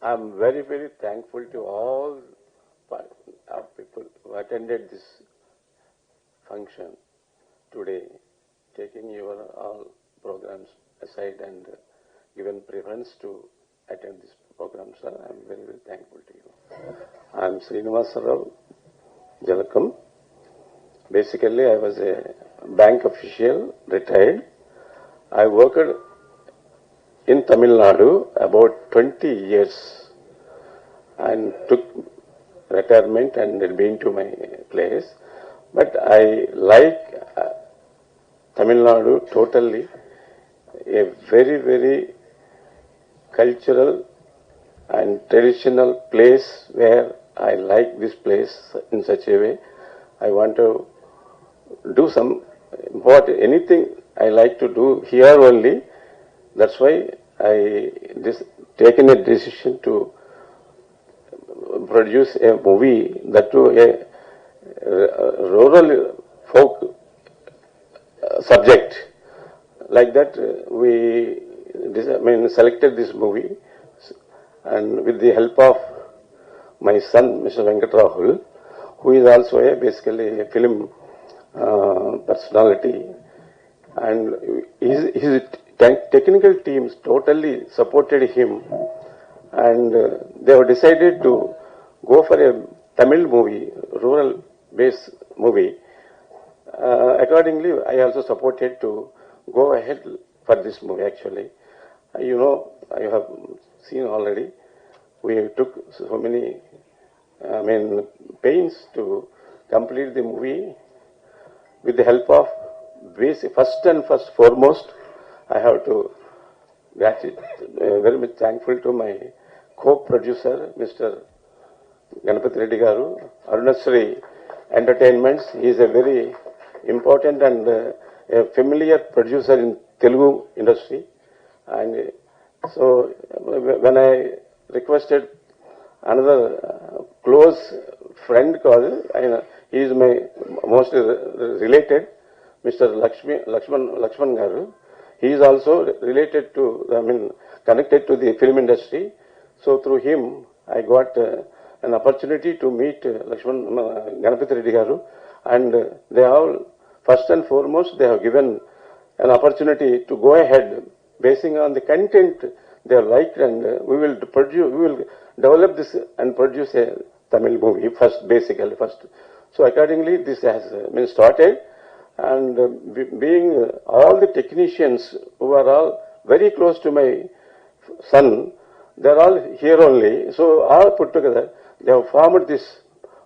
I'm very, very thankful to all people who attended this function today, taking your all programs aside and given preference to attend this program, sir. I'm very, very thankful to you. I'm Srinivasa Rao Jalakam. Basically, I was a bank official, retired. I worked in Tamil Nadu about 20 years and took retirement and been to my place. But I like Tamil Nadu totally, a very, very cultural and traditional place where I like this place in such a way. I want to do anything I like to do here only. That's why I taken a decision to produce a movie, that too a rural folk subject. Like that, we selected this movie, and with the help of my son, Mr. Venkat Rahul, who is also basically a film personality, and his technical teams totally supported him, and they have decided to go for a Tamil movie, rural-based movie. Accordingly, I also supported to go ahead for this movie. Actually, you know, I have seen already. We took so many, pains to complete the movie with the help of first foremost. I have to very much thankful to my co-producer, Mr. Ganapati Reddy Garu, Arunasri Entertainments. He is a very important and a familiar producer in Telugu industry. And so when I requested another close friend, he is my most related, Mr. Lakshman Garu. He is also related to, connected to the film industry. So through him, I got an opportunity to meet Ganapati Reddy Garu, and they all, first and foremost, they have given an opportunity to go ahead, basing on the content they have liked, and we will develop this and produce a Tamil movie first. So accordingly, this has been started. And being all the technicians who are all very close to my son, they are all here only. So all put together, they have formed this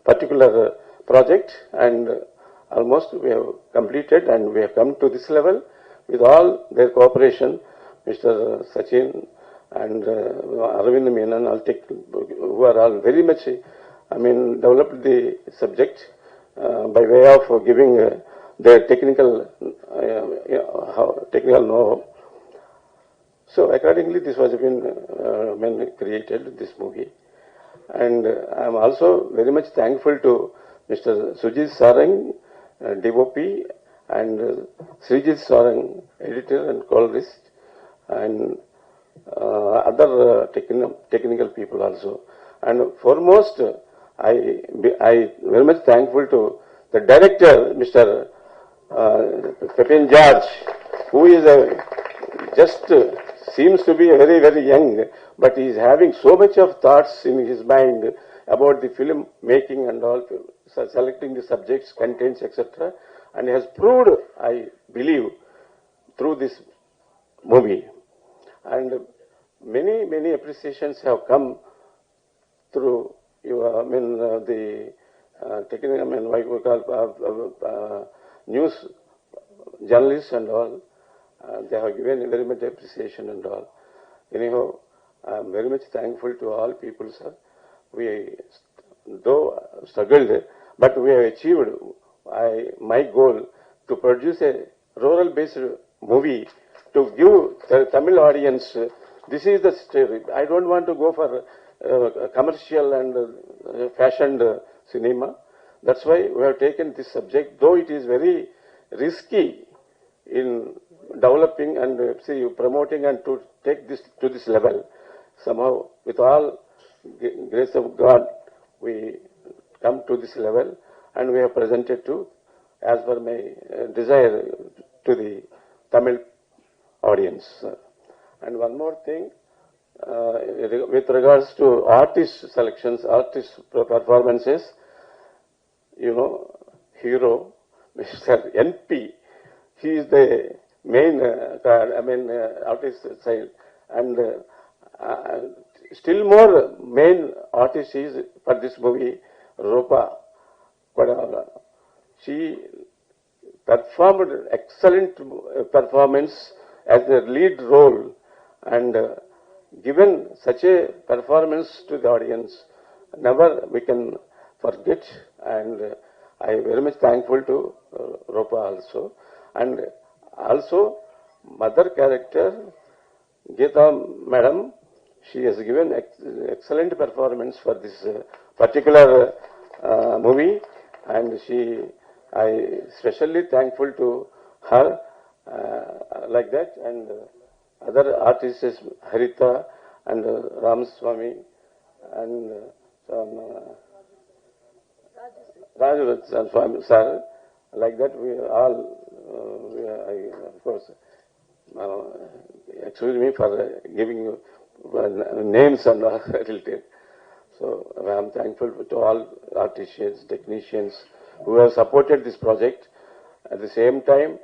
particular project, and almost we have completed, and we have come to this level with all their cooperation. Mr. Sachin and Arvind Menon, who are all very much, developed the subject by way of giving their technical technical know-how. So accordingly, this was been created, this movie. And I am also very much thankful to Mr. Sujit Sarang, DOP, and Srijit Sarang, editor and colorist, and other technical people also. And foremost, I very much thankful to the director, Mr. Pepin George, who is just seems to be very, very young, but he is having so much of thoughts in his mind about the film making and all, selecting the subjects, contents, etc. And he has proved, I believe, through this movie. And many appreciations have come through your, the technical, what we call news journalists and all. They have given very much appreciation and all. Anyhow, I am very much thankful to all people, sir. We, though struggled, but we have achieved my goal to produce a rural-based movie to give the Tamil audience. This is the story. I don't want to go for commercial and fashioned cinema. That's why we have taken this subject, though it is very risky in developing and promoting and to take this to this level. Somehow, with all grace of God, we come to this level, and we have presented to, as per my desire, to the Tamil audience. And one more thing, with regards to artist selections, artist performances, you know, hero, Mr. NP, he is the main, artist side, and still more main artist is for this movie, Rupa Kodala. She performed excellent performance as the lead role, and given such a performance to the audience, never we can forget. And I am very much thankful to Rupa also. And also, mother character, Geeta Madam, she has given excellent performance for this particular movie, and I especially thankful to her like that, and other artists, Harita and Ramaswamy and Raju sir, like that we all, of course, excuse me for giving you names and all related. So I am thankful to all artisans, technicians who have supported this project. At the same time,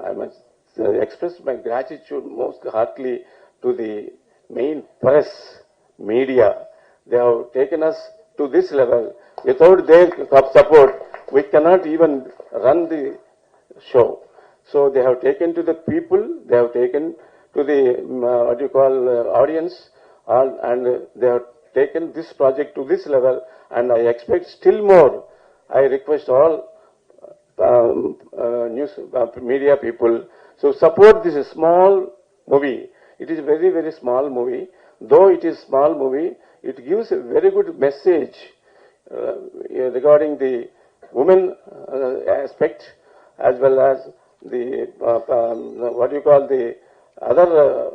I must express my gratitude most heartily to the main press, media. They have taken us to this level. Without their support, we cannot even run the show. So they have taken to the people, they have taken to the audience, and they have taken this project to this level, and I expect still more. I request all news media people to support this small movie. It is a very, very small movie. Though it is small movie, it gives a very good message regarding the women aspect, as well as the the other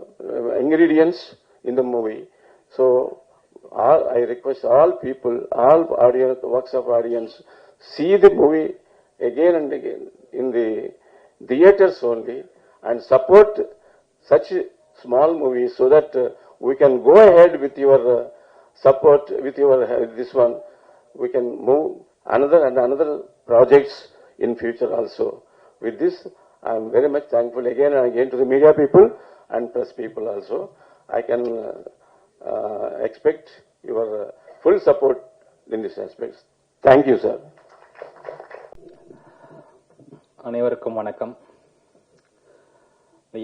ingredients in the movie. So I request all people, all audience, works of audience, see the movie again and again in the theaters only, and support such small movies so that we can go ahead with your support, with your this one. We can move another and another projects in future also. With this, I am very much thankful again and again to the media people and press people also. I can expect your full support in this aspect. Thank you, sir. அனைவருக்கும் வணக்கம்.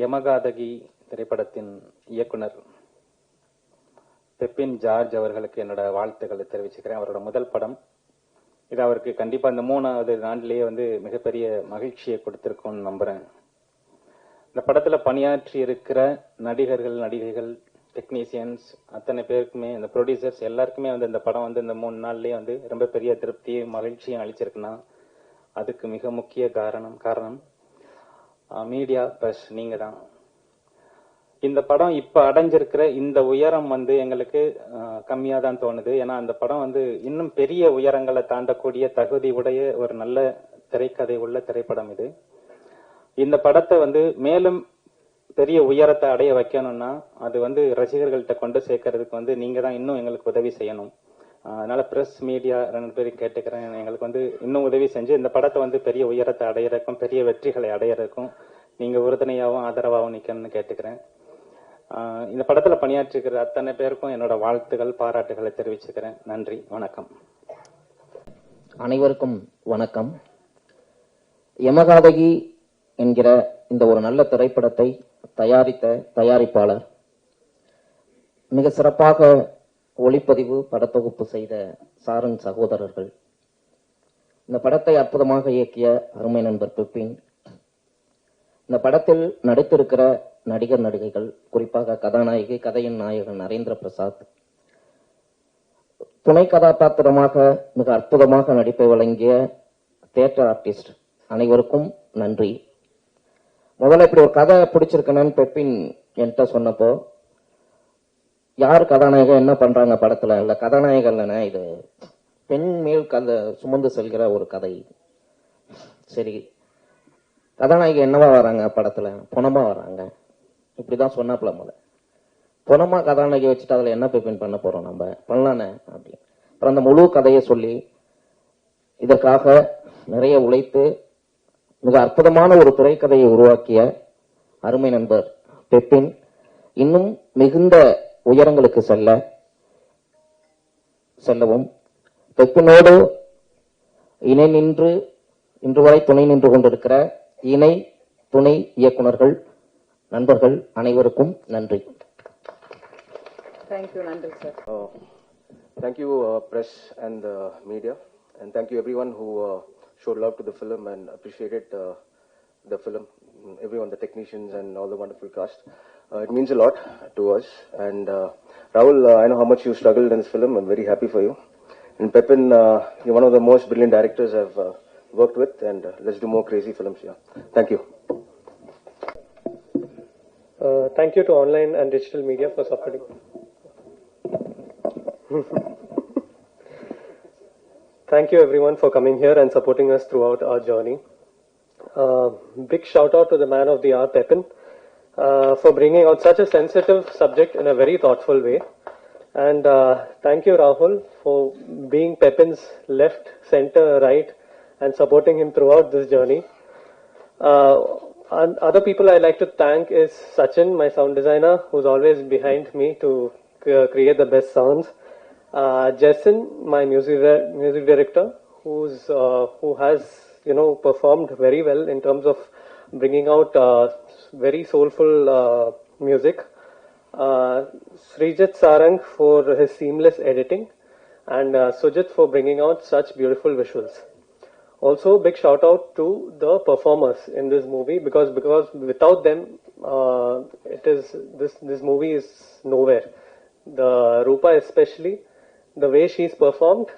யமகாதகி திரைப்படத்தின் இயக்குனர் பெப்பின் George அவர்களுக்கு என்னோட வாழ்த்துக்களை தெரிவிச்சுக்கிறேன். அவரோட முதல் படம் இது அவருக்கு கண்டிப்பா இந்த 3வது நாட்டிலேயே வந்து மிகப்பெரிய மகிழ்ச்சியை கொடுத்திருக்கும்னு நம்புறேன். இந்த படத்துல பணியாற்றி இருக்கிற நடிகர்கள், நடிகைகள், டெக்னீசியன்ஸ் அத்தனை பேருக்குமே, இந்த ப்ரொடியூசர்ஸ் எல்லாருக்குமே வந்து இந்த படம் வந்து இந்த 3 நாள்லயே வந்து ரொம்ப பெரிய திருப்தியும் மகிழ்ச்சியும் அளிச்சிருக்குன்னா அதுக்கு மிக முக்கிய காரணம் மீடியா பிரஸ் நீங்க தான். இந்த படம் இப்ப அடைஞ்சிருக்கிற இந்த உயரம் வந்து எங்களுக்கு கம்மியா தான் தோணுது. ஏன்னா அந்த படம் வந்து இன்னும் பெரிய உயரங்களை தாண்டக்கூடிய தகுதி உடைய ஒரு நல்ல திரைக்கதை உள்ள திரைப்படம் இது. இந்த படத்தை வந்து மேலும் பெரிய உயரத்தை அடைய வைக்கணும்னா அது வந்து ரசிகர்கள்ட்ட கொண்டு சேர்க்கறதுக்கு வந்து நீங்க தான் இன்னும் எங்களுக்கு உதவி செய்யணும். அதனால பிரஸ் மீடியா 2 பேரும் கேட்டுக்கிறேன், எங்களுக்கு வந்து இன்னும் உதவி செஞ்சு இந்த படத்தை வந்து பெரிய உயரத்தை அடையறதுக்கும் பெரிய வெற்றிகளை அடையறதுக்கும் நீங்க உறுதுணையாகவும் ஆதரவாகவும் நிக்கணும்னு கேட்டுக்கிறேன். இந்த படத்துல பணியாற்றிருக்கிற அத்தனை பேருக்கும் என்னோட வாழ்த்துகள், பாராட்டுகளை தெரிவிச்சுக்கிறேன். நன்றி, வணக்கம். அனைவருக்கும் வணக்கம். யமகாதகி என்கிற இந்த ஒரு நல்ல திரைப்படத்தை தயாரித்த தயாரிப்பாளர், மிக சிறப்பாக ஒளிப்பதிவு படத்தொகுப்பு செய்த சாரன் சகோதரர்கள், இந்த படத்தை அற்புதமாக இயக்கிய அருமை நண்பர் பிபின், இந்த படத்தில் நடித்திருக்கிற நடிகர் நடிகைகள், குறிப்பாக கதாநாயகி கதையின் நாயகன் நரேந்திர பிரசாத், துணை கதாபாத்திரமாக மிக அற்புதமாக நடிப்பை வழங்கிய தியேட்டர் ஆர்டிஸ்ட் அனைவருக்கும் நன்றி. முதல்ல இப்படி ஒரு கதை பிடிச்சிருக்கணும்னு பெப்பின் என்கிட்ட சொன்னப்போ, யார் கதாநாயகன் என்ன பண்றாங்க படத்துல, இல்ல கதாநாயகன் இல்லைன்னா இது பெண் மேல் கதை சுமந்து செல்கிற ஒரு கதை. சரி, கதாநாயகி என்னவா வராங்க படத்துல, பொணமா வராங்க, இப்படிதான் சொன்னாப்ல. முதல்ல பொணமா கதாநாயகி வச்சுட்டு அதுல என்ன பெப்பின் பண்ண போறோம், நம்ம பண்ணலானே அப்படின்னு. அப்புறம் அந்த முழு கதையை சொல்லி இதற்காக நிறைய உழைத்து மிக அற்புதமான ஒரு திரைக்கதையை உருவாக்கிய அருமை நண்பர் பெப்பின் இன்னும் மிகுந்த உயரங்களுக்கு செல்லவும், பெப்பினோடு இணை நின்று இன்று வரை துணை நின்று கொண்டிருக்கிற இணை துணை இயக்குனர்கள் நண்பர்கள் அனைவருக்கும் நன்றி. Thank you, Nandri sir. Thank you, press and media, and thank you everyone who showed love to the film and appreciated the film. Everyone, the technicians and all the wonderful cast. It means a lot to us. And Rahul, I know how much you struggled in this film. I'm very happy for you. And Pepin, you're one of the most brilliant directors I've worked with, and let's do more crazy films here. Thank you. Thank you to online and digital media for supporting. Thank you everyone for coming here and supporting us throughout our journey. Big shout out to the man of the hour, Pepin, for bringing out such a sensitive subject in a very thoughtful way. And thank you, Rahul, for being Pepin's left, center, right, and supporting him throughout this journey. And other people I'd like to thank is Sachin, my sound designer, who's always behind me to create the best sounds. Jason, my music director, who has performed very well in terms of bringing out very soulful music. Srijit Sarang for his seamless editing, and Sujit for bringing out such beautiful visuals. Also, big shout out to the performers in this movie, because without them, this movie is nowhere. The Rupa especially, the way she's performed,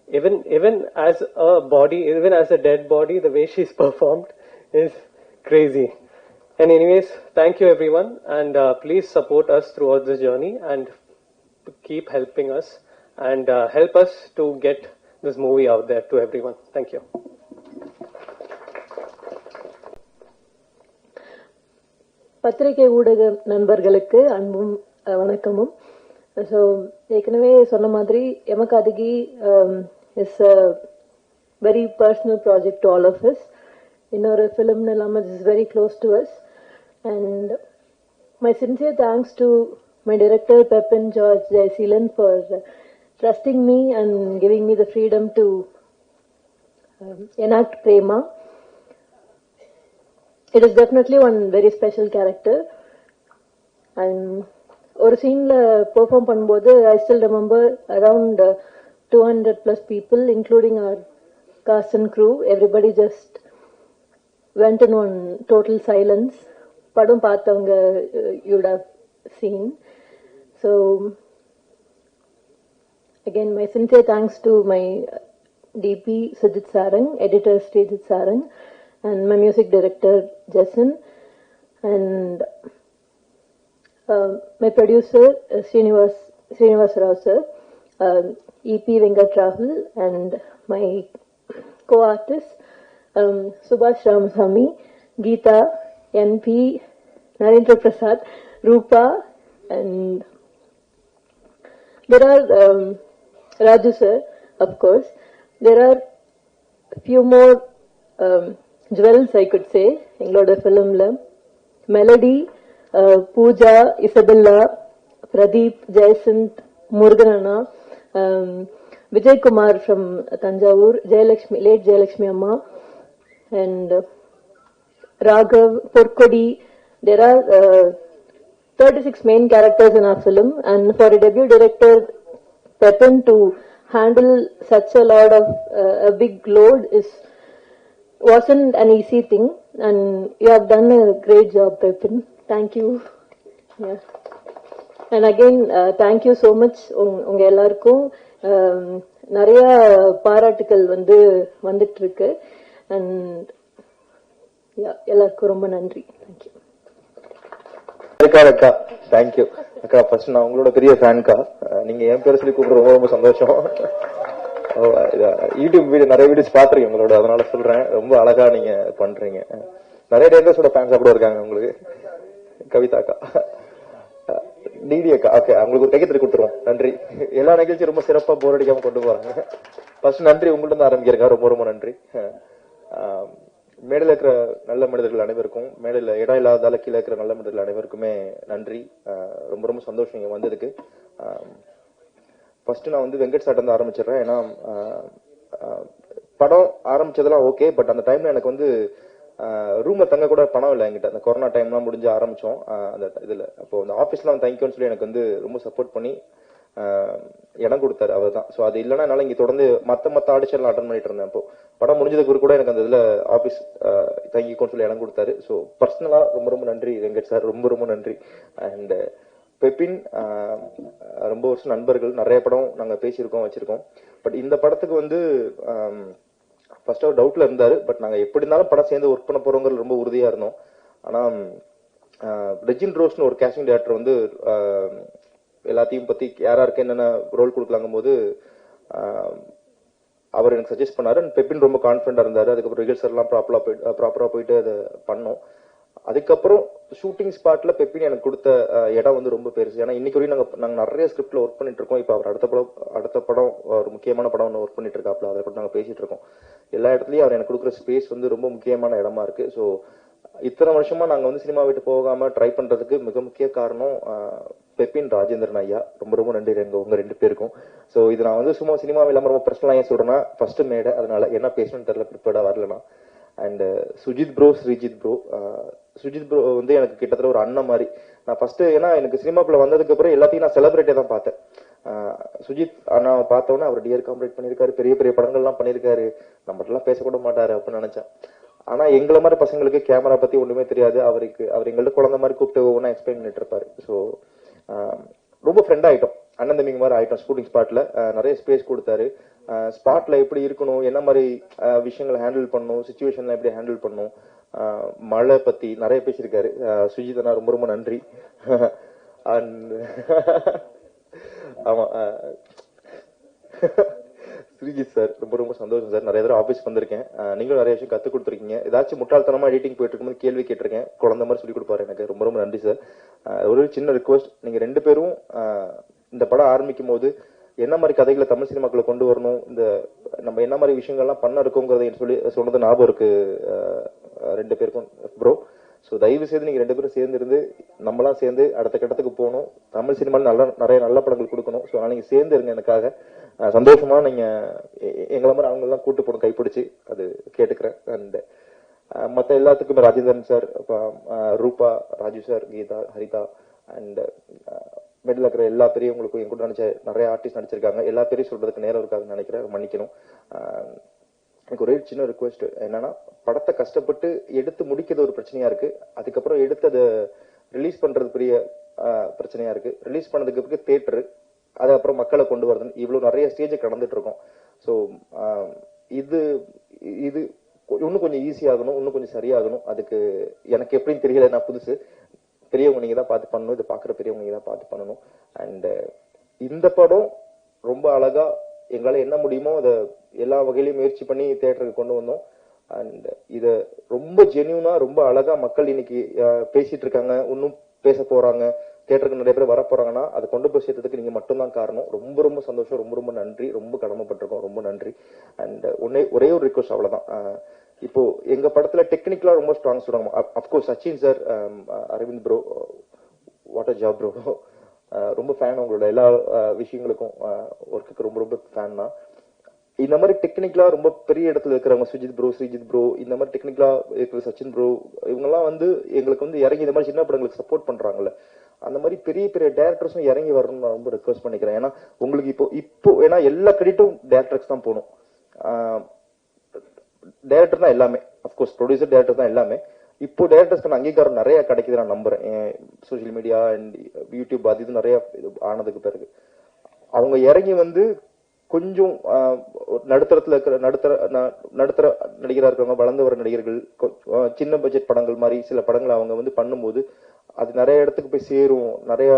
even as a body, even as a dead body, the way she's performed is crazy. And anyways, thank you everyone, and please support us throughout this journey and keep helping us and help us to get this movie out there to everyone. Thank you. பத்திரிகை ஊடக நண்பர்களுக்கு அன்பும் வணக்கமும். So ஏற்கனவே சொன்ன மாதிரி Yamakathaghi is a very personal project to all of us. இன்னொரு ஃபிலிம்னு இல்லாமல் is very close to us. And my sincere thanks to my director Pepin George Jayaseelan for trusting me and giving me the freedom to enact Prema. It is definitely one very special character. And ஒரு சீன்ல perform பண்ணும்போது I still remember around 200 plus people, including our cast and crew. Everybody just went in on total silence. Padam paathavanga you would have seen. So again, my sincere thanks to my DP Sujit Sarang, editor Srijit Sarang, and my music director Jason, and my producer Srinivas Rao sir, EP Venkat Rahul, and my co-artists Subhash Ramasamy, Geeta, NP, Narendra Prasad, Rupa, and there are Raju sir, of course. There are a few more jewels, I could say, Engloda film Melody, Pooja, Isabella, Pradeep, Jaysant, Muruganana, Vijay Kumar from Tanjavur, late Jayalakshmi Amma, and Raghav, Porkodi. There are 36 main characters in our film, and for a debut director, Pepin to handle such a lot of a big load wasn't an easy thing, and you have done a great job, Pepin. Thank you. Yeah. And again, thank you so much உங்க எல்லாருக்கும் நிறைய பாராட்டுக்கள் வந்துட்டு இருக்கு, and எல்லாருக்கும் ரொம்ப நன்றி. Thank you. அக்கா தேங்க்யூ அக்கா. ஃபர்ஸ்ட் நான் உங்களோட பெரிய ஃபேன்க்கா. நீங்க என் பேர் சொல்லி கூப்பிடுறது ரொம்ப ரொம்ப சந்தோஷம். யூடியூப் வீடியோ நிறைய வீடியோஸ் பாத்துருக்கேன் உங்களோட, அதனால சொல்றேன். ரொம்ப அழகா நீங்க பண்றீங்க. நிறைய டேரக்டர்ஸோட ஃபேன்ஸா கூட இருக்காங்க உங்களுக்கு. கவிதா அக்கா, டிடி அக்கா, ஓகே, அவங்களுக்கு ஒரு கையெழுத்து கொடுத்துருவோம். நன்றி. எல்லா நிகழ்ச்சியும் ரொம்ப சிறப்பா போர் அடிக்காம கொண்டு போறாங்க. ஃபர்ஸ்ட் நன்றி உங்கள்ட்ட இருந்து ஆரம்பிக்கிறேன். ரொம்ப ரொம்ப நன்றி. மேடையில் இருக்கிற நல்ல மனிதர்கள் அனைவருக்கும், மேடையில் இடம் இல்லாதால கீழே இருக்கிற நல்ல மனிதர்கள் அனைவருக்குமே நன்றி. ரொம்ப ரொம்ப சந்தோஷம் இங்க வந்ததுக்கு. ஃபர்ஸ்ட் நான் வெங்கட் சார் இருந்து ஆரம்பிச்சிடுறேன். ஏன்னா படம் ஆரம்பிச்சதெல்லாம் ஓகே, பட் அந்த டைம்ல எனக்கு ரூம்ல தங்க கூட பணம் இல்லை என்கிட்ட. அந்த கொரோனா டைம்லாம் முடிஞ்சு ஆரம்பிச்சோம் அந்த இதுல. அப்போ அந்த ஆஃபீஸ்லாம் தேங்க்யூன்னு சொல்லி எனக்கு ரொம்ப சப்போர்ட் பண்ணி இடம் கொடுத்தாரு அவர் தான். ஸோ அது இல்லைன்னா என்னால் இங்கே தொடர்ந்து மற்ற ஆடிஷன்லாம் அட்டன் பண்ணிட்டு இருந்தேன். அப்போ படம் முடிஞ்சதுக்கு கூட எனக்கு அந்த இதுல ஆஃபீஸ் தங்கிக்கோன்னு சொல்லி இடம் கொடுத்தாரு. ஸோ பர்சனலா ரொம்ப ரொம்ப நன்றி வெங்கட் சார், ரொம்ப ரொம்ப நன்றி. அண்ட் பெப்பின் ரொம்ப வருஷம் நண்பர்கள், நிறைய படம் நாங்கள் பேசியிருக்கோம் வச்சிருக்கோம். பட் இந்த படத்துக்கு ஃபர்ஸ்ட் அவர் டவுட்ல இருந்தாரு. பட் நாங்க எப்படி இருந்தாலும் படம் சேர்ந்து ஒர்க் பண்ண போறோங்கிறது ரொம்ப உறுதியா இருந்தோம். ஆனா ரெஜின் ரோஸ்னு ஒரு கேஸ்டிங் டைரக்டர் எல்லாத்தையும் பத்தி யாராருக்கு என்னென்ன ரோல் கொடுக்கலாங்கும் போது அவர் எனக்கு சஜஸ்ட் பண்ணாரு. பெப்பின் ரொம்ப கான்பிடண்டா இருந்தாரு. அதுக்கப்புறம் ரிஹர்சல் எல்லாம் ப்ராப்பரா போயிட்டு அதை பண்ணோம். அதுக்கப்புறம் ஷூட்டிங் ஸ்பாட்ல பெப்பின் எனக்கு கொடுத்த இடம் ரொம்ப பெருசு. ஏன்னா இன்னைக்கு வரையும் நாங்க நிறைய ஸ்கிரிப்ட்ல ஒர்க் பண்ணிட்டு இருக்கோம். இப்ப அவர் அடுத்த படம் ஒரு முக்கியமான படம் ஒர்க் பண்ணிட்டு இருக்காப்ல, அதை கூட நாங்க பேசிட்டு இருக்கோம். எல்லா இடத்துலயும் அவர் எனக்கு கொடுக்குற ஸ்பேஸ் ரொம்ப முக்கியமான இடமா இருக்கு. ஸோ இத்தனை வருஷமா நாங்க சினிமா விட்டு போகாம ட்ரை பண்றதுக்கு மிக முக்கிய காரணம் பெப்பின் ராஜேந்திரன் ஐயா. ரொம்ப ரொம்ப நன்றி உங்க ரெண்டு பேருக்கும். ஸோ இது நான் சும்மா சினிமா இல்லாம ரொம்ப பர்சனலா ஏன் சொல்றேன்னா, ஃபர்ஸ்ட் மேடை, அதனால என்ன பேசணும்னு தெரியல, ப்ரிப்பேர்டா வரலனா. And Sujith bro, Sreejith bro. Sujith bro எனக்கு கிட்டத்தட்ட ஒரு அண்ணன் மாதிரி. நான் ஃபர்ஸ்ட் ஏன்னா எனக்கு சினிமாக்குள்ள வந்ததுக்கு அப்புறம் எல்லாத்தையும் நான் செலிபிரேட்டே தான் பார்த்தேன். சுஜித் அண்ணா பார்த்தோன்னே அவர் டியர் காம்ரேட் பண்ணியிருக்காரு, பெரிய பெரிய படங்கள்லாம் பண்ணியிருக்காரு, நம்மகிட்டலாம் பேசக்கூட மாட்டாரு அப்படின்னு நினைச்சேன். ஆனா எங்களை மாதிரி பசங்களுக்கு கேமரா பத்தி ஒண்ணுமே தெரியாது. அவர் எங்கள்ட்ட குழந்தை மாதிரி கூப்பிட்டு ஒவ்வொன்றா எக்ஸ்பிளைன் பண்ணிட்டு இருப்பாரு. ஸோ ரொம்ப ஃப்ரெண்ட் ஆயிட்டோம், அண்ணன் தம்பிங்க மாதிரி ஆயிட்டோம். ஷூட்டிங் ஸ்பாட்ல நிறைய ஸ்பேஸ் கொடுத்தாரு. ஸ்பாட்ல எப்படி இருக்கணும், என்ன மாதிரி விஷயங்களை ஹேண்டில் பண்ணணும், சிச்சுவேஷன்ல எப்படி ஹேண்டில் பண்ணணும், மழை பத்தி நிறைய பேசியிருக்காரு. சுஜித் அண்ணா ரொம்ப ரொம்ப நன்றி. அண்ட் ஆமா ஸ்ரீஜித் சார் ரொம்ப ரொம்ப சந்தோஷம் சார். நிறைய தடவை ஆஃபீஸ் வந்திருக்கேன், நீங்களும் நிறைய விஷயம் கத்துக் கொடுத்துருக்கீங்க. ஏதாச்சும் முட்டாள்தனமா எடிட்டிங் போயிட்டு இருக்கும்போது கேள்வி கேட்டிருக்கேன், குழந்தை மாதிரி சொல்லி கொடுப்பாரு எனக்கு. ரொம்ப ரொம்ப நன்றி சார். ஒரு சின்ன ரிக்வஸ்ட், நீங்க ரெண்டு பேரும் இந்த படம் ஆரம்பிக்கும் போது என்ன மாதிரி கதைகளை தமிழ் சினிமாக்குள்ள கொண்டு வரணும், இந்த நம்ம என்ன மாதிரி விஷயங்கள்லாம் பண்ண இருக்கோங்கிறத சொன்னது ஞாபகம் இருக்கு ரெண்டு பேருக்கும் ப்ரோ. ஸோ தயவு செய்து நீங்க ரெண்டு பேரும் சேர்ந்து இருந்து நம்மளாம் சேர்ந்து அடுத்த கட்டத்துக்கு போகணும், தமிழ் சினிமாவில் நிறைய நல்ல படங்கள் கொடுக்கணும். ஸோ நீங்க சேர்ந்து இருங்க எனக்காக. சந்தோஷமா நீங்க எங்களை மாதிரி அவங்க எல்லாம் கூட்டு போகணும் கைப்பிடிச்சு, அது கேட்டுக்கிறேன். அண்ட் மற்ற எல்லாத்துக்குமே Rajendran sir, Rupa, Raju sir, Geetha, Haritha, and middle இருக்கிற எல்லா பெரியவங்களுக்கும் என் கூட நினைச்ச நிறைய ஆர்டிஸ்ட் நடிச்சிருக்காங்க. எல்லா பேரையும் சொல்றதுக்கு நேரம் இருக்காதுன்னு நினைக்கிறேன், மன்னிக்கணும். எனக்கு ஒரே சின்ன ரிக்வெஸ்ட் என்னன்னா, படத்தை கஷ்டப்பட்டு எடுத்து முடிக்கிறது ஒரு பிரச்சனையா இருக்கு, அதுக்கப்புறம் எடுத்து அதை ரிலீஸ் பண்றது பெரிய பிரச்சனையா இருக்கு. ரிலீஸ் பண்ணதுக்கு பிறகு தியேட்டரு, அதுக்கப்புறம் மக்களை கொண்டு வரதுன்னு இவ்வளவு நிறைய ஸ்டேஜ் கடந்துட்டு இருக்கோம். ஸோ இது இது இன்னும் கொஞ்சம் ஈஸியாகணும், இன்னும் கொஞ்சம் சரியாகணும். அதுக்கு எனக்கு எப்படின்னு தெரியல, நான் புதுசு. பெரியவங்க நீங்க தான் பார்த்து பண்ணணும், இதை பாக்குற பெரியவங்க நீங்க தான் பார்த்து பண்ணணும். அண்ட் இந்த படம் ரொம்ப அழகா எங்களால என்ன முடியுமோ அதை எல்லா வகையிலையும் முயற்சி பண்ணி தியேட்டருக்கு கொண்டு வந்தோம். அண்ட் இத ரொம்ப ஜென்யூனா ரொம்ப அழகா மக்கள் இன்னைக்கு பேசிட்டு இருக்காங்க, இன்னும் பேச போறாங்க, தியேட்டருக்கு நிறைய பேர் வர போறாங்கன்னா அதை கொண்டு போய் சேர்த்ததுக்கு நீங்க மட்டும்தான் காரணம். ரொம்ப ரொம்ப சந்தோஷம், ரொம்ப ரொம்ப நன்றி, ரொம்ப கடமைப்பட்டிருக்கோம், ரொம்ப நன்றி. அண்ட் ஒரே ஒரு ரிக்வஸ்ட், அவ்வளவுதான். இப்போ எங்க படத்துல டெக்னிக்கலா ரொம்ப ஸ்ட்ராங் சொல்றாங்க. Of course Sachin sir, Aravind bro, what a job bro, ரொம்ப ஃபேன் உங்களோட எல்லா விஷயங்களுக்கும், ஒர்க்குக்கு ரொம்ப ரொம்ப ஃபேன் தான். இந்த மாதிரி டெக்னிக்கலா ரொம்ப பெரிய இடத்துல இருக்கிறவங்க, சுஜித் ப்ரோ, ஸ்ரீஜித் ப்ரோ, இந்த மாதிரி டெக்னிக்கலா இருக்கிற சச்சின் ப்ரோ, இவங்க எல்லாம் வந்து எங்களுக்கு வந்து இறங்கி இந்த மாதிரி சின்ன படங்களுக்கு சப்போர்ட் பண்றாங்கல்ல, அந்த மாதிரி பெரிய பெரிய டேரக்டர்ஸும் இறங்கி வரணும்னு நான் ரொம்ப ரெக்வஸ்ட் பண்ணிக்கிறேன். ஏன்னா உங்களுக்கு இப்போ ஏன்னா எல்லா கிரெடிட்டும் டேரக்டர்ஸ் தான் போகணும். டைரக்டர் தான் எல்லாமே, அப்கோர்ஸ் ப்ரொடியூசர் டைரக்டர் தான் எல்லாமே. இப்போ டைரக்டர்ஸ்க்கு அங்கீகாரம் நிறைய கிடைக்குது நான் நம்புறேன். சோசியல் மீடியா அண்ட் யூடியூப் அது இது நிறைய ஆனதுக்கு பிறகு அவங்க இறங்கி வந்து கொஞ்சம் நடுத்தரத்துல இருக்கிற நடுத்தர நடிகரா இருக்கிறவங்க, வளர்ந்து வர நடிகர்கள், சின்ன பட்ஜெட் படங்கள் மாதிரி சில படங்களை அவங்க வந்து பண்ணும்போது அது நிறைய இடத்துக்கு போய் சேரும், நிறைய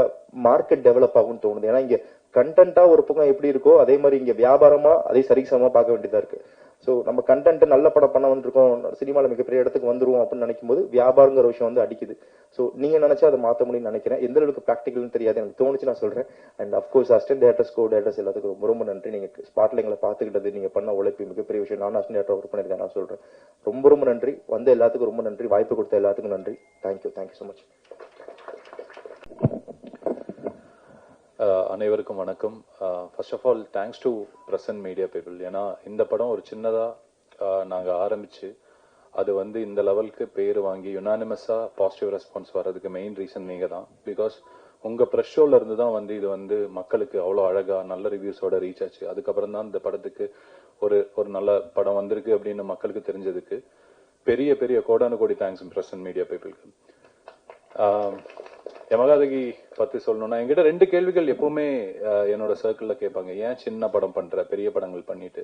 மார்க்கெட் டெவலப் ஆகும்னு தோணுது. ஏன்னா இங்க கண்டென்ட்டா ஒரு பக்கம் எப்படி இருக்கோ அதே மாதிரி இங்க வியாபாரமா அதே சரிசமமா பார்க்க வேண்டியதா இருக்கு. சோ நம்ம கண்டென்ட் நல்ல படம் பண்ண வந்துருக்கோம், சினிமால மிகப்பெரிய இடத்துக்கு வந்துருவோம் அப்படின்னு நினைக்கும் போது வியாபாரங்கிற விஷயம் வந்து அடிக்குது. சோ நீங்க நினைச்சா அதை மாத்த முடியும்னு நினைக்கிறேன். எந்த அளவுக்கு பிராக்டிகல்னு தெரியாது, எனக்கு தோணுச்சு நான் சொல்றேன். And of course assistant directors, go directors எல்லாத்துக்கும் ரொம்ப ரொம்ப நன்றி. நீங்க ஸ்பாட்ல எங்களை பாத்துக்கிட்டது, நீங்க பண்ண உழைப்பு மிகப்பெரிய விஷயம். நான் அசிஸ்டன்ட் டைரக்டர் ஒர்க் பண்ணிருக்கேன், நான் சொல்றேன். ரொம்ப ரொம்ப நன்றி. வந்த எல்லாத்துக்கும் ரொம்ப நன்றி, வாய்ப்பு கொடுத்த எல்லாத்துக்கும் நன்றி. Thank you so much. அனைவருக்கும் வணக்கம். First of all thanks to present media people. ஏன்னா இந்த படம் ஒரு சின்னதா நாங்க ஆரம்பிச்சு அது வந்து இந்த லெவலுக்கு பேர் வாங்கி யுனானிமஸா பாசிட்டிவ் ரெஸ்பான்ஸ் வர்றதுக்கு மெயின் ரீசன் நீங்க தான். பிகாஸ் உங்க ப்ரெஷ் ஷோல இருந்து தான் வந்து இது வந்து மக்களுக்கு அவ்வளோ அழகா நல்ல ரிவ்யூஸோட ரீச் ஆச்சு. அதுக்கப்புறம் தான் இந்த படத்துக்கு ஒரு நல்ல படம் வந்திருக்கு அப்படின்னு மக்களுக்கு தெரிஞ்சதுக்கு பெரிய பெரிய கோடானு கோடி தேங்க்ஸ் பிரசன்ட் மீடியா பீப்புளுக்கு. யமகாதகி பத்தி சொல்லணும்னா என்கிட்ட 2 கேள்விகள் எப்பவுமே என்னோட சர்க்கிள்ல கேட்பாங்க. ஏன் சின்ன படம் பண்ற, பெரிய படங்கள் பண்ணிட்டு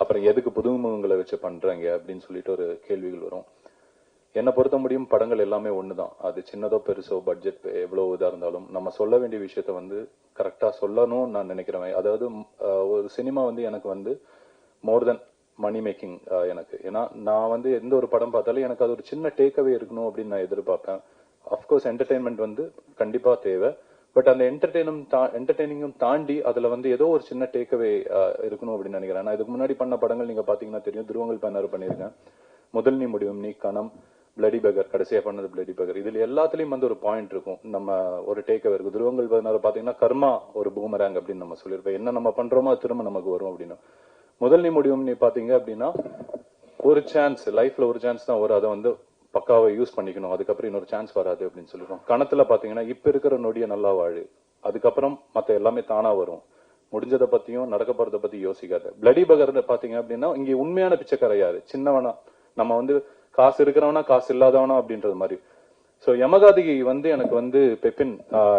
அப்புறம் எதுக்கு புதுமுகங்களை வச்சு பண்றாங்க அப்படின்னு சொல்லிட்டு ஒரு கேள்விகள் வரும். என்னை பொறுத்த முடியும் படங்கள் எல்லாமே ஒண்ணுதான். அது சின்னதோ பெருசோ பட்ஜெட் எவ்வளவு இதா இருந்தாலும் நம்ம சொல்ல வேண்டிய விஷயத்த வந்து கரெக்டா சொல்லணும்னு நான் நினைக்கிறேன். அதாவது ஒரு சினிமா வந்து எனக்கு வந்து மோர் தென் மணி மேக்கிங் எனக்கு. ஏன்னா நான் வந்து எந்த ஒரு படம் பார்த்தாலும் எனக்கு அது ஒரு சின்ன டேக்அவே இருக்கணும் அப்படின்னு நான் எதிர்பார்ப்பேன். அப்கோர்ஸ் என்டர்டைன்மெண்ட் வந்து கண்டிப்பா தேவை. பட் அந்த என்டர்டெய்னிங்கும் தாண்டி அதுல வந்து ஏதோ ஒரு சின்ன டேக்அவே இருக்கணும் அப்படின்னு நினைக்கிறேன். நான் இதுக்கு முன்னாடி பண்ண படங்கள் நீங்க பாத்தீங்கன்னா தெரியும். துருவங்கள் 16 பண்ணிருக்கேன், முதல் நீ முடிவும் நீ, கணம், பிளடி பகர், கடைசியா பண்ணது பிளடி பகர். இதுல எல்லாத்துலயும் வந்து ஒரு பாயிண்ட் இருக்கும், நம்ம ஒரு டேக்அவே இருக்கும். துருவங்கள் 16 பாத்தீங்கன்னா கர்மா ஒரு பூமராங் அப்படின்னு நம்ம சொல்லியிருப்போம். என்ன நம்ம பண்றோமோ திரும்ப நமக்கு வரும் அப்படின்னு. முதல் நீ முடிவும் நீ பாத்தீங்க அப்படின்னா ஒரு சான்ஸ், லைஃப்ல ஒரு சான்ஸ் தான் வரும், அதை வந்து பக்காவை யூஸ் பண்ணிக்கணும், அதுக்கப்புறம் இன்னொரு சான்ஸ் வராது அப்படின்னு சொல்லிடுவோம். கணத்துல பாத்தீங்கன்னா இப்ப இருக்கிற நொடியை நல்லா வாழு, அதுக்கப்புறம் மத்த எல்லாமே தானா வரும், முடிஞ்சதை பத்தியும் நடக்க போறதை பத்தி யோசிக்காத. பிளடி பகர் பாத்தீங்க அப்படின்னா இங்க உண்மையான பிச்சைக்கார யாரு, சின்னவனா, நம்ம வந்து காசு இருக்கிறவனா காசு இல்லாதவனா அப்படின்றது மாதிரி. சோ யமகாதகி வந்து எனக்கு வந்து பெப்பின்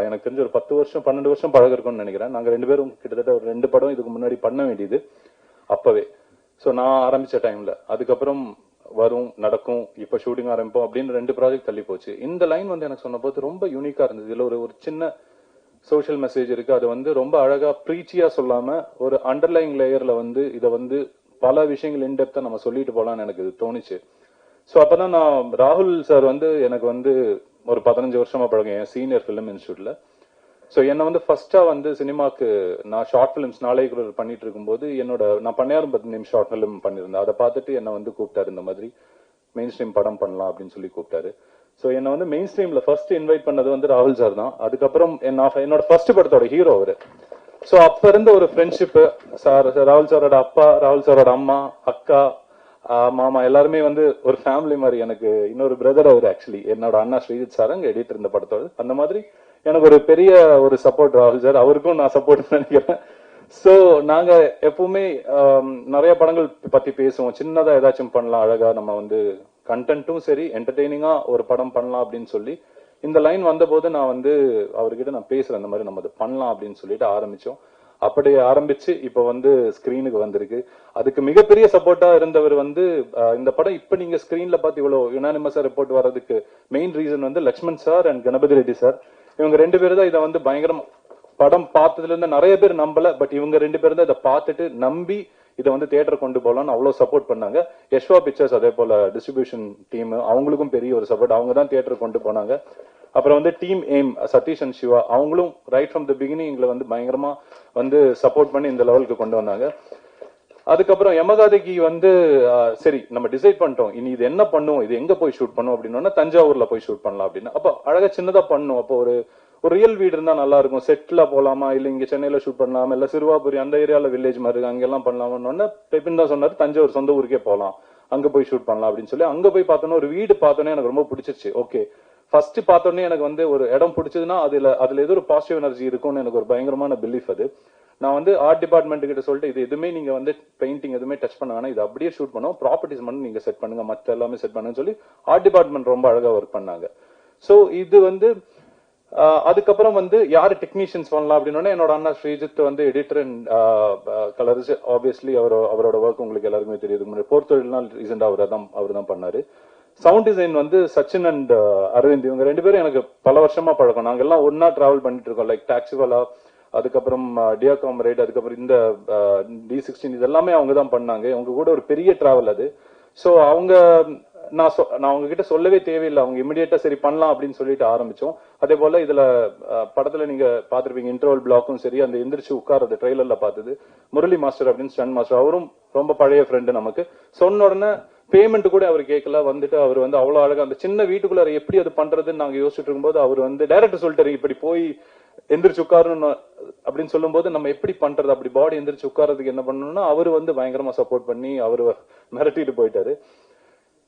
எனக்கு தெரிஞ்ச ஒரு 10 வருஷம் 12 வருஷம் பழக இருக்கும்னு நினைக்கிறேன். நாங்க 2 பேரும் கிட்டத்தட்ட ஒரு 2 படம் இதுக்கு முன்னாடி பண்ண வேண்டியது அப்பவே. சோ நான் ஆரம்பிச்ச டைம்ல அதுக்கப்புறம் வரும் நடக்கும், இப்ப ஷூட்டிங் ஆரம்பிப்போம் அப்படின்னு 2 ப்ராஜெக்ட் தள்ளி போச்சு. இந்த லைன் வந்து எனக்கு சொன்ன போது ரொம்ப யூனிக்கா இருந்தது. இதுல ஒரு சின்ன சோஷியல் மெசேஜ் இருக்கு. அது வந்து ரொம்ப அழகா ப்ரீச்சியா சொல்லாம ஒரு அண்டர்லைங் லேயர்ல வந்து இதை வந்து பல விஷயங்கள் இன்டெப்தா நம்ம சொல்லிட்டு போலாம்னு எனக்கு இது தோணுச்சு. சோ அப்பதான் நான் ராகுல் சார் வந்து எனக்கு வந்து ஒரு 15 வருஷமா பழகம், என் சீனியர் பிலிம் இன்ஸ்டியூட்ல. சோ என்ன வந்து ஃபர்ஸ்டா வந்து சினிமாக்கு நான் ஷார்ட் பிலிம்ஸ் நாளைக்கு பண்ணிட்டு இருக்கும்போது நான் 10 நிமிஷம் ஷார்ட் பிலிம் பண்ணிருந்தேன். அதை பார்த்துட்டு என்ன வந்து கூப்பிட்டாரு, இந்த மாதிரி மெயின் ஸ்ட்ரீம் படம் பண்ணலாம் அப்படின்னு சொல்லி கூப்பிட்டாரு. சோ என்ன வந்து மெயின் ஸ்ட்ரீம்ல ஃபர்ஸ்ட் இன்வைட் பண்ணது வந்து ராகுல் சார் தான். அதுக்கப்புறம் என்னோட ஃபர்ஸ்ட் படத்தோட ஹீரோ அவரு. சோ அப்ப இருந்த ஒரு ஃப்ரெண்ட்ஷிப், ராகுல் சாரோட அப்பா, ராகுல் சாரோட அம்மா, அக்கா, மாமா எல்லாருமே வந்து ஒரு ஃபேமிலி மாதிரி. எனக்கு இன்னொரு பிரதர் அவர், ஆக்சுவலி என்னோட அண்ணா ஸ்ரீஜித் சார் அங்க எடிட்டர் இந்த படத்தோட. அந்த மாதிரி எனக்கு ஒரு பெரிய ஒரு சப்போர்ட் ராகுல் சார், அவருக்கும் நான் சப்போர்ட் நினைக்கிறேன். சோ நாங்க எப்பவுமே நிறைய படங்கள் பத்தி பேசுவோம், சின்னதா ஏதாச்சும் பண்ணலாம், அழகா நம்ம வந்து கண்டென்ட்டும் சரி என்டர்டெய்னிங்கா ஒரு படம் பண்ணலாம் அப்படின்னு சொல்லி இந்த லைன் வந்த போது நான் வந்து அவர்கிட்ட நான் பேசுறேன், இந்த மாதிரி நம்ம அதை பண்ணலாம் அப்படின்னு சொல்லிட்டு ஆரம்பிச்சோம். அப்படி ஆரம்பிச்சு இப்ப வந்து ஸ்கிரீனுக்கு வந்திருக்கு. அதுக்கு மிகப்பெரிய சப்போர்ட்டா இருந்தவர் வந்து இந்த படம் இப்ப நீங்க ஸ்கிரீன்ல பார்த்து இவ்வளவு யுனானிமஸா ரிப்போர்ட் வர்றதுக்கு மெயின் ரீசன் வந்து Lakshman sir and Ganapathi Reddy sir. இவங்க 2 பேரும் தான் இதை வந்து பயங்கரம் படம் பார்த்ததுல இருந்து நிறைய பேர் நம்பல, பட் இவங்க 2 பேரும் தான் இதை பார்த்துட்டு நம்பி இதை வந்து தியேட்டர் கொண்டு போகலாம்னு அவ்வளவு சப்போர்ட் பண்ணாங்க. யஷ்வா பிக்சர்ஸ் அதே போல டிஸ்ட்ரிபியூஷன் டீம், அவங்களுக்கும் பெரிய ஒரு சப்போர்ட், அவங்க தான் தியேட்டர் கொண்டு போனாங்க. அப்புறம் வந்து team aim Satish and Siva, அவங்களும் ரைட் ஃப்ரம் த பிகினிங் எங்களை வந்து பயங்கரமா வந்து சப்போர்ட் பண்ணி இந்த லெவலுக்கு கொண்டு வந்தாங்க. அதுக்கப்புறம் யமகாதைக்கு வந்து சரி நம்ம டிசைட் பண்ணிட்டோம், இனி இது என்ன பண்ணுவோம், இது எங்க போய் ஷூட் பண்ணுவோம் அப்படின்னா தஞ்சாவூர்ல போய் ஷூட் பண்ணலாம் அப்படின்னு. அப்ப அழகா சின்னதா பண்ணும், அப்போ ஒரு ரியல் வீடு இருந்தா நல்லா இருக்கும், செட்ல போலாமா இல்ல இங்க சென்னையில ஷூட் பண்ணலாமா இல்ல சிறுவாபுரி அந்த ஏரியால வில்லேஜ் மாதிரி இருக்கு அங்கெல்லாம் பண்ணலாம்னு பெப்பின் தான் சொன்னாரு, தஞ்சாவூர் சொந்த ஊருக்கே போலாம், அங்க போய் ஷூட் பண்ணலாம் அப்படின்னு சொல்லி அங்க போய் பார்த்தோன்னா ஒரு வீடு பார்த்தோன்னே எனக்கு ரொம்ப பிடிச்சிருச்சு. ஓகே, ஃபர்ஸ்ட் பார்த்தோன்னே எனக்கு வந்து ஒரு இடம் பிடிச்சதுன்னா அதுல ஏதோ ஒரு பாசிட்டிவ் எனர்ஜி இருக்கும்னு எனக்கு ஒரு பயங்கரமான பிலீஃப் அது. நான் வந்து ஆர்ட் டிபார்ட்மெண்ட் கிட்ட சொல்லிட்டு இது எதுவுமே நீங்க வந்து பெயிண்டிங் எதுவுமே டச் பண்ண வேணாம், இது அப்படியே ஷூட் பண்ணுவோம், ப்ராப்பர்ட்டிஸ் மட்டும் நீங்க செட் பண்ணுங்க, மத்த எல்லாமே செட் பண்ணுன்னு சொல்லி ஆர்ட் டிபார்ட்மெண்ட் ரொம்ப அழகா ஒர்க் பண்ணாங்க. சோ இது வந்து அதுக்கப்புறம் வந்து யாரு டெக்னீஷியன்ஸ் பண்ணலாம் அப்படின்னா என்னோட அண்ணா ஸ்ரீஜித் வந்து எடிட்டர் அண்ட் கலர்ஸ். ஆப்வியஸ்லி அவரோட ஒர்க் உங்களுக்கு எல்லாருக்குமே தெரியுது, போர்த்தொழில்னா ரீசெண்டா அவர் தான் பண்ணாரு. சவுண்ட் டிசைன் வந்து சச்சின் அண்ட் அரவிந்த், இவங்க 2 பேரும் எனக்கு பல வருஷமா பழக்கம், நாங்க எல்லாம் ஒன்னா டிராவல் பண்ணிட்டு இருக்கோம், லைக் டாக்ஸிவாலா, அதுக்கப்புறம் டியர் காம்ரேட், அதுக்கப்புறம் இந்த D16 இது எல்லாமே அவங்க தான் பண்ணாங்க. அவங்க கூட ஒரு பெரிய டிராவல் அது. சோ அவங்க நான் அவங்க கிட்ட சொல்லவே தேவையில்லை, அவங்க இமிடியேட்டா சரி பண்ணலாம் அப்படின்னு சொல்லிட்டு ஆரம்பிச்சோம். அதே போல இதுல படத்துல நீங்க பாத்திருப்பீங்க இன்டர்வல் பிளாக்கும் சரி, அந்த எந்திரிச்சு உட்கார்றது ட்ரெய்லர்ல பார்த்தது முரளி மாஸ்டர் அப்படின்னு ஸ்டன் மாஸ்டர், அவரும் ரொம்ப பழைய ஃப்ரெண்டு நமக்கு. சொன்ன உடனே பேமெண்ட் கூட அவர் கேட்கல, வந்துட்டு அவர் வந்து அவ்வளவு அழகா அந்த சின்ன வீட்டுக்குள்ள எப்படி அது பண்றதுன்னு நாங்க யோசிச்சுட்டு இருக்கும்போது அவர் வந்து டைரக்டர் சொல்லிட்டாரு இப்படி போய் எந்திரிச்சு உட்காரணும் அப்படின்னு சொல்லும் போது நம்ம எப்படி பண்றது, அப்படி பாடி எந்திரிச்சு உட்கார்றதுக்கு என்ன பண்ணணும்னா அவரு வந்து பயங்கரமா சப்போர்ட் பண்ணி அவரு மிரட்டிட்டு போயிட்டாரு.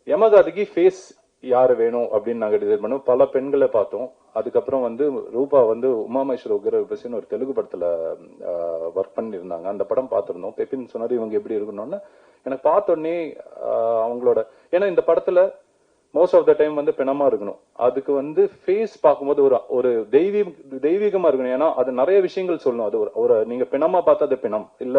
யமகாதிக்கு ஃபேஸ் யாரு வேணும் அப்படின்னு நாங்க டிசைட் பண்ணோம், பல பெண்களை பார்த்தோம். அதுக்கப்புறம் வந்து ரூபா வந்து உமாமேஸ்வர உக்ரவசின்னு ஒரு தெலுங்கு படத்துல ஒர்க் பண்ணிருந்தாங்க, அந்த படம் பார்த்திருந்தோம். பெப்பின் சொன்னாரு இவங்க எப்படி இருக்கணும்னு. எனக்கு பார்த்தோன்னே அவங்களோட, ஏன்னா இந்த படத்துல மோஸ்ட் ஆஃப் த டைம் வந்து பிணமா இருக்கணும், அதுக்கு வந்து ஃபேஸ் பார்க்கும்போது ஒரு தெய்வீகமா இருக்கணும், ஏன்னா அது நிறைய விஷயங்கள் சொல்லணும். அது ஒரு நீங்க பிணமா பார்த்தா அது பிணம், இல்ல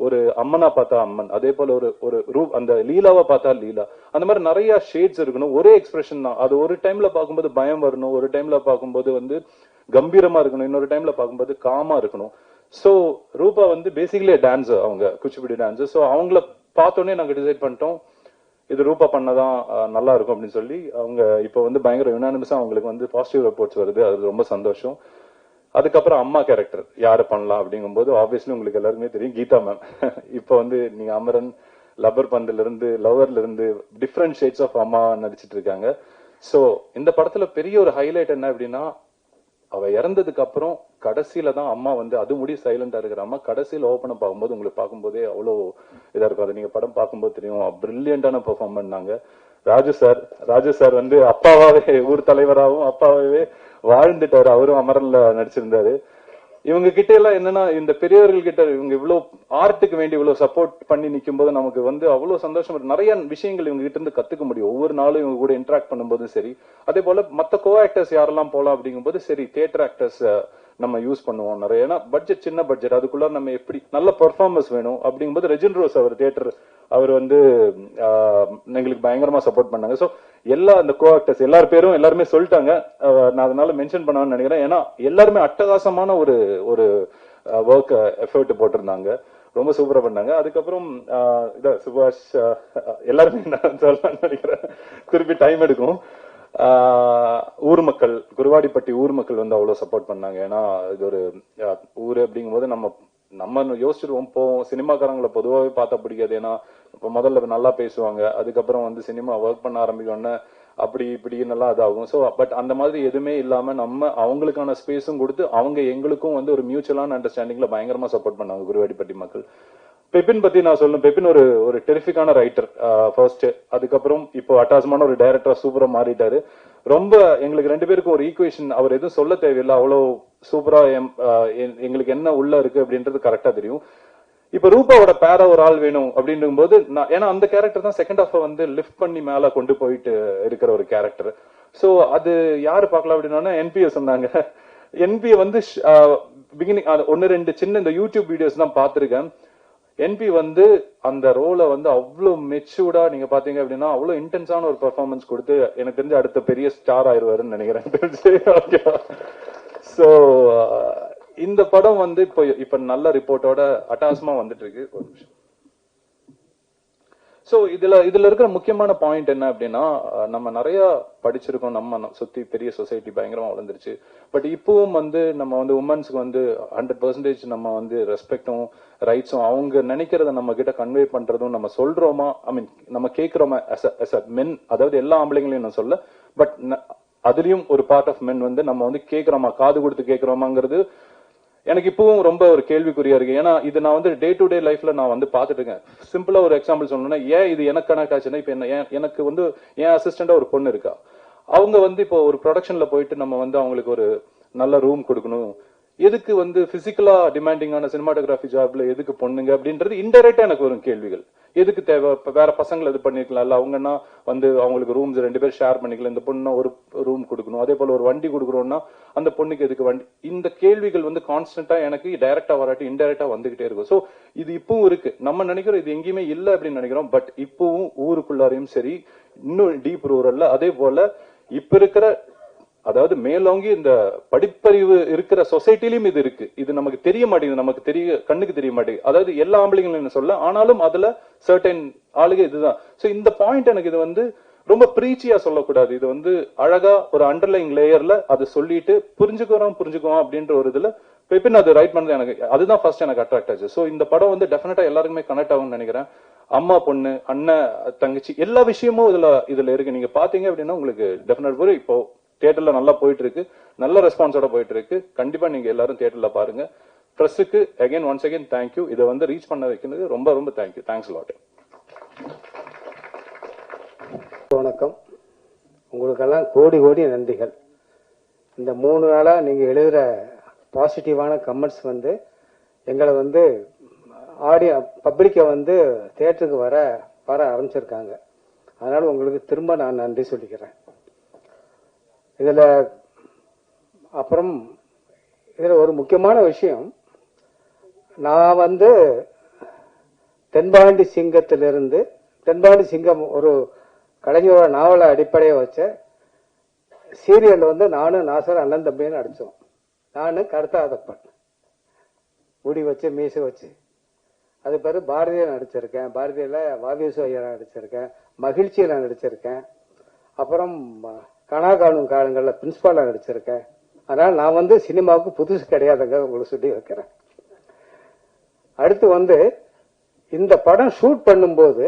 ஒரு அம்மனா பார்த்தா அம்மன், அதே போல ஒரு அந்த லீலாவா பார்த்தா லீலா, அந்த மாதிரி நிறைய ஷேட்ஸ் இருக்கணும், ஒரே எக்ஸ்பிரஷன் தான். அது ஒரு டைம்ல பார்க்கும்போது பயம் வரணும், ஒரு டைம்ல பார்க்கும்போது வந்து கம்பீரமா இருக்கணும், இன்னொரு டைம்ல பார்க்கும்போது காமா இருக்கணும். சோ ரூபா வந்து பேசிக்கலி டான்ஸர், அவங்க குச்சிப்புடி டான்ஸர். சோ அவங்கள பார்த்தோன்னே நாங்க டிசைட் பண்ணிட்டோம் இது ரூபா பண்ணதான் நல்லா இருக்கும் அப்படின்னு சொல்லி. அவங்க இப்ப வந்து பயங்கர யுனானிமஸா அவங்களுக்கு வந்து பாசிட்டிவ் ரிப்போர்ட்ஸ் வருது, அது ரொம்ப சந்தோஷம். அதுக்கப்புறம் அம்மா கேரக்டர் யாரு பண்ணலாம் அப்படிங்கும்போது ஆப்வியஸ்லி உங்களுக்கு எல்லாருக்குமே தெரியும் கீதா மேம். இப்ப வந்து நீங்க அமரன், லப்பர் பந்துல இருந்து, லவர்ல இருந்து டிஃப்ரெண்ட் ஷேட்ஸ் ஆஃப் அம்மா நடிச்சிட்டு இருக்காங்க. சோ இந்த படத்துல பெரிய ஒரு ஹைலைட் என்ன அப்படின்னா, அவ இறந்ததுக்கு அப்புறம் கடைசியில தான் அம்மா வந்து அது முடி சைலண்டா இருக்கிற அம்மா கடைசியில ஓபன் அப் ஆகும்போது உங்களுக்கு பார்க்கும்போதே அவ்வளவு இதா இருக்கும். அது நீங்க படம் பார்க்கும்போது தெரியும், பிரில்லியண்டான பெர்ஃபார்ம் பண்ணாங்க. ராஜு சார் வந்து அப்பாவாவே ஊர் தலைவராகவும் அப்பாவே வாழ்ந்துட்டாரு, அவரும் அமரன்ல நடிச்சிருந்தாரு. இவங்க கிட்ட எல்லாம் என்னன்னா, இந்த பெரியவர்கள் கிட்ட இவங்க இவ்வளவு ஆர்ட்டுக்கு வேண்டி இவ்வளவு சப்போர்ட் பண்ணி நிக்கும் போது நமக்கு வந்து அவ்வளவு சந்தோஷம் இருக்கு. நிறைய விஷயங்கள் இவங்க கிட்ட இருந்து கத்துக்க முடியும் ஒவ்வொரு நாளும் இவங்க கூட இன்டராக்ட் பண்ணும்போது சரி. அதே போல மத்த கோ ஆக்டர்ஸ் யாரெல்லாம் போலாம் அப்படிங்கும் போது சரி தியேட்டர் ஆக்டர்ஸ் நம்ம யூஸ் பண்ணுவோம் நிறைய, ஏன்னா பட்ஜெட் சின்ன பட்ஜெட், அதுக்குள்ள நம்ம எப்படி நல்ல பெர்ஃபார்மன்ஸ் வேணும் அப்படிங்கும்போது ரெஜின் ரோஸ் அவர் தியேட்டர் அவர் வந்து எங்களுக்கு பயங்கரமா சப்போர்ட் பண்ணாங்க. சோ எல்லா அந்த கோ ஆக்டர்ஸ் எல்லாருமே சொல்லிட்டாங்க, நான் அதனால மென்ஷன் பண்ணணும்னு நினைக்கிறேன். ஏன்னா எல்லாருமே அட்டகாசமான ஒரு ஒர்க் எஃபர்ட் போட்டிருந்தாங்க, ரொம்ப சூப்பரா பண்ணாங்க. அதுக்கப்புறம் சுபாஷ் எல்லாருமே நான் சொல்லலாம்னு நினைக்கிறேன், திருப்பி டைம் எடுக்கும். ஊர் மக்கள், குருவாடிப்பட்டி ஊர் மக்கள் வந்து அவ்வளவு சப்போர்ட் பண்ணாங்க. ஏன்னா இது ஒரு ஊரு அப்படிங்கும் போது நம்ம யோசிச்சிருவோம் போவோம், சினிமாக்காரங்களை பொதுவாகவே பார்த்தா பிடிக்காது, ஏன்னா இப்ப முதல்ல நல்லா பேசுவாங்க, அதுக்கப்புறம் வந்து சினிமா ஒர்க் பண்ண ஆரம்பிக்கணும்னு அப்படி இப்படி நல்லா இதாகும். ஸோ பட் அந்த மாதிரி எதுவுமே இல்லாம நம்ம அவங்களுக்கான ஸ்பேஸும் கொடுத்து அவங்க எங்களுக்கும் வந்து ஒரு மியூச்சுவலான அண்டர்ஸ்டாண்டிங்ல பயங்கரமா சப்போர்ட் பண்ணாங்க குருவாடிப்பட்டி மக்கள். பெப்பின் பத்தி நான் சொல்லணும். பெப்பின் ஒரு டெரிஃபிக்கான ரைட்டர் ஃபர்ஸ்ட். அதுக்கப்புறம் இப்போ அட்டாசமான ஒரு டைரக்டரா சூப்பரா மாறிட்டாரு. ரொம்ப எங்களுக்கு 2 பேருக்கும் ஒரு ஈக்குவேஷன், அவர் எதுவும் சொல்ல தேவையில்லை, அவ்வளவு சூப்பரா எங்களுக்கு என்ன உள்ள இருக்கு அப்படின்றது கரெக்டா தெரியும். இப்ப ரூபாவோட பேரா ஒரு ஆள் வேணும் அப்படின்னும் போது ஏன்னா அந்த கேரக்டர் தான் செகண்ட் ஹாஃப் வந்து லிஃப்ட் பண்ணி மேல கொண்டு போயிட்டு இருக்கிற ஒரு கேரக்டர். சோ அது யாரு பார்க்கலாம் அப்படின்னா என்பிஎஸ் சொன்னாங்க. என்பி வந்து பிகினிங் 1-2 சின்ன இந்த யூடியூப் வீடியோஸ் தான் பார்த்திருக்கேன். என்பி வந்து அந்த ரோலை வந்து அவ்வளவு மெச்சூர்டா நீங்க பாத்தீங்க அப்படின்னா அவ்வளவு இன்டென்ஸான ஒரு பெர்ஃபார்மன்ஸ் கொடுத்து எனக்கு தெரிஞ்ச அடுத்த பெரிய ஸ்டார் ஆயிருவாருன்னு நினைக்கிறேன். சோ இந்த படம் வந்து இப்ப நல்ல ரிப்போர்ட்டோட அட்டாசமா வந்துட்டு இருக்கு. ஒரு நிமிஷம். சோ இதுல இருக்கிற முக்கியமான பாயிண்ட் என்ன அப்படின்னா, நம்ம நிறைய படிச்சிருக்கோம், நம்ம சுத்தி பெரிய சொசைட்டி பயங்கரமா வளர்ந்துருச்சு. பட் இப்பவும் வந்து நம்ம வந்து உமன்ஸ்க்கு வந்து 100% நம்ம வந்து ரெஸ்பெக்டும் ரைட்ஸும் அவங்க நினைக்கிறத நம்ம கிட்ட கன்வே பண்றதும் நம்ம சொல்றோமா, ஐ மீன் நம்ம கேட்கிறோமா as a men, அதாவது எல்லா ஆம்பளைங்களையும் நான் சொல்ல, பட் அதுலயும் ஒரு பார்ட் ஆஃப் மென் வந்து நம்ம வந்து கேட்கிறோமா, காது கொடுத்து கேட்கிறோமாங்கிறது எனக்கு இப்பவும் ரொம்ப ஒரு கேள்விக்குறியா இருக்கு. ஏன்னா இது நான் வந்து டே டு டே லைஃப்ல நான் வந்து பாத்துட்டு இருக்கேன். சிம்பிளா ஒரு எக்ஸாம்பிள் சொல்லணும்னா, ஏன் இது எனக்கு கனெக்ட் ஆச்சுன்னா, இப்ப எனக்கு வந்து என் அசிஸ்டண்டா ஒரு பொண்ணு இருக்கா. அவங்க வந்து இப்போ ஒரு ப்ரொடக்ஷன்ல போயிட்டு நம்ம வந்து அவங்களுக்கு ஒரு நல்ல ரூம் கொடுக்கணும், எதுக்கு வந்து பிசிக்கலா டிமாண்டிங்கான சினிமாட்டோகிராஃபி ஜாப்ல எதுக்கு பொண்ணுங்க அப்படின்றது இன்டைரக்டா எனக்கு வரும் கேள்விகள். எதுக்கு தேவை, வேற பசங்களை இது பண்ணிருக்கலாம்ல, அவங்கன்னா வந்து அவங்களுக்கு ரூம்ஸ் 2 பேர் ஷேர் பண்ணிக்கலாம், இந்த பொண்ணு ஒரு ரூம் கொடுக்கணும், அதே போல ஒரு வண்டி கொடுக்கறோம்னா அந்த பொண்ணுக்கு எதுக்கு வண்டி, இந்த கேள்விகள் வந்து கான்ஸ்டன்டா எனக்கு டைரக்டா வராட்டி இன்டைரக்டா வந்துகிட்டே இருக்கும். சோ இது இப்பவும் இருக்கு. நம்ம நினைக்கிறோம் இது எங்கேயுமே இல்ல அப்படின்னு நினைக்கிறோம், பட் இப்பவும் ஊருக்குள்ளாரையும் சரி, இன்னும் டீப் ரூரல்ல, அதே போல இப்ப இருக்கிற அதாவது மேலோங்கி இந்த படிப்பறிவு இருக்கிற சொசைட்டிலயும் இது இருக்கு. இது நமக்கு தெரிய மாட்டேங்குது, நமக்கு கண்ணுக்கு தெரிய மாட்டேங்குது. அதாவது எல்லா ஆம்பளைங்களும் சொல்ல, ஆனாலும் அதுல சர்டன் ஆளுங்க இதுதான். சோ இந்த பாயிண்ட் எனக்கு இது வந்து ரொம்ப பிரீச்சியா சொல்லக்கூடாது, இது வந்து அழகா ஒரு அண்டர்லைங் லேயர்ல அதை சொல்லிட்டு புரிஞ்சுக்குவோம் அப்படின்ற ஒரு இதுல பெப்பின் அது ரைட் பண்ணது எனக்கு அதுதான் ஃபர்ஸ்ட் எனக்கு அட்ராக்ட் ஆச்சு. சோ இந்த படம் வந்து டெஃபினட்டா எல்லாருக்குமே கனெக்ட் ஆகும்னு நினைக்கிறேன். அம்மா பொண்ணு, அண்ணன் தங்கச்சி, எல்லா விஷயமும் இதுல இருக்கு. நீங்க பாத்தீங்க அப்படின்னா உங்களுக்கு டெஃபினட் ஒரு இப்போ தியேட்டர்ல நல்லா போயிட்டு இருக்கு, நல்ல ரெஸ்பான்ஸோட போயிட்டு இருக்கு. கண்டிப்பா நீங்க எல்லாரும் தியேட்டர்ல பாருங்க. பிரஸ்ஸுக்கு அகைன் ஒன்ஸ் அகைன் தேங்க்யூ. இதை வந்து ரீச் பண்ண வைக்கிறது ரொம்ப ரொம்ப தேங்க்யூ. Thanks lot. வணக்கம். உங்களுக்கெல்லாம் கோடி கோடி நன்றிகள். இந்த 3 நாளா நீங்க எழுதுற பாசிட்டிவான கமெண்ட்ஸ் வந்து எங்களை வந்து பப்ளிக்கை வந்து தியேட்டருக்கு வர ஆரம்பிச்சிருக்காங்க. அதனால உங்களுக்கு திரும்ப நான் நன்றி சொல்லிக்கிறேன். இதுல அப்புறம் இதுல ஒரு முக்கியமான விஷயம், நான் வந்து தென்பாண்டி சிங்கம் ஒரு கலைஞரோட நாவலை அடிப்படையை வச்ச சீரியல் வந்து நானும் நாசர் அண்ணன் தம்பின்னு நடிச்சோம். நானு கருத்தாதப்பன், முடி வச்சு மீசை வச்சு. அது பேரு பாரதியா நடிச்சிருக்கேன், பாரதியில வாவிசு ஐயா நடிச்சிருக்கேன், மகிழ்ச்சியில நடிச்சிருக்கேன், அப்புறம் கனாகாணும் காலங்களில் பிரின்சிபாலா நடிச்சிருக்கேன். அதனால நான் வந்து சினிமாவுக்கு புதுசு கிடையாதுங்க, உங்களுக்கு சொல்லி வைக்கிறேன். அடுத்து வந்து இந்த படம் ஷூட் பண்ணும்போது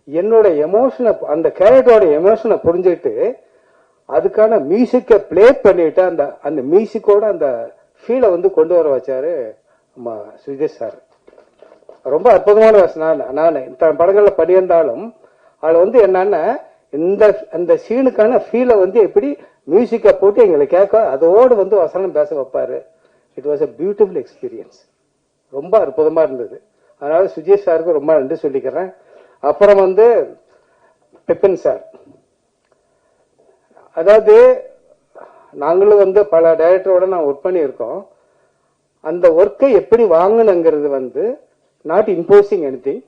என்னோட எமோஷனை, அந்த கேரக்டரோட எமோஷனை புரிஞ்சுட்டு அதுக்கான மியூசிக்கை பிளே பண்ணிட்டு அந்த மியூசிக்கோட அந்த ஃபீலை வந்து கொண்டு வர வச்சாரு சுஜய் சார். ரொம்ப அற்புதமான நான் படங்கள்ல பண்ணியிருந்தாலும் அது வந்து என்னன்னா இந்த சீனுக்கான ஃபீலை வந்து எப்படி மியூசிக்கை போட்டு எங்களை கேட்க அதோடு வந்து வசனம் பேச வைப்பாரு. It was a beautiful experience. ரொம்ப அற்புதமா இருந்தது. அதனால சுஜய் சாருக்கு ரொம்ப நன்றி சொல்லிக்கிறேன். அப்புறம் வந்து பெப்பின் சார், அதாவது நாங்களும் வந்து பல டைரக்டரோட நான் ஒர்க் பண்ணியிருக்கோம். அந்த ஒர்க்கை எப்படி வாங்கணுங்கிறது வந்து நாட் இம்போசிங் எனிதிங்,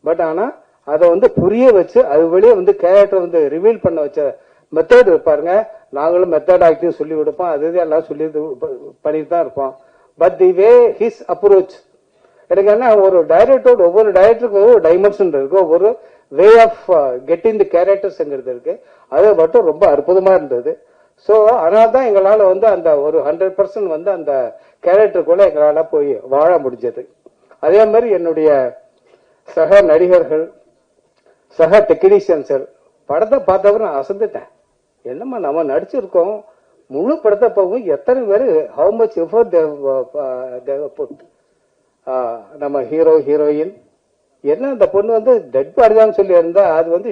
பட் ஆனா அதை வந்து புரிய வச்சு அது வழியே வந்து கேரக்டர் வந்து ரிவீல் பண்ண வச்ச மெத்தட் இருப்பாருங்க. நாங்களும் மெத்தட் ஆக்டிவ் சொல்லி கொடுப்போம், அது எல்லாம் சொல்லி பண்ணிட்டு தான் இருப்போம். But the way his approach, எனக்கு என்ன, ஒரு டைரக்டரோட ஒவ்வொரு டைரக்டருக்கும் ஒரு டைமென்ஷன் இருக்கு, ஒவ்வொரு வே ஆஃப் கெட்டிங் தி கேரக்டர்ஸ்ங்கிறது இருக்கு. அது மட்டும் ரொம்ப அற்புதமா இருந்தது. ஸோ அதனால தான் எங்களால் வந்து அந்த ஒரு 100% வந்து அந்த கேரக்டருக்குள்ள எங்களால் போய் வாழ முடிஞ்சது. அதே மாதிரி என்னுடைய சக நடிகர்கள், சக டெக்னீஷியன்ஸர், படத்தை பார்த்தவரை நான் அசந்துட்டேன். என்னம்மா நம்ம நடிச்சிருக்கோம், முழு படத்தை போகும் எத்தனை பேர் ஹவு மச் எஃபர்ட் புட். நம்ம ஹீரோ ஹீரோயின் என்ன அந்த பொண்ணு வந்து டெட் பாடி தான் சொல்லி இருந்தா அது வந்து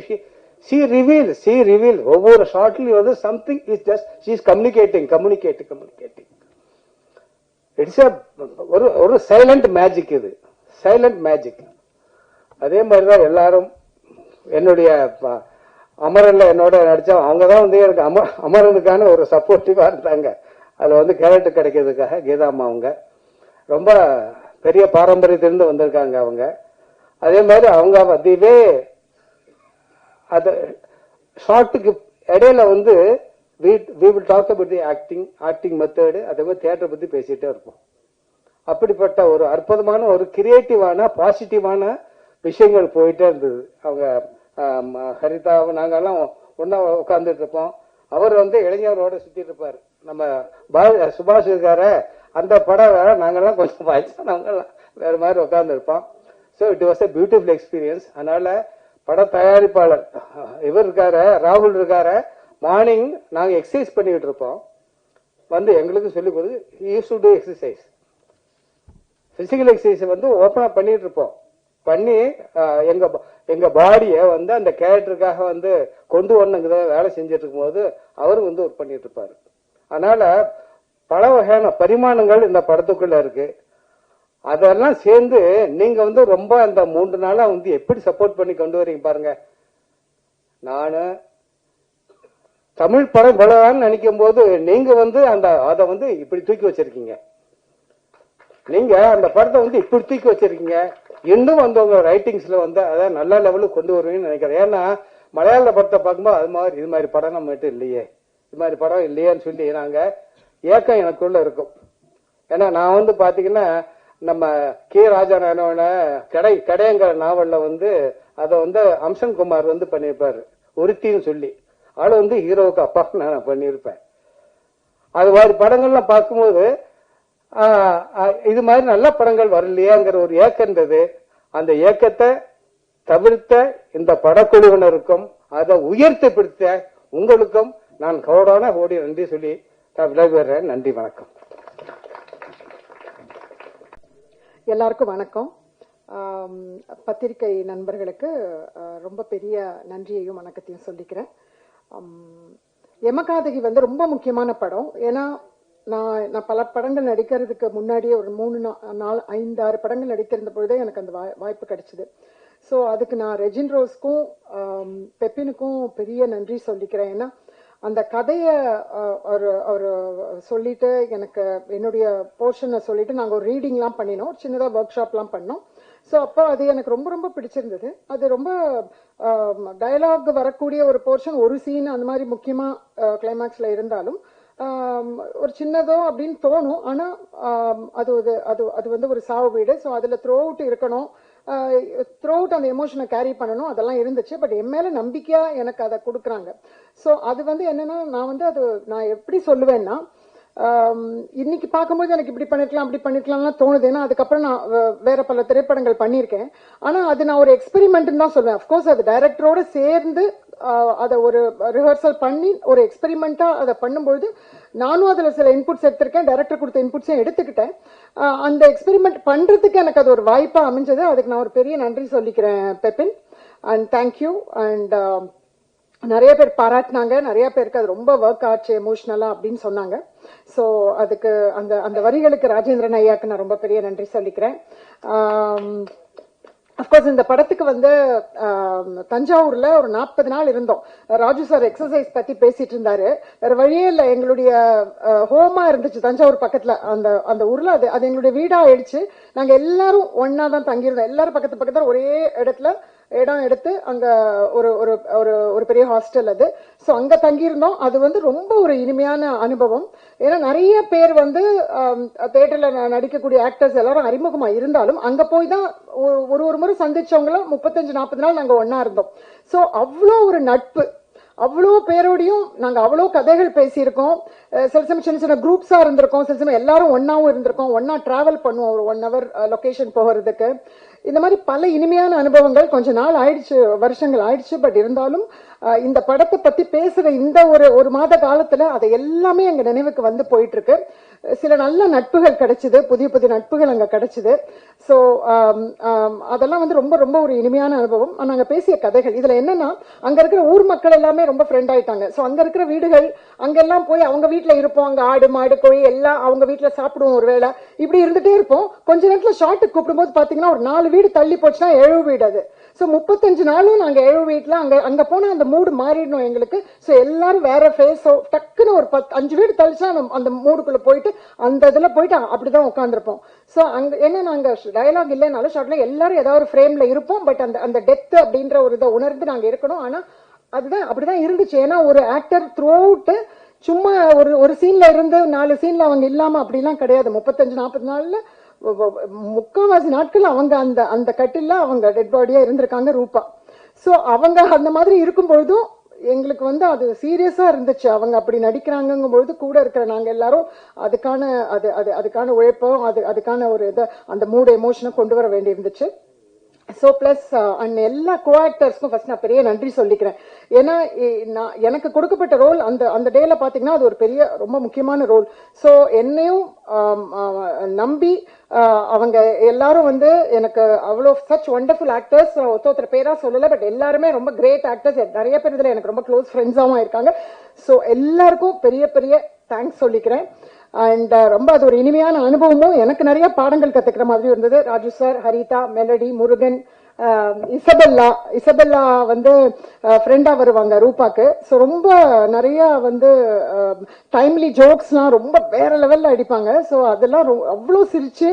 சி ரிவீல் ஒவ்வொரு ஷார்ட்லயும் வந்து something is just she is communicating it's ஒரு சைலண்ட் மேஜிக். இது சைலண்ட் மேஜிக். அதே மாதிரிதான் எல்லாரும் என்னுடைய அமரன்ல என்னோட நடிச்சா அவங்க தான் வந்து எனக்கு அமரனுக்கான ஒரு சப்போர்ட்டிவா இருந்தாங்க. அதுல வந்து கேரக்டர் கிடைக்கிறதுக்காக கீதாம்மா அவங்க ரொம்ப பெரிய பாரம்பரியத்திலிருந்து வந்திருக்காங்க அவங்க. அதே மாதிரி அவங்க அதுவே அது ஷார்ட்டுக்கு இடையில வந்து we will talk about the acting method. அதே மாதிரி தியேட்டர் பத்தி பேசிட்டே இருப்போம். அப்படிப்பட்ட ஒரு அற்புதமான ஒரு கிரியேட்டிவான பாசிட்டிவான விஷயங்கள் போயிட்டே இருந்தது. அவங்க ஹரிதாவும் நாங்கெல்லாம் ஒன்னா உட்கார்ந்துட்டு இருப்போம். அவர் வந்து இளைஞரோட சுத்திட்டு இருப்பாரு. நம்ம சுபாஷ் இருக்கார அந்த படம் வேற, நாங்கெல்லாம் கொஞ்சம் வயசானவங்க வேற மாதிரி உட்கார்ந்து இருப்போம். So it was a beautiful experience. அதனால பட தயாரிப்பாளர் இவர் இருக்காரு, ராகுல் இருக்காரு, மார்னிங் நாங்க எக்ஸசைஸ் பண்ணிட்டு இருப்போம். வந்து எங்களுக்கு சொல்லி கொடுத்து use to do exercise, physical exercise வந்து ஓப்பனா பண்ணிட்டு இருப்போம். பண்ணி எங்க பாடிய வந்து அந்த கேரக்டருக்காக வந்து கொண்டு வரணுங்கிற வேலை செஞ்சிட்டு இருக்கும் போது அவரு வந்து ஒர்க் பண்ணிட்டு இருப்பாரு. அதனால பல வகையான பரிமாணங்கள் இந்த படத்துக்குள்ள இருக்கு. அதெல்லாம் சேர்ந்து நீங்க வந்து ரொம்ப அந்த 3 நாளா வந்து எப்படி சப்போர்ட் பண்ணி கொண்டு வரீங்க பாருங்க. நானு தமிழ் படம் இவ்வளவுதான் நினைக்கும் போது நீங்க வந்து அதை வந்து இப்படி தூக்கி வச்சிருக்கீங்க. நீங்க அந்த படத்தை வந்து இப்படி தூக்கி வச்சிருக்கீங்க. இன்னும் வந்து உங்க ரைட்டிங்ஸ்ல வந்து அதான் நல்ல லெவலுக்கு கொண்டு வருவீங்கன்னு நினைக்கிறேன். ஏன்னா மலையாள படத்தை பார்க்கும்போது இது மாதிரி படம் நம்ம கிட்ட இல்லையே, இது மாதிரி படம் இல்லையேன்னு சொல்லி நாங்க ஏக்கம் எனக்குள்ள இருக்கும். ஏன்னா நான் வந்து பாத்தீங்கன்னா நம்ம கே ராஜாராயணோட கடையங்கிற நாவல்ல வந்து அதை வந்து அம்சன் குமார் வந்து பண்ணியிருப்பாரு ஒருத்தின்னு சொல்லி. ஆளு வந்து ஹீரோவுக்கு அப்பா நான் பண்ணியிருப்பேன். அது மாதிரி படங்கள்லாம் பார்க்கும்போது இது மாதிரி நல்ல படங்கள் வரலையாங்கிற ஒரு ஏக்கம் இருந்தது. அந்த ஏக்கத்தை தவிர்த்த இந்த படக்குழுவினருக்கும் அதை உயர்த்தி பிடித்த உங்களுக்கும் நான் கோடான கோடி நன்றி சொல்லி விடைபெறேன். நன்றி, வணக்கம். எல்லாருக்கும் வணக்கம். பத்திரிகை நண்பர்களுக்கு ரொம்ப பெரிய நன்றியையும் வணக்கத்தையும் சொல்லிக்கிறேன். யமகாதகி வந்து ரொம்ப முக்கியமான படம். ஏன்னா நான் பல படங்கள் நடிக்கிறதுக்கு முன்னாடியே ஒரு 3-4-5-6 படங்கள் நடித்திருந்த பொழுதே எனக்கு அந்த வாய்ப்பு கிடைச்சது. ஸோ அதுக்கு நான் ரெஜின் ரோஸ்க்கும் பெப்பினுக்கும் பெரிய நன்றி சொல்லிக்கிறேன். ஏன்னா அந்த கதையை அவர் சொல்லிட்டு எனக்கு என்னுடைய போர்ஷனை சொல்லிட்டு நாங்கள் ஒரு ரீடிங்லாம் பண்ணினோம், சின்னதாக ஒர்க் ஷாப்லாம் பண்ணோம். ஸோ அப்போ அது எனக்கு ரொம்ப ரொம்ப பிடிச்சிருந்தது. அது ரொம்ப டயலாக் வரக்கூடிய ஒரு போர்ஷன், ஒரு சீன் அந்த மாதிரி முக்கியமாக கிளைமேக்ஸில் இருந்தாலும் ஒரு சின்னதோ அப்படின்னு தோணும். ஆனால் அது அது வந்து ஒரு சாவு வீடு. ஸோ அதில் த்ரூ அவுட் இருக்கணும், த்ரூ அவுட் அந்த எமோஷனை கேரி பண்ணணும், அதெல்லாம் இருந்துச்சு. பட் என் மேல நம்பிக்கையா எனக்கு அதை கொடுக்குறாங்க. ஸோ அது வந்து என்னன்னா நான் எப்படி சொல்லுவேன்னா, இன்னைக்கு பார்க்கும்போது எனக்கு இப்படி பண்ணிருக்கலாம் அப்படி பண்ணிருக்கலாம்லாம் தோணுது. ஏன்னா அதுக்கப்புறம் நான் வேற பல திரைப்படங்கள் பண்ணியிருக்கேன். ஆனா அது நான் ஒரு எக்ஸ்பெரிமெண்ட் தான் சொல்லுவேன். அப்கோர்ஸ் அது டைரக்டரோட சேர்ந்து அதை ஒரு ரிஹர்சல் பண்ணி ஒரு எக்ஸ்பெரிமெண்டா அதை பண்ணும்பொழுது நானும் அதுல சில இன்புட்ஸ் எடுத்திருக்கேன், டைரக்டர் கொடுத்த இன்புட்ஸையும் எடுத்துக்கிட்டேன். அந்த எக்ஸ்பெரிமெண்ட் பண்றதுக்கு எனக்கு அது ஒரு வாய்ப்பா அமைஞ்சது. அதுக்கு நான் ஒரு பெரிய நன்றி சொல்லிக்கிறேன் பெப்பின். And thank you. அண்ட் நிறைய பேர் பாராட்டினாங்க, நிறைய பேருக்கு அது ரொம்ப ஒர்க் ஆச்சு எமோஷனலா அப்படின்னு சொன்னாங்க. ஸோ அதுக்கு அந்த வரிகளுக்கு ராஜேந்திரன் ஐயாக்கு நான் ரொம்ப பெரிய நன்றி சொல்லிக்கிறேன். அப்கோர்ஸ் இந்த படத்துக்கு வந்து தஞ்சாவூர்ல ஒரு 40 நாள் இருந்தோம். ராஜு சார் எக்ஸசைஸ் பத்தி பேசிட்டு இருந்தாரு. வேற வழியே இல்ல, எங்களுடைய ஹோமா இருந்துச்சு தஞ்சாவூர் பக்கத்துல அந்த ஊர்ல. அது எங்களுடைய வீடா ஆயிடுச்சு. நாங்க எல்லாரும் ஒன்னா தான் தங்கியிருந்தோம். எல்லாரும் பக்கத்துல ஒரே இடத்துல இடம் எடுத்து அங்க ஒரு பெரிய ஹாஸ்டல் அது. ஸோ அங்க தங்கியிருந்தோம். அது வந்து ரொம்ப ஒரு இனிமையான அனுபவம். ஏன்னா நிறைய பேர் வந்து தியேட்டர்ல நடிக்கக்கூடிய ஆக்டர்ஸ் எல்லாரும் அறிமுகமா இருந்தாலும் அங்க போய் தான் ஒரு முறை சந்திச்சவங்களும் 35-40 நாள் நாங்க ஒன்னா இருந்தோம். ஸோ அவ்வளோ ஒரு நட்பு, அவ்வளோ பேரோடையும் நாங்க அவ்வளோ கதைகள் பேசியிருக்கோம். சில சமயம் சின்ன சின்ன குரூப்ஸா இருந்திருக்கோம், சில சமயம் எல்லாரும் ஒன்னாவும் இருந்திருக்கோம். ஒன்னா டிராவல் பண்ணுவோம் ஒரு 1 hour லொகேஷன் போகிறதுக்கு. இந்த மாதிரி பல இனிமையான அனுபவங்கள் கொஞ்ச நாள் ஆயிடுச்சு, வருஷங்கள் ஆயிடுச்சு. பட் இருந்தாலும் இந்த படத்தை பத்தி பேசுற இந்த ஒரு மாத காலத்துல அது எல்லாமே எங்க நினைவுக்கு வந்து போயிட்டு இருக்கு. சில நல்ல நட்புகள் கிடைச்சது, புதிய புதிய நட்புகள் அங்க கிடைச்சது. ஸோ அதெல்லாம் வந்து ரொம்ப ரொம்ப ஒரு இனிமையான அனுபவம். நாங்க பேசிய கதைகள் இதுல என்னன்னா, அங்க இருக்கிற ஊர் மக்கள் எல்லாமே ரொம்ப ஃப்ரெண்ட் ஆயிட்டாங்க. ஸோ அங்க இருக்கிற வீடுகள், அங்கெல்லாம் போய் அவங்க வீட்டுல இருப்போம், அங்க ஆடு மாடு கோழி எல்லாம் அவங்க வீட்டுல சாப்பிடுவோம். ஒரு வேளை இப்படி இருந்துட்டே இருப்போம். கொஞ்ச நேரத்துல ஷார்ட்டுக்கு கூப்பிடும்போது பாத்தீங்கன்னா ஒரு 4 வீடு தள்ளி போச்சுன்னா 7 வீடு. அது ஸோ 35 நாளும் நாங்க 7 வீட்டுல அங்க போனா அந்த மூடு மாறிடணும் எங்களுக்கு. ஸோ எல்லாரும் வேற ஃபேஸ், டக்குன்னு ஒரு 5 வீடு தள்ளிச்சா அந்த மூடுக்குள்ள போயிட்டு அந்த இதுல போயிட்டு அப்படிதான் உட்காந்துருப்போம். ஸோ அங்க என்ன, நாங்க டயலாக் இல்லைனாலும் ஷார்ட்ல எல்லாரும் ஏதாவது ஒரு ஃப்ரேம்ல இருப்போம். பட் அந்த டெத் அப்படின்ற ஒரு இதை உணர்ந்து நாங்க இருக்கணும். ஆனா அதுதான் அப்படிதான் இருந்துச்சு. ஏன்னா ஒரு ஆக்டர் த்ரூ அவுட் சும்மா ஒரு சீன்ல இருந்து 4 சீன்ல அவங்க இல்லாம அப்படிலாம் கிடையாது. 35-40 நாள்ல முக்கால்வாசி நாட்கள் அவங்க அந்த கட்டில அவங்க டெட் பாடியா இருந்திருக்காங்க ரூபா. சோ அவங்க அந்த மாதிரி இருக்கும்பொழுதும் எங்களுக்கு வந்து அது சீரியஸா இருந்துச்சு. அவங்க அப்படி நடிக்கிறாங்கும் பொழுது கூட இருக்கிற நாங்க எல்லாரும் அதுக்கான உழைப்பும் அதுக்கான ஒரு இதை அந்த மூட் எமோஷனை கொண்டு வர வேண்டி இருந்துச்சு. ஸோ பிளஸ் அண்ட் எல்லா கோ ஆக்டர்ஸ்க்கும் ஃபர்ஸ்ட் நான் பெரிய நன்றி சொல்லிக்கிறேன். ஏன்னா எனக்கு கொடுக்கப்பட்ட ரோல் அந்த டேல பாத்தீங்கன்னா அது ஒரு பெரிய ரொம்ப முக்கியமான ரோல். ஸோ என்னையும் நம்பி அவங்க எல்லாரும் வந்து எனக்கு அவ்வளோ சச் ஒண்டர்ஃபுல் ஆக்டர்ஸ், ஒருத்தர் பேரா சொல்லல, பட் எல்லாருமே ரொம்ப கிரேட் ஆக்டர்ஸ். நிறைய பேர் இதுல எனக்கு ரொம்ப க்ளோஸ் ஃப்ரெண்ட்ஸாவும் இருக்காங்க. ஸோ எல்லாருக்கும் பெரிய பெரிய தேங்க்ஸ் சொல்லிக்கிறேன். அண்ட் ரொம்ப அது ஒரு இனிமையான அனுபவமும், எனக்கு நிறைய பாடங்கள் கத்துக்கிற மாதிரி இருந்தது. Raju sir, Haritha, melody, Murugan, Isabella வந்து ஃப்ரெண்டா வருவாங்க ரூபாக்கு. ஸோ ரொம்ப நிறைய வந்து டைம்லி ஜோக்ஸ்லாம் ரொம்ப வேற லெவல்ல அடிப்பாங்க. ஸோ அதெல்லாம் அவ்வளோ சிரிச்சு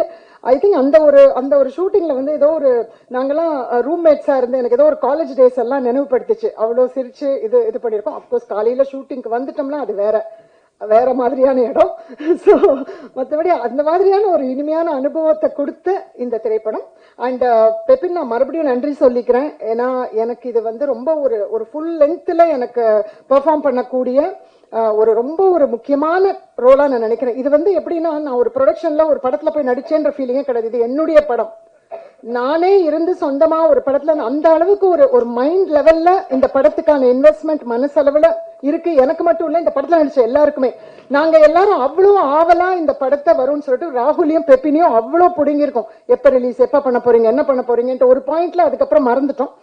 ஐ திங்க் அந்த ஒரு ஷூட்டிங்ல வந்து ஏதோ ஒரு நாங்கெல்லாம் ரூம்மேட்ஸா இருந்து எனக்கு ஏதோ ஒரு காலேஜ் டேஸ் எல்லாம் நினைவுபடுத்துச்சு. அவ்வளோ சிரிச்சு இது பண்ணிருக்கோம். அப்கோர்ஸ் காலையில ஷூட்டிங்க்கு வந்துட்டோம்னா அது வேற மாதிரியான இடம். ஸோ மற்றபடி அந்த மாதிரியான ஒரு இனிமையான அனுபவத்தை கொடுத்த இந்த திரைப்படம். அண்ட் பெப்பின் நான் மறுபடியும் நன்றி சொல்லிக்கிறேன். ஏன்னா எனக்கு இது வந்து ரொம்ப ஒரு ஃபுல் லெங்க்த்ல எனக்கு பெர்ஃபார்ம் பண்ணக்கூடிய ரொம்ப ஒரு முக்கியமான ரோலா நான் நினைக்கிறேன். இது வந்து எப்படின்னா, நான் ஒரு ப்ரொடக்ஷன்ல ஒரு படத்துல போய் நடிச்சேன்ற ஃபீலிங்கே கிடையாது. இது என்னுடைய படம். நானே இருந்து சொந்தமா ஒரு படத்துல அந்த அளவுக்கு ஒரு மைண்ட் லெவல்ல இந்த படத்துக்கான இன்வெஸ்ட்மெண்ட் மனசளவுல இருக்கு. எனக்கு மட்டும் இல்ல, இந்த படத்துல நடிச்ச எல்லாருக்குமே. நாங்க எல்லாரும் அவ்வளவு ஆவலா இந்த படத்தை வரும்னு சொல்லிட்டு ராகுலையும் பெப்பினியும் அவ்வளவு புடுங்கிருக்கோம். எப்ப ரிலீஸ், எப்ப பண்ண போறீங்க, என்ன பண்ண போறீங்கன்ற ஒரு பாயிண்ட்ல அதுக்கப்புறம் மறந்துட்டோம்.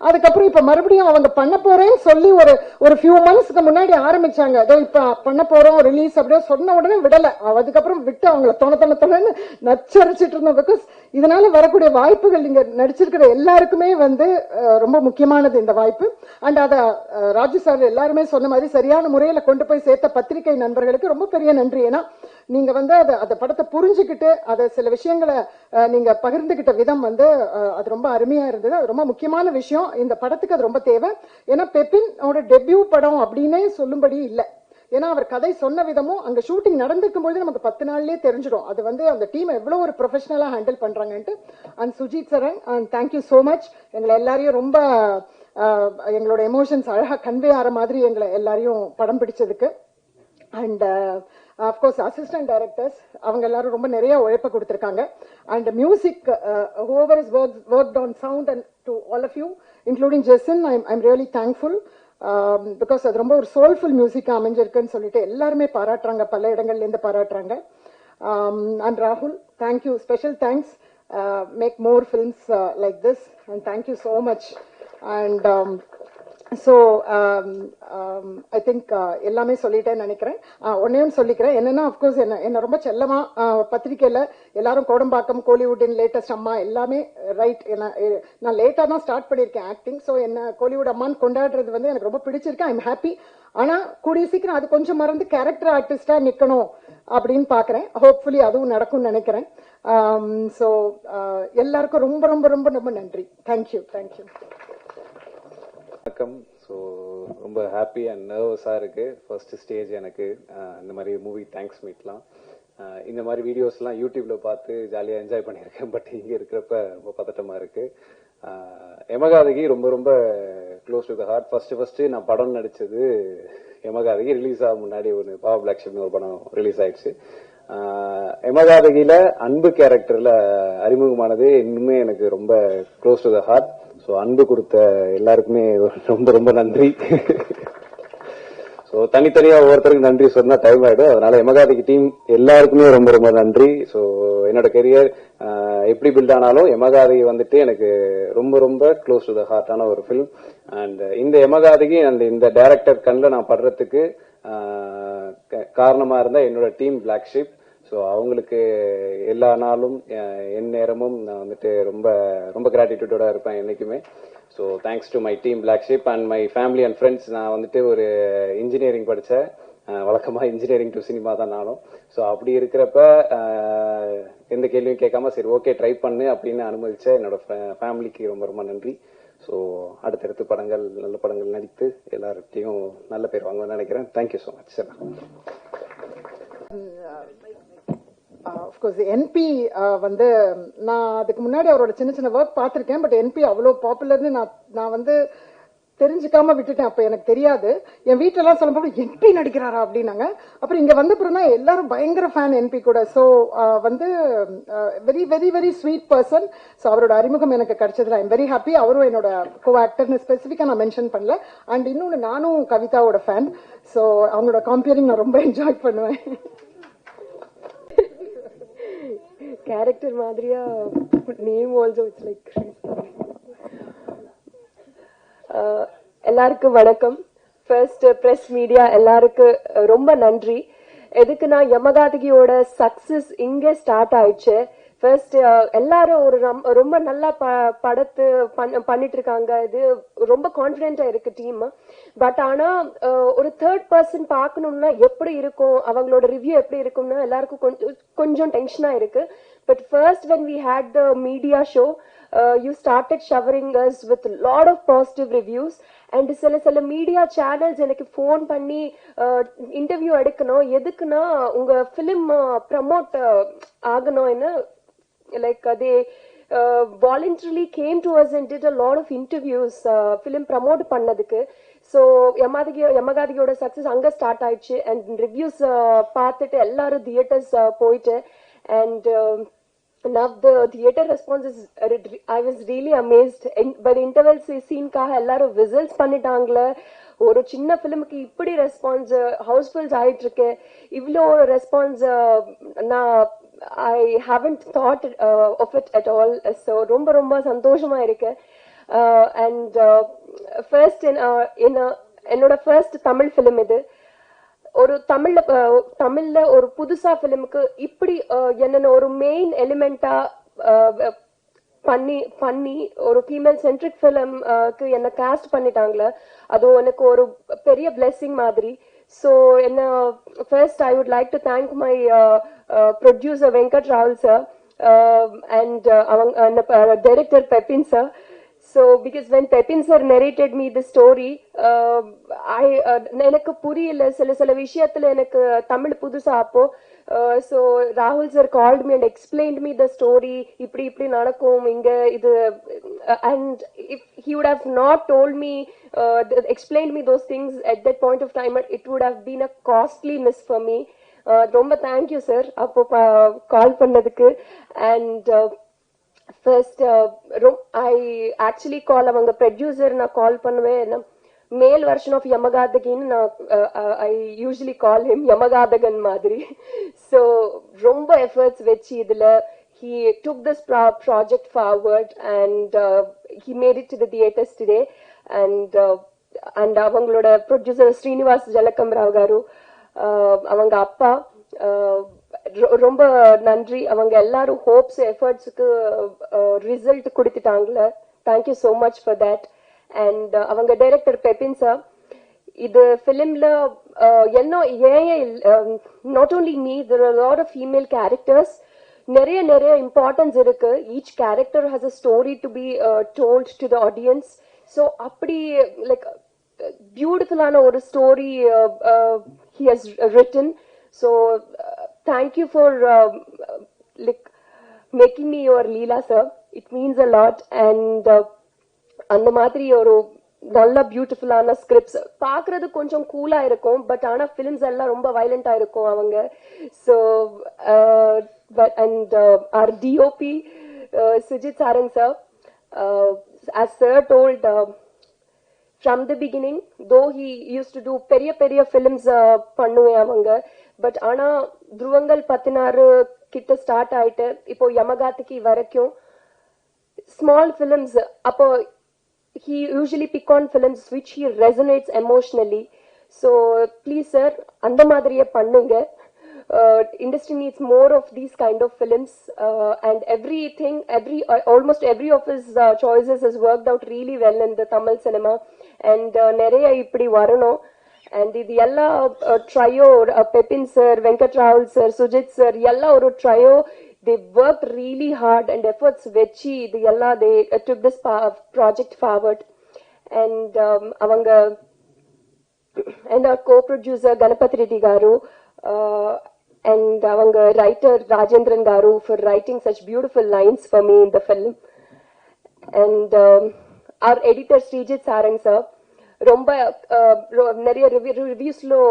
அதுக்கப்புறம் இப்ப மறுபடியும் அவங்க பண்ண போறேன்னு சொல்லி ஒரு ஃபியூ மந்த்ஸ்க்கு முன்னாடி ஆரம்பிச்சாங்க. அதோ இப்ப பண்ண போறோம் ரிலீஸ் அப்படியே சொன்ன உடனே விடல. அதுக்கப்புறம் விட்டு அவங்கள தொண நச்சரிச்சிட்டு இருந்தோம். பிகாஸ் இதனால வரக்கூடிய வாய்ப்புகள் இங்க நடிச்சிருக்கிற எல்லாருக்குமே வந்து ரொம்ப முக்கியமானது இந்த வாய்ப்பு. அண்ட் அத ராஜு சார் எல்லாருமே சொன்ன மாதிரி சரியான முறையில கொண்டு போய் சேர்த்த பத்திரிகை நண்பர்களுக்கு ரொம்ப பெரிய நன்றி. ஏன்னா நீங்க வந்து அந்த படத்தை புரிஞ்சுக்கிட்டு அதை சில விஷயங்களை நீங்க பகிர்ந்துகிட்ட விதம் வந்து அது ரொம்ப அருமையா இருந்தது. அது ரொம்ப முக்கியமான விஷயம். இந்த படத்துக்கு அது ரொம்ப தேவை. ஏன்னா பெப்பினோட டெபியூ படம் அப்படின்னே சொல்லும்படி இல்லை. ஏன்னா அவர் கதை சொன்ன விதமும் அங்க ஷூட்டிங் நடந்திருக்கும் போது நமக்கு 10 நாள்லயே தெரிஞ்சிடும் அது வந்து அந்த டீம் எவ்வளவு ஒரு ப்ரொஃபஷனலா ஹேண்டில் பண்றாங்கன்ட்டு. And Sujith Saran, and thank you so much. எங்களை எல்லாரையும் ரொம்ப எங்களோட எமோஷன்ஸ் அழகா கன்வே ஆகிற மாதிரி எங்களை எல்லாரையும் படம் பிடிச்சதுக்கு. அண்ட் அஃப்கோர்ஸ் அசிஸ்டன்ட் டைரக்டர்ஸ் அவங்க எல்லாரும் ரொம்ப நிறைய உழைப்பை கொடுத்திருக்காங்க. And music whoever has worked on sound, and to all of you including Jason, I'm really thankful because அது ரொம்ப ஒரு சோல்ஃபுல் மியூசிக்கா அமைஞ்சிருக்குன்னு சொல்லிட்டு எல்லாருமே பாராட்டுறாங்க, பல இடங்கள்ல இருந்து பாராட்டுறாங்க. அண்ட் ராகுல், thank you, special thanks. Make more films like this and thank you so much. And so I think எல்லாமே சொல்லிட்டேன்னு நினைக்கிறேன். ஒன்னையும் சொல்லிக்கிறேன் என்னன்னா, அப்கோர்ஸ் என்ன ரொம்ப செல்லமா பத்திரிக்கையில எல்லாரும் கோடம்பாக்கம், கோலிவுட்டின் லேட்டஸ்ட் அம்மா எல்லாமே ரைட். நான் லேட்டா தான் ஸ்டார்ட் பண்ணியிருக்கேன் ஆக்டிங். ஸோ என்ன கோலிவுட் அம்மான்னு கொண்டாடுறது வந்து எனக்கு ரொம்ப பிடிச்சிருக்கு. I am happy. ஆனா கூடிய சீக்கிரம் அது கொஞ்சம் மறந்து கேரக்டர் ஆர்டிஸ்டா நிக்கணும் அப்படின்னு பாக்குறேன். ஹோப்ஃபுல்லி அதுவும் நடக்கும்னு நினைக்கிறேன். ஸோ எல்லாருக்கும் ரொம்ப ரொம்ப ரொம்ப ரொம்ப நன்றி. தேங்க்யூ. வணக்கம். ஸோ ரொம்ப ஹாப்பி அண்ட் நர்வஸாக இருக்கு. ஃபர்ஸ்ட் ஸ்டேஜ் எனக்கு இந்த மாதிரி மூவி தேங்க்ஸ் மீட்லாம். இந்த மாதிரி வீடியோஸ்லாம் யூடியூப்ல பார்த்து ஜாலியாக என்ஜாய் பண்ணியிருக்கேன். பட் இங்கே இருக்கிறப்ப ரொம்ப பதட்டமா இருக்கு. யமகாதகி ரொம்ப ரொம்ப close to the heart. First நான் படம் நடிச்சது யமகாதகி ரிலீஸ் ஆக முன்னாடி ஒரு பாவ பிளாக் ஷிப்னு ஒரு படம் ரிலீஸ் ஆயிடுச்சு. எமகாதகில அன்பு கேரக்டர்ல அறிமுகமானது இன்னுமே எனக்கு ரொம்ப close to the heart. So அன்பு கொடுத்த எல்லாருக்குமே ரொம்ப ரொம்ப நன்றி. ஸோ தனித்தனியா ஒவ்வொருத்தருக்கு நன்றி சொன்னா டைம் ஆயிடும். அதனால எமகாதிக்கு டீம் எல்லாருக்குமே ரொம்ப ரொம்ப நன்றி. ஸோ என்னோட கெரியர் எப்படி பில்ட் ஆனாலும் எமகாதி வந்துட்டு எனக்கு ரொம்ப ரொம்ப க்ளோஸ் டு த ஹார்ட்டான ஒரு ஃபிலிம். அண்ட் இந்த எமகாதிக்கு அண்ட் இந்த டைரக்டர் கண்ணில் நான் படுறதுக்கு காரணமா இருந்த என்னோட டீம் பிளாக் ஷீப். ஸோ அவங்களுக்கு எல்லா நாளும் என் நேரமும் நான் வந்துட்டு ரொம்ப ரொம்ப கிராட்டிடியூடோட இருப்பேன் என்னைக்குமே. So thanks to my team black sheep and my family and friends. நான் வந்துட்டு ஒரு இன்ஜினியரிங் படித்தேன். வழக்கமாக இன்ஜினியரிங் டு சினிமா தான் நானும். ஸோ அப்படி இருக்கிறப்ப எந்த கேள்வியும் கேட்காம சரி ஓகே ட்ரை பண்ணு அப்படின்னு அனுமதிச்ச என்னோட ஃபேமிலிக்கு ரொம்ப ரொம்ப நன்றி. ஸோ அடுத்தடுத்து படங்கள் நல்ல படங்கள் நடித்து எல்லார்கிட்டையும் நல்ல பேர் வாங்குவேன்னு நினைக்கிறேன். Thank you so much sir. Of course NP வந்து நான் அதுக்கு முன்னாடி அவரோட சின்ன சின்ன ஒர்க் பார்த்துருக்கேன். பட் என்பி அவ்வளோ பாப்புலர்னு நான் வந்து தெரிஞ்சுக்காம விட்டுட்டேன். அப்போ எனக்கு தெரியாது. என் வீட்டிலலாம் சொல்லும்போது என்பி நடிக்கிறாரா அப்படின்னாங்க. அப்புறம் இங்கே வந்தப்புறம் தான் எல்லாரும் பயங்கர ஃபேன் என்பி கூட. ஸோ வந்து very very very sweet person. So அவரோட அறிமுகம் எனக்கு கிடைச்சதுல ஐம் வெரி ஹாப்பி. அவரும் என்னோட கோ ஆக்டர்னு ஸ்பெசிஃபிக்காக நான் மென்ஷன் பண்ணல. அண்ட் இன்னொன்று நானும் கவிதாவோட ஃபேன். ஸோ அவங்களோட காம்பியரிங் நான் ரொம்ப என்ஜாய் பண்ணுவேன். கேரக்டர் மாதிரியா நேம் ஆல்சோ இட்ஸ் லைக். எல்லாருக்கும் வணக்கம். ஃபர்ஸ்ட் பிரஸ் மீடியா எல்லாருக்கும் ரொம்ப நன்றி. எதுக்குன்னா யமகாதகியோட சக்சஸ் இங்கே ஸ்டார்ட் ஆயிடுச்சு. ஃபர்ஸ்ட் எல்லாரும் ஒரு ரொம்ப நல்லா படத்து பண்ணிட்டு இருக்காங்க. இது ரொம்ப கான்பிடென்டா இருக்கு டீம். பட் ஆனா ஒரு தேர்ட் பர்சன் பார்க்கணும்னா எப்படி இருக்கும், அவங்களோட ரிவ்யூ எப்படி இருக்கும்னா எல்லாருக்கும் கொஞ்சம் டென்ஷனா இருக்கு. But first when we had the media show, you started showering us with a lot of positive reviews. And சில மீடியா சேனல்ஸ் எனக்கு ஃபோன் பண்ணி இன்டர்வியூ எடுக்கணும், எதுக்குன்னா உங்க ஃபிலிம் ப்ரமோட் ஆகணும்னு like they voluntarily came to us and did a lot of interviews film promote பண்ணதுக்கு. So யமகாதியோட success அங்க start ஆயிடுச்சு. அண்ட் ரிவ்யூஸ் பார்த்துட்டு எல்லாரும் தியேட்டர்ஸ் போயிட்டு and now the theater response is I was really amazed. But interval scene காக எல்லாரும் whistles பண்ணிட்டாங்களே. ஒரு சின்ன ஃபிலிமுக்கு இப்படி ரெஸ்பான்ஸ் ஹவுஸ்ஃபுல்ஸ் ஆயிட்டு இருக்கு. இவ்வளோ ரெஸ்பான்ஸ் நான் I haven't thought of it at all. So ரொம்ப ரொம்ப சந்தோஷமா இருக்கு. And first என்னோட ஃபர்ஸ்ட் தமிழ் ஃபிலிம் இது. ஒரு தமிழ்ல ஒரு புதுசா பிலிமுக்கு இப்படி என்னென்ன ஒரு மெயின் எலிமெண்டா பண்ணி ஒரு ஃபீமேல் சென்ட்ரிக் பிலிம்க்கு என்ன காஸ்ட் பண்ணிட்டாங்களே, அது எனக்கு ஒரு பெரிய பிளெஸிங் மாதிரி. ஸோ என்ன first I would like to thank my producer Venkat Raval sir and அவங்க director Pepin sir. So because when Pepin sir narrated me the story, எனக்கு புரியல சில விஷயத்துல எனக்கு தமிழ் புதுசா அப்போ. So Rahul sir called me and explained me the story. இப்படி நடக்கும் இங்க இது. And if he would have not told me, explained me those things at that point of time, it would have been a costly miss for me. ரொம்ப thank you sir அப்போ கால் பண்ணதுக்கு. And first I actually call அவங்க producer நான் கால் பண்ணுவேன். மேல் version of யமகாதகின்னு நான் ஐ usually call him யமகாதகன் மாதிரி. So ரொம்ப எஃபர்ட்ஸ் வச்சு இதுல he took this project forward and he made it to the theaters today. And அவங்களோட ப்ரொடியூசர் ஸ்ரீனிவாஸ் ஜலக்கம் ராவ் காரு, அவங்க அப்பா ரொம்ப நன்றி. அவங்க எல்லாரும் ஹோப்ஸ் எஃபர்ட்ஸுக்கு ரிசல்ட் கொடுத்துட்டாங்களே. Thank you so much for that. And அவங்க டைரக்டர் பெப்பின் சார், இது ஃபிலிம்ல என்ன not only me, there are lot of female characters. நிறைய இம்பார்ட்டன்ஸ் இருக்கு. Each character has a story to be told to the audience. So அப்படி like பியூட்டிஃபுல்லான ஒரு story he has written. So thank you for like making me your Leela sir. It means a lot. And அந்த மாதிரி ஒரு நல்ல பியூட்டிஃபுல்லான scripts பாக்குறது கொஞ்சம் கூலா இருக்கும் பட் ஆனா பிலிம்ஸ் எல்லாம் ரொம்ப வயலண்டா இருக்கும் அவங்க so and our DOP Sujith Sarang sir as sir told from the beginning though he used to do பெரிய films பண்ணுவேன் அவங்க பட் ஆனா துருவங்கள் 16 கிட்ட ஸ்டார்ட் ஆயிட்டு இப்போ யமகாதிக்கு வரைக்கும் small films அப்போ he usually pick on films which he resonates emotionally so please sir அந்த மாதிரியே பண்ணுங்க industry needs more of these kind of films and almost every of his choices has worked out really well in the Tamil cinema and நிறைய இப்படி வரணும் and இது எல்லா trio Pepin sir Venkat Rahul sir Sujit sir எல்லா ஒரு trio they worked really hard and efforts vechi இது எல்லா they took this project forward and அவங்க and our co-producer Ganapathi Reddy garu and avanga writer Rajendran garu for writing such beautiful lines for me in the film and our editor Srijit Sarang sir romba nariya reviews lo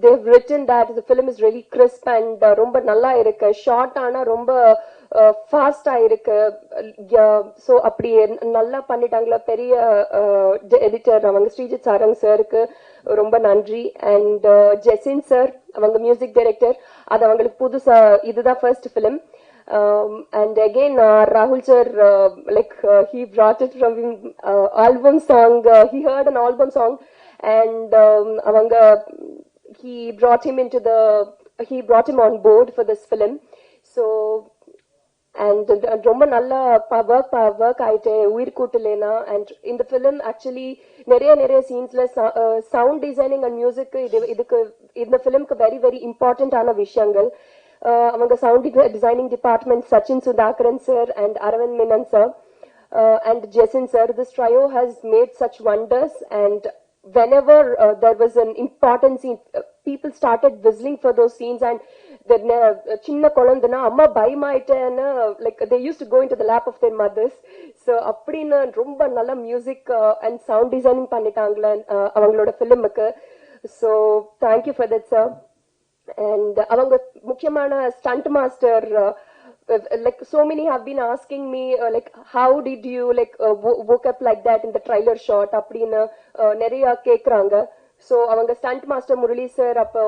they've written that the film is really crisp and romba nalla irukku short ana romba fast ah irukku so appadi nalla pannitaangla periya editor avanga Srijit Sarang sir ku ரொம்ப நன்றி and Jasin sir அவங்க music director அது அவங்களுக்கு புதுசா இதுதான் first film and again Rahul sir like he brought it from album song he heard an album song and அவங்க he brought him on board for this film so and ரொம்ப நல்ல work ஆயிட்டு உயிர் கூட்டலேனா and in the film actually நிறைய சீன்ஸ்ல sound designing and music இதுக்கு இந்த ஃபிலிம்க்கு வெரி வெரி இம்பார்ட்டன்ட் ஆன விஷயங்கள் அவங்க sound designing department Sachin Sudhakaran sir and Aravind Menon sir and Jason sir this trio has made such wonders and whenever there was an important scene people started whistling for those scenes and chinna kolandana amma bayamaitena like they used to go into the lap of their mothers so appadina romba nalla music and sound designing pannitaangla avangaloda film ku so thank you for that sir and avanga mukyamana stunt master like so many have been asking me like how did you like woke up like that in the trailer shot appadina neriya kekranga so avanga stunt master Murali sir appo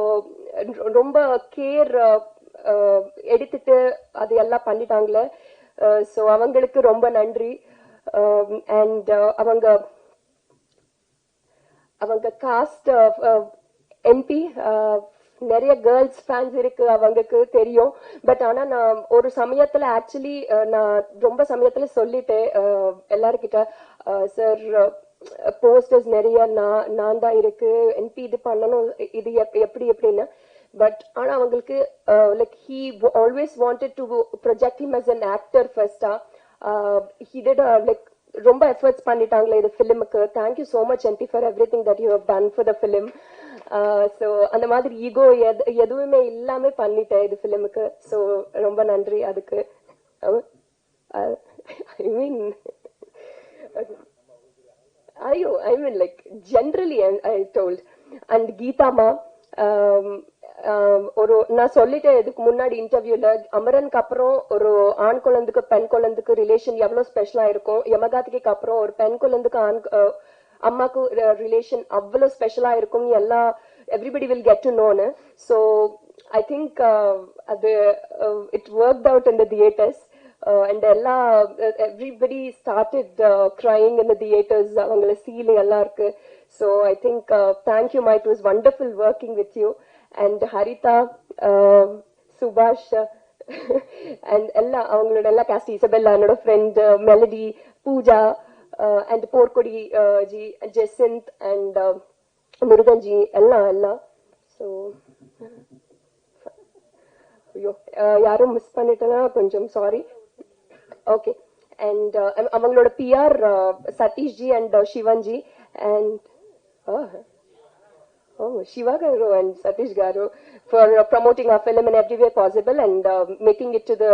romba care editittu adu ella pannitaangla so avangalukku romba nandri and avanga cast MP நிறைய girls fans இருக்கு அவங்களுக்கு தெரியும் but ஆனா நான் ஒரு சமயத்துல actually நான் ரொம்ப சமயத்துல சொல்லிட்டேன் எல்லாருக்கிட்ட சார் போஸ்டர்ஸ் நிறைய நான் தான் இருக்கு என்பி இது பண்ணணும் இது எப்படி எப்படின்னு பட் ஆனா அவங்களுக்கு like he always wanted to project him as an actor ஃபர்ஸ்டா ஹீ டிட் லைக் ரொம்ப எஃபர்ட்ஸ் பண்ணிட்டாங்களே இது ஃபிலிமுக்கு thank you so much NP for everything that you have done for the film so அந்த மாதிரி ஈகோ எதுவுமே இல்லாம பண்ணிட்டேன் இது ஃபிலிமுக்கு ஸோ ரொம்ப நன்றி அதுக்கு ஐ மீன் I mean like generally I told and Geetama ஒரு நான் சொல்லிட்டேன் இதுக்கு முன்னாடி இன்டர்வியூல அமரனுக்கு அப்புறம் ஒரு ஆண் குழந்தைக்கு பெண் குழந்தைக்கு ரிலேஷன் எவ்வளவு ஸ்பெஷலா இருக்கும் யமகாதிக்கு அப்புறம் ஒரு பெண் குழந்தைக்கு அம்மாக்கு ரிலேஷன் அவ்வளவு ஸ்பெஷலா இருக்கும் எல்லா everybody will get to know so I think அது it worked out in the theaters and everybody started crying in the theaters avangala feeling ella irukku so I think thank you ma it was wonderful working with you and Harita Subhash and ella avangaloda ella cast Isabella anoda friend Melody Pooja and Porkodi ji Jacinth and Murugan ji ella so ayyo yarum miss pannitana konjam sorry okay and avangaloda PR Satish ji and Shivan ji and Shiva garu and Satish garu for promoting our film in every way possible and making it to the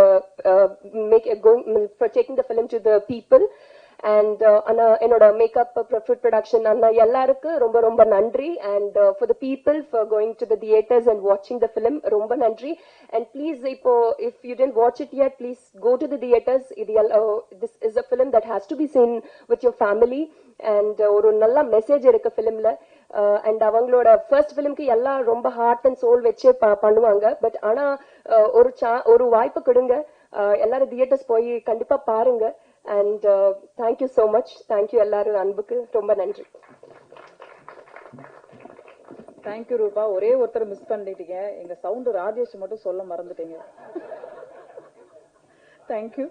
for taking the film to the people and என்னோட makeup food production அண்ணா எல்லாருக்கும் ரொம்ப ரொம்ப நன்றி. and for the people for going to the theaters and watching the film ரொம்ப நன்றி. and please இப்போ if you didn't watch it yet, please go to the theaters. This is a film that has to be seen with your family and ஒரு நல்ல message இருக்கு ஃபிலிம்ல. And அவங்களோட first ஃபிலிம்க்கு எல்லாம் ரொம்ப heart and soul வச்சு பண்ணுவாங்க. But ஆனா ஒரு வாய்ப்பு கொடுங்க, எல்லாரும் தியேட்டர்ஸ் போய் கண்டிப்பா பாருங்க. And thank you so much. Thank you எல்லாரும் அன்புக்கு ரொம்ப நன்றி. தேங்க்யூ ரூபா. ஒரே ஒருத்தர் மிஸ் பண்ணிட்டீங்க, எங்க சவுண்ட் ராஜேஷ் மட்டும் சொல்ல மறந்துட்டீங்க. தேங்க்யூ.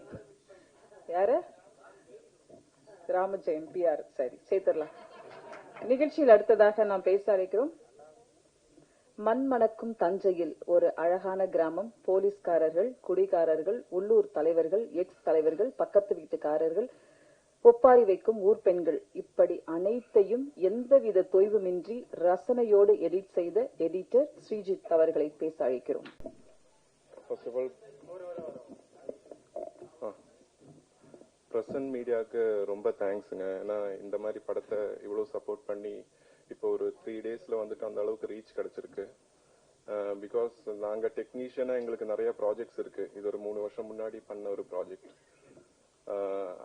யாரு? ராமஜெயம் பிஆர். சரி, சேர்த்துடலாம். நிகழ்ச்சியில் அடுத்ததாக நாம் பேச அழைக்கிறோம். மண் மணக்கும் தஞ்சையில் ஒரு அழகான கிராமம். போலீஸ்காரர்கள், குடிகாரர்கள், உள்ளூர் தலைவர்கள், எக்ஸ் தலைவர்கள், பக்கத்து வீட்டுக்காரர்கள், ஒப்பாரி வைக்கும் ஊர் பெண்கள், இப்படி அனைத்தையும் எந்தவித தொய்வுமின்றி ரசனையோடு எடிட் செய்த எடிட்டர் ஸ்ரீஜித் அவர்களை பேச அழைக்கிறோம். பிரசன்ட் மீடியாவுக்கு ரொம்ப தேங்க்ஸுங்க. ஏன்னா இந்த மாதிரி படத்தை இவ்வளோ சப்போர்ட் பண்ணி இப்போ ஒரு 3 daysல வந்துட்டு அந்த அளவுக்கு ரீச் கிடைச்சிருக்கு. பிகாஸ் நாங்கள் டெக்னீஷியனாக எங்களுக்கு நிறைய ப்ராஜெக்ட்ஸ் இருக்கு. இது ஒரு 3 வருஷம் முன்னாடி பண்ண ஒரு ப்ராஜெக்ட்.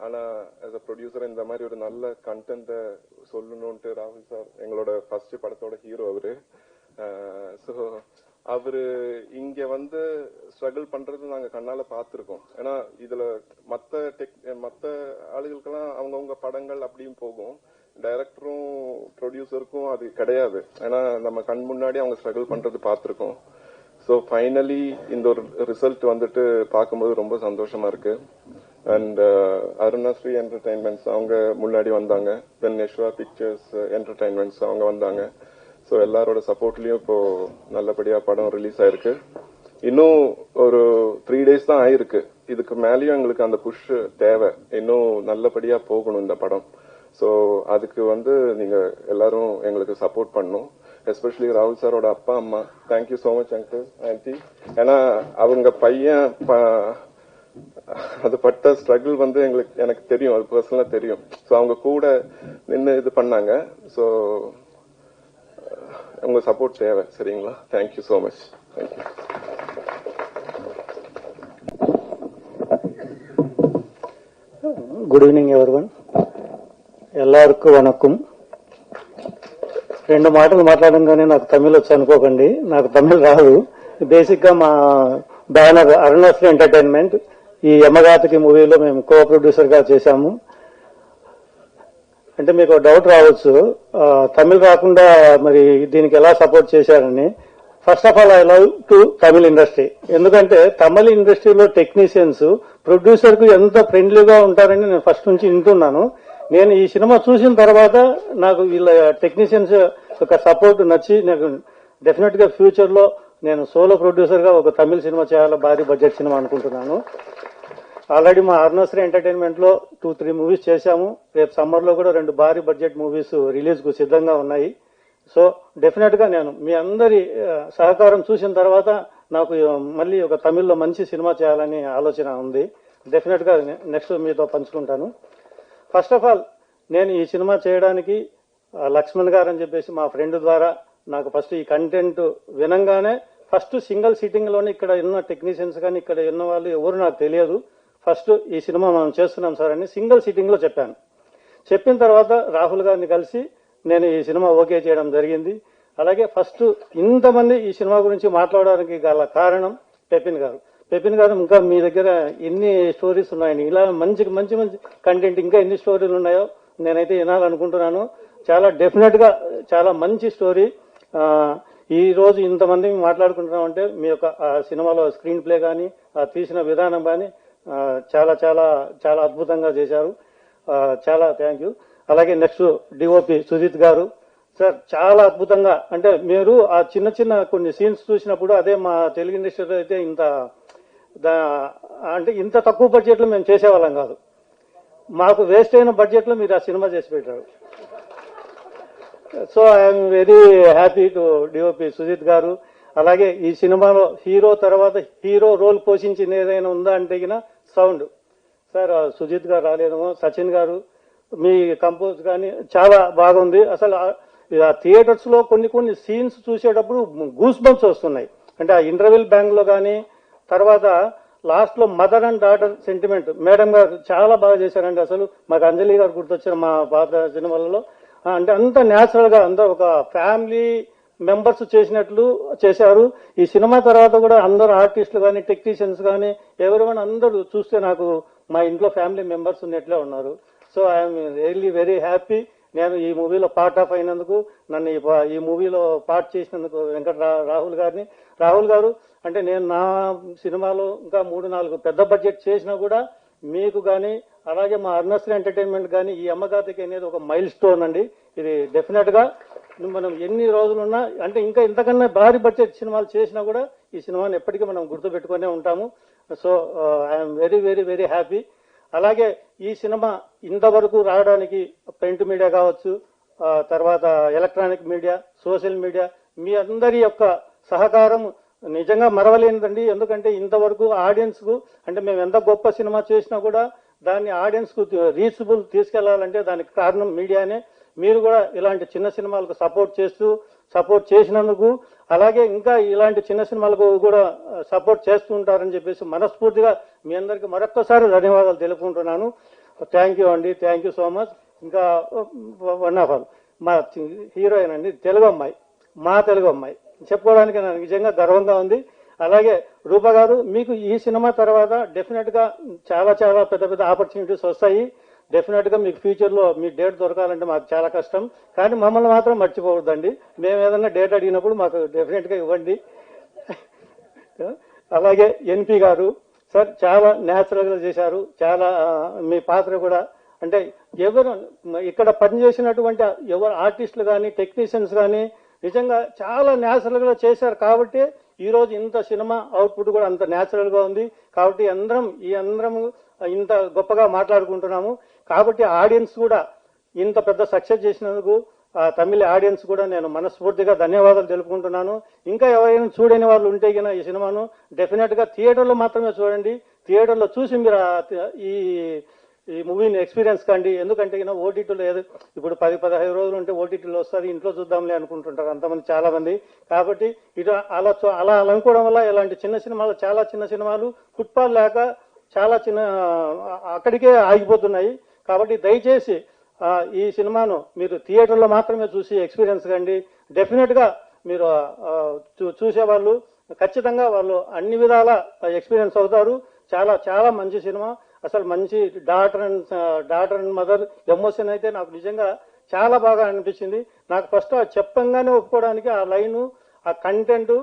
ஆனால் ஆஸ் அ ப்ரொடியூசர் இந்த மாதிரி ஒரு நல்ல கண்டென்ட்டை சொல்லணும்ட்டு ராகுல் சார், எங்களோட ஃபர்ஸ்ட் படத்தோட ஹீரோ அவரு. ஸோ அவரு இங்க வந்து ஸ்ட்ரகிள் பண்றது நாங்க கண்ணால பாத்துருக்கோம். ஏன்னா இதுல மத்த ஆளுகளுக்கெல்லாம் அவங்கவுங்க படங்கள் அப்படியும் போகும், டைரக்டரும் ப்ரொடியூசருக்கும் அது கிடையாது. ஏன்னா நம்ம கண் முன்னாடி அவங்க ஸ்ட்ரகிள் பண்றது பாத்துருக்கோம். ஸோ ஃபைனலி இந்த ஒரு ரிசல்ட் வந்துட்டு பார்க்கும்போது ரொம்ப சந்தோஷமா இருக்கு. அண்ட் அருணாஸ்ரீ என்டர்டைன்மெண்ட்ஸ் அவங்க முன்னாடி வந்தாங்க, தென் யஷ்வா பிக்சர்ஸ் என்டர்டைன்மெண்ட்ஸ் அவங்க வந்தாங்க. ஸோ எல்லாரோட சப்போர்ட்லயும் இப்போ நல்லபடியா படம் ரிலீஸ் ஆயிருக்கு. இன்னும் ஒரு 3 days தான் ஆயிருக்கு. இதுக்கு மேலேயும் எங்களுக்கு அந்த புஷ் தேவை, இன்னும் நல்லபடியா போகணும் இந்த படம். ஸோ அதுக்கு வந்து நீங்க எல்லாரும் எங்களுக்கு சப்போர்ட் பண்ணணும். எஸ்பெஷலி ராகுல் சாரோட அப்பா அம்மா, thank you so much uncle anti. ஏன்னா அவங்க பையன் அது பட்ட ஸ்ட்ரகிள் வந்து எனக்கு தெரியும், அது பர்சனலா தெரியும். ஸோ அவங்க கூட நின்று இது பண்ணாங்க. ஸோ உங்க சப்போர்ட் தேவை, சரிங்களா? Thank you so much. Thank you. Good evening everyone. ಎಲ್ಲರಿಗೂ వణకం. 2 మాటలు మాట్లాడంగానే నాకు తమిళ్ వచ్చి అనుకోకండి, నాకు తమిళ్ రాదు. బేసిక్ గా మా బ్యానర్ అరుణాశ్రీ ఎంటర్టైన్మెంట్ ఈ యమగాతకి మూవీలో మేము కో ప్రొడ్యూసర్ గా చేశాము. అంటే మీకు డౌట్ రావచ్చు, తమిళ్ రాకుండా మరి దీనికి ఎలా సపోర్ట్ చేశారని. First of all I love to Tamil industry. ఎందుకంటే తమిళ ఇండస్ట్రీలో టెక్నీషియన్స్ ప్రొడ్యూసర్ కు ఎంత ఫ్రెండ్లీగా ఉంటారని నేను ఫస్ట్ నుంచి వింటున్నాను. నేను ఈ సినిమా చూసిన తర్వాత నాకు వీళ్ళ టెక్నీషియన్స్ యొక్క సపోర్ట్ నచ్చి నాకు డెఫినెట్ గా ఫ్యూచర్ లో నేను సోలో ప్రొడ్యూసర్ గా ఒక తమిళ సినిమా చేయాలి, భారీ బడ్జెట్ సినిమా అనుకుంటున్నాను. ఆల్రెడీ మా అరుణాశ్రీ ఎంటర్టైన్మెంట్ లో 2-3 మూవీస్ చేశాము. రేపు సమ్మర్ లో కూడా 2 భారీ బడ్జెట్ మూవీస్ రిలీజ్ కు సిద్ధంగా ఉన్నాయి. సో డెఫినెట్ గా నేను మీ అందరి సహకారం చూసిన తర్వాత నాకు మళ్ళీ ఒక తమిళ్లో మంచి సినిమా చేయాలని ఆలోచన ఉంది. డెఫినెట్ గా నెక్స్ట్ మీతో పంచుకుంటాను. ఫస్ట్ ఆఫ్ ఆల్ నేను ఈ సినిమా చేయడానికి లక్ష్మణ్ గారు అని చెప్పేసి మా ఫ్రెండ్ ద్వారా నాకు ఫస్ట్ ఈ కంటెంట్ వినంగానే ఫస్ట్ సింగిల్ సిట్టింగ్ లోనే ఇక్కడ ఉన్న టెక్నీషియన్స్ కానీ ఇక్కడ ఉన్న వాళ్ళు ఎవరు నాకు తెలియదు. ఫస్ట్ ఈ సినిమా మనం చేస్తున్నాం సార్ అని సింగిల్ సిట్టింగ్ లో చెప్పాను. చెప్పిన తర్వాత రాహుల్ గారిని కలిసి నేను ఈ సినిమా ఓకే చేయడం జరిగింది. అలాగే ఫస్ట్ ఇంతమంది ఈ సినిమా గురించి మాట్లాడడానికి గల కారణం పెపిన్ గారు. పెపిన్ గారు, ఇంకా మీ దగ్గర ఎన్ని స్టోరీస్ ఉన్నాయని, ఇలా మంచి మంచి మంచి కంటెంట్ ఇంకా ఎన్ని స్టోరీలు ఉన్నాయో నేనైతే వినాలనుకుంటున్నాను. చాలా డెఫినెట్ గా చాలా మంచి స్టోరీ. ఈ రోజు ఇంతమంది మాట్లాడుకుంటున్నామంటే మీ యొక్క సినిమాలో స్క్రీన్ ప్లే కానీ తీసిన విధానం కానీ చాలా చాలా చాలా అద్భుతంగా చేశారు. చాలా థ్యాంక్ యూ. అలాగే నెక్స్ట్ డిఓపి సుజిత్ గారు సార్, చాలా అద్భుతంగా, అంటే మీరు ఆ చిన్న చిన్న కొన్ని సీన్స్ చూసినప్పుడు అదే మా తెలుగు ఇండస్ట్రీలో అయితే అంటే ఇంత తక్కువ బడ్జెట్ లో మేము చేసేవాళ్ళం కాదు. మాకు వేస్ట్ అయిన బడ్జెట్ లో మీరు ఆ సినిమా చేసి పెట్టారు. So I'm very happy to DOP Sujith గారు. అలాగే ఈ సినిమాలో హీరో తర్వాత హీరో రోల్ పోషించింది ఏదైనా ఉందా అంటే సౌండ్. సార్ సుజిత్ గారు రాలేదేమో, సచిన్ గారు మీ కంపోజ్ కానీ చాలా బాగుంది. అసలు థియేటర్స్ లో కొన్ని సీన్స్ చూసేటప్పుడు గూస్ బంప్స్ వస్తున్నాయి. అంటే ఆ ఇంటర్వెల్ బ్యాంక్ లో కానీ, తర్వాత లాస్ట్ లో mother and daughter sentiment madam గారు చాలా బాగా చేశారండి. అసలు మాకు అంజలి గారు గుర్తొచ్చారు మా పాత సినిమాలలో. అంటే అంత న్యాచురల్ గా అంత ఒక ఫ్యామిలీ మెంబర్స్ చేసినట్లు చేశారు. ఈ సినిమా తర్వాత కూడా అందరు ఆర్టిస్టులు కానీ, టెక్నీషియన్స్ కానీ, ఎవరివన్ అందరూ చూస్తే నాకు మా ఇంట్లో ఫ్యామిలీ మెంబర్స్ ఉన్నట్లే ఉన్నారు. So I'm really very happy. నేను ఈ మూవీలో పార్ట్ ఆఫ్ అయినందుకు, నన్ను ఈ మూవీలో పార్ట్ చేసినందుకు రాహుల్ గారు అంటే నేను నా సినిమాలో ఇంకా 3-4 పెద్ద బడ్జెట్ చేసినా కూడా మీకు కానీ, అలాగే మా అరుణశ్రీ ఎంటర్టైన్మెంట్ కానీ ఈ అమ్మగాతకి అనేది ఒక మైల్ స్టోన్ అండి. ఇది డెఫినెట్ గా మనం ఎన్ని రోజులున్నా అంటే ఇంకా ఇంతకన్నా భారీ బడ్జెట్ సినిమాలు చేసినా కూడా ఈ సినిమాని ఎప్పటికీ మనం గుర్తుపెట్టుకునే ఉంటాము. So I'm very very very happy. అలాగే ఈ సినిమా ఇంతవరకు రావడానికి ప్రింట్ మీడియా కావచ్చు, తర్వాత ఎలక్ట్రానిక్ మీడియా, సోషల్ మీడియా, మీ అందరి యొక్క సహకారం నిజంగా మరవలేనిదండి. ఎందుకంటే ఇంతవరకు ఆడియన్స్ కు అంటే మేము ఎంత గొప్ప సినిమా చేసినా కూడా దాన్ని ఆడియన్స్ కు రీచబుల్ తీసుకెళ్లాలంటే దానికి కారణం మీడియానే. మీరు కూడా ఇలాంటి చిన్న సినిమాలకు సపోర్ట్ చేసినందుకు, అలాగే ఇంకా ఇలాంటి చిన్న సినిమాలకు కూడా సపోర్ట్ చేస్తూ ఉంటారని చెప్పేసి మనస్ఫూర్తిగా మీ అందరికీ మరొక్కసారి ధన్యవాదాలు తెలుపుకుంటున్నాను. థ్యాంక్ యూ అండి, థ్యాంక్ యూ సో మచ్. ఇంకా వన్ ఆఫ్ ఆల్ మా హీరోయిన్ అండి, మా తెలుగు అమ్మాయి చెప్పుకోవడానికి నాకు నిజంగా గర్వంగా ఉంది. అలాగే రూప గారు, మీకు ఈ సినిమా తర్వాత డెఫినెట్ గా చాలా చాలా పెద్ద ఆపర్చునిటీస్ వస్తాయి. డెఫినెట్ గా మీకు ఫ్యూచర్ లో మీ డేట్ దొరకాలంటే మాకు చాలా కష్టం, కానీ మమ్మల్ని మాత్రం మర్చిపోవద్దండి. మేము ఏదన్నా డేట్ అడిగినప్పుడు మాకు డెఫినెట్ గా ఇవ్వండి. అలాగే ఎన్పి గారు సార్ చాలా న్యాచురల్ గా చేశారు. చాలా మీ పాత్ర కూడా అంటే ఎవరు ఇక్కడ పనిచేసినటువంటి ఎవరు ఆర్టిస్టులు కానీ, టెక్నీషియన్స్ కానీ నిజంగా చాలా న్యాచురల్ గా చేశారు. కాబట్టి ఈ రోజు ఇంత సినిమా అవుట్పుట్ కూడా అంత న్యాచురల్ గా ఉంది. కాబట్టి అందరం ఇంత గొప్పగా మాట్లాడుకుంటున్నాము. కాబట్టి ఆడియన్స్ కూడా ఇంత పెద్ద సక్సెస్ చేసినందుకు తమిళ ఆడియన్స్ కూడా నేను మనస్ఫూర్తిగా ధన్యవాదాలు తెలుపుకుంటున్నాను. ఇంకా ఎవరైనా చూడని వాళ్ళు ఉంటే గిన ఈ సినిమాను డెఫినెట్ గా థియేటర్లో మాత్రమే చూడండి. థియేటర్లో చూసి మీరు ఈ మూవీని ఎక్స్పీరియన్స్ కండి. ఎందుకంటే ఓటీటీలో ఇప్పుడు 10-15 రోజులు ఉంటే ఓటీటీలో వస్తుంది, ఇంట్లో చూద్దాంలే అనుకుంటుంటారు అంతమంది చాలా మంది. కాబట్టి ఇటు అలా అనుకోవడం వల్ల ఇలాంటి చిన్న సినిమాలు, చాలా చిన్న సినిమాలు ఫుట్పాల్ లేక చాలా అక్కడికే ఆగిపోతున్నాయి. కాబట్టి దయచేసి ఈ సినిమాను మీరు థియేటర్లో మాత్రమే చూసి ఎక్స్పీరియన్స్ కండి. డెఫినెట్ గా మీరు చూసేవాళ్ళు ఖచ్చితంగా వాళ్ళు అన్ని విధాల ఎక్స్పీరియన్స్ అవుతారు. చాలా చాలా మంచి సినిమా. అసలు మంచి డాటర్ అండ్ మదర్ ఎమోషన్ అయితే నాకు నిజంగా చాలా బాగా అనిపించింది. నాకు ఫస్ట్ చెప్పంగానే ఒప్పుకోవడానికి ఆ లైను, ఆ కంటెంట్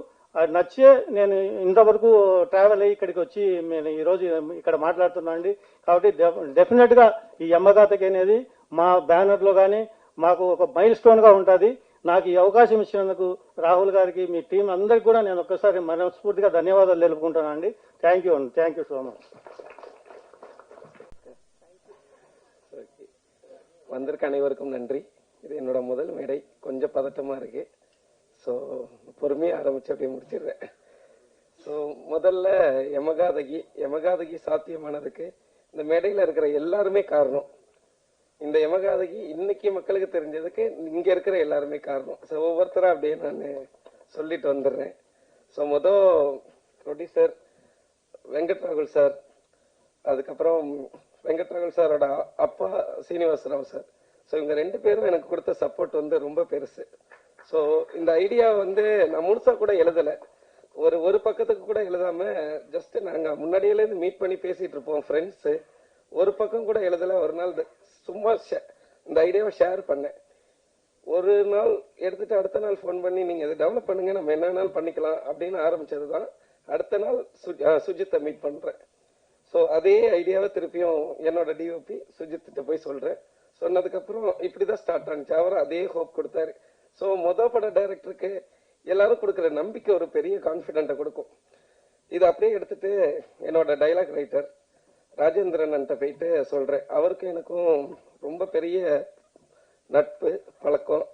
నచ్చే నేను ఇంతవరకు ట్రావెల్ అయ్యి ఇక్కడికి వచ్చి నేను ఈరోజు ఇక్కడ మాట్లాడుతున్నా అండి. కాబట్టి డెఫినెట్ గా ఈ అమ్మగాతకి అనేది మా బ్యానర్ లో కానీ మాకు ఒక మైల్ స్టోన్ గా ఉంటుంది. నాకు ఈ అవకాశం ఇచ్చినందుకు రాహుల్ గారికి, మీ టీం అందరికి కూడా నేను ఒక్కసారి మనస్ఫూర్తిగా ధన్యవాదాలు తెలుపుకుంటున్నాను అండి. థ్యాంక్ యూ అండి, థ్యాంక్ యూ సో మచ్. வந்திருக்க அனைவருக்கும் நன்றி. இது என்னோட முதல் மேடை, கொஞ்சம் பதட்டமா இருக்கு. ஸோ பொறுமையா ஆரம்பிச்சு அப்படியே முடிச்சிடுறேன். ஸோ முதல்ல யமகாதகி சாத்தியமானதுக்கு இந்த மேடையில இருக்கிற எல்லாருமே காரணம். இந்த யமகாதகி இன்னைக்கு மக்களுக்கு தெரிஞ்சதுக்கு இங்க இருக்கிற எல்லாருமே காரணம். ஸோ ஒவ்வொருத்தரா அப்படியே நான் சொல்லிட்டு வந்துடுறேன். ஸோ ப்ரொடியூசர் வெங்கட்ராகுல் சார், அதுக்கப்புறம் வெங்கட்ராகுல் சாரோட அப்பா சீனிவாசராவ் சார். ஸோ இவங்க 2 பேரும் எனக்கு கொடுத்த சப்போர்ட் ரொம்ப பெருசு. ஸோ இந்த ஐடியா நான் முழுசா கூட எழுதலை, ஒரு பக்கத்துக்கு கூட எழுதாம ஜஸ்ட் நாங்க முன்னாடியிலேருந்து மீட் பண்ணி பேசிட்டு இருப்போம் ஃப்ரெண்ட்ஸ். ஒரு பக்கம் கூட எழுதலை. ஒரு நாள் சும்மா இந்த ஐடியாவை ஷேர் பண்ணேன். ஒரு நாள் எடுத்துட்டு அடுத்த நாள் ஃபோன் பண்ணி நீங்க இதை டெவலப் பண்ணுங்க, நம்ம என்னன்னாலும் பண்ணிக்கலாம் அப்படின்னு ஆரம்பிச்சதுதான். அடுத்த நாள் சுஜித்தை மீட் பண்றேன். ஸோ அதே ஐடியாவை திருப்பியும் என்னோட டிஓபி சுஜித்திட்ட போய் சொல்றேன். சொன்னதுக்கு அப்புறம் இப்படிதான் ஸ்டார்ட் ஆனிச்சு. அவரும் அதே ஹோப் கொடுத்தாரு. ஸோ பட டைரக்டருக்கு எல்லாரும் கொடுக்குற நம்பிக்கை ஒரு பெரிய கான்பிடென்ட்டை கொடுக்கும். இது அப்படியே எடுத்துட்டு என்னோட டைலாக் ரைட்டர் ராஜேந்திரன் போயிட்டு சொல்றேன். அவருக்கும் எனக்கும் ரொம்ப பெரிய நட்பு பழக்கம்.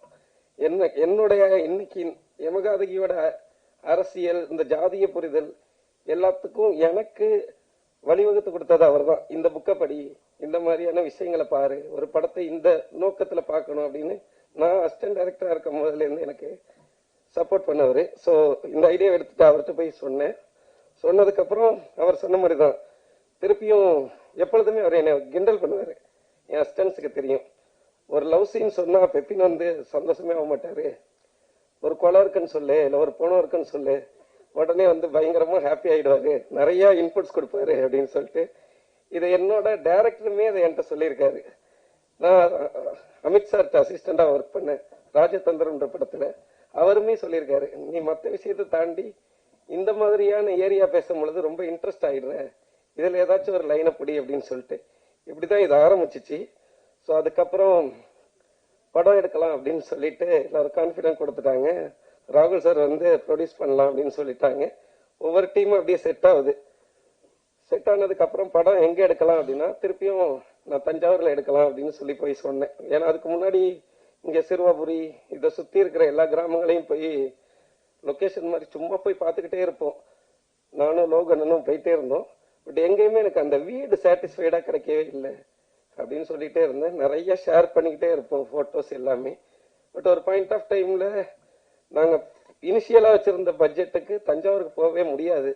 என்னுடைய இன்னைக்கு யமகாதகியோட அரசியல், இந்த ஜாதிய புரிதல் எல்லாத்துக்கும் எனக்கு வழிவகுத்து கொடுத்தது அவர் தான். இந்த புக்கை படி, இந்த மாதிரியான விஷயங்களை பாரு, ஒரு படத்தை இந்த நோக்கத்துல பார்க்கணும் அப்படின்னு நான் அசிஸ்டன்ட் டைரக்டரா இருக்கும் போதுல இருந்து எனக்கு சப்போர்ட் பண்ணவர். ஸோ இந்த ஐடியா எடுத்துட்டு அவர்கிட்ட போய் சொன்னேன். சொன்னதுக்கு அப்புறம் அவர் சொன்ன மாதிரி தான் திருப்பியும் எப்பொழுதுமே அவர் என்னை கிண்டல் பண்ணுவாரு. என் அசிஸ்டன்ஸுக்கு தெரியும், ஒரு லவ் சீன் சொன்னா பெப்பின் வந்து சந்தோஷமே ஆக மாட்டாரு. ஒரு கொலை இருக்குன்னு சொல்லு, இல்லை ஒரு பணம் இருக்குன்னு சொல்லு, உடனே வந்து பயங்கரமா ஹாப்பி ஆயிடுவாரு, நிறைய இன்புட்ஸ் கொடுப்பாரு அப்படின்னு சொல்லிட்டு இதை என்னோட டைரக்டருமே அதை என்கிட்ட சொல்லியிருக்காரு. நான் அமித் சார்ட்ட அசிஸ்டண்டா ஒர்க் பண்ணேன் ராஜதந்திரம்ன்ற படத்துல. அவருமே சொல்லியிருக்காரு, நீ மற்ற விஷயத்தை தாண்டி இந்த மாதிரியான ஏரியா பேசும் பொழுது ரொம்ப இன்ட்ரெஸ்ட் ஆயிடுற, இதுல ஏதாச்சும் ஒரு லைனை பிடி அப்படின்னு சொல்லிட்டு இப்படிதான் இது ஆரம்பிச்சிச்சு. ஸோ அதுக்கப்புறம் படம் எடுக்கலாம் அப்படின்னு சொல்லிட்டு எல்லாரும் கான்ஃபிடன்ட் கொடுத்துட்டாங்க. ராகுல் சார் வந்து ப்ரொடியூஸ் பண்ணலாம் அப்படின்னு சொல்லிட்டாங்க. ஒவ்வொரு டீமும் அப்படியே செட் ஆகுது. செட் ஆனதுக்கு அப்புறம் படம் எங்க எடுக்கலாம் அப்படின்னா திருப்பியும் நான் தஞ்சாவூர்ல எடுக்கலாம் அப்படின்னு சொல்லி போய் சொன்னேன். ஏன்னா அதுக்கு முன்னாடி இங்க சிறுவாபுரி இதை சுத்தி இருக்கிற எல்லா கிராமங்களையும் போய் லொகேஷன் மாதிரி சும்மா போய் பார்த்துக்கிட்டே இருப்போம். நானும் லோகனும் போயிட்டே இருந்தோம். பட் எங்கேயுமே எனக்கு அந்த வீடு சாட்டிஸ்ஃபைடா கிடைக்கவே இல்லை அப்படின்னு சொல்லிட்டே இருந்தேன். நிறைய ஷேர் பண்ணிக்கிட்டே இருப்போம் போட்டோஸ் எல்லாமே. பட் ஒரு பாயிண்ட் ஆஃப் டைம்ல நாங்க இனிஷியலா வச்சிருந்த பட்ஜெட்டுக்கு தஞ்சாவூருக்கு போகவே முடியாது.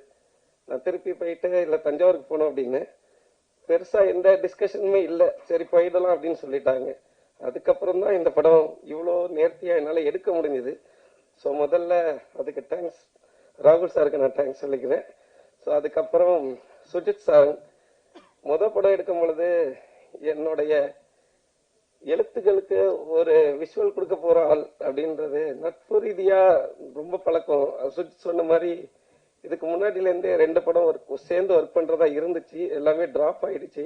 நான் திருப்பி போயிட்டு இல்ல தஞ்சாவூருக்கு போனோம் அப்படின்னு பெருசா எந்த டிஸ்கஷனுமே இல்லை. சரி போயிடலாம் அப்படின்னு சொல்லிட்டாங்க. அதுக்கப்புறம் தான் இந்த படம் இவ்வளோ நேர்த்தியா என்னால எடுக்க முடிஞ்சது. ஸோ முதல்ல அதுக்கு தேங்க்ஸ், ராகுல் சாருக்கு நான் தேங்க்ஸ் சொல்லிக்கிறேன். ஸோ அதுக்கப்புறம் சுஜித் சார் படம் எடுக்கும் பொழுது என்னுடைய எழுத்துக்களுக்கு ஒரு விஷுவல் கொடுக்க போற ஆள் அப்படின்றது நட்பு ரீதியா ரொம்ப பழக்கம். சுஜித் சொன்ன மாதிரி இதுக்கு முன்னாடில இருந்தே 2 படம் சேர்ந்து ஒர்க் பண்றதா இருந்துச்சு, எல்லாமே டிராப் ஆயிடுச்சு.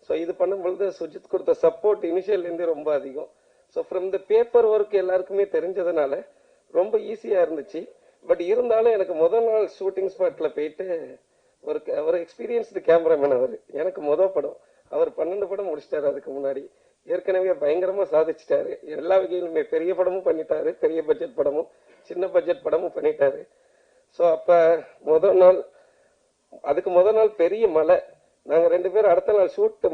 ஸோ இது பண்ணும் பொழுது சுஜித் கொடுத்த சப்போர்ட் இனிஷியல்ல இருந்தே ரொம்ப அதிகம். So from the paper work எல்லாருக்குமே தெரிஞ்சதுனால ரொம்ப ஈஸியா இருந்துச்சு. பட் இருந்தாலும் எனக்கு முதல் நாள் ஷூட்டிங் ஸ்பாட்ல போயிட்டு ஒரு எக்ஸ்பீரியன்ஸ்டு கேமராமேன் அவர். எனக்கு படம் அவர் 12 படம் முடிச்சிட்டாரு. அதுக்கு முன்னாடி ஏற்கனவே பயங்கரமா சாதிச்சிட்டாரு. எல்லா வகையிலுமே பெரிய படமும் பண்ணிட்டாரு, பெரிய பட்ஜெட் படமும் சின்ன பட்ஜெட் படமும் பண்ணிட்டாரு. ஸோ அப்ப அதுக்கு முதல் நாள் பெரிய மழை. நாங்க 2 பேரும்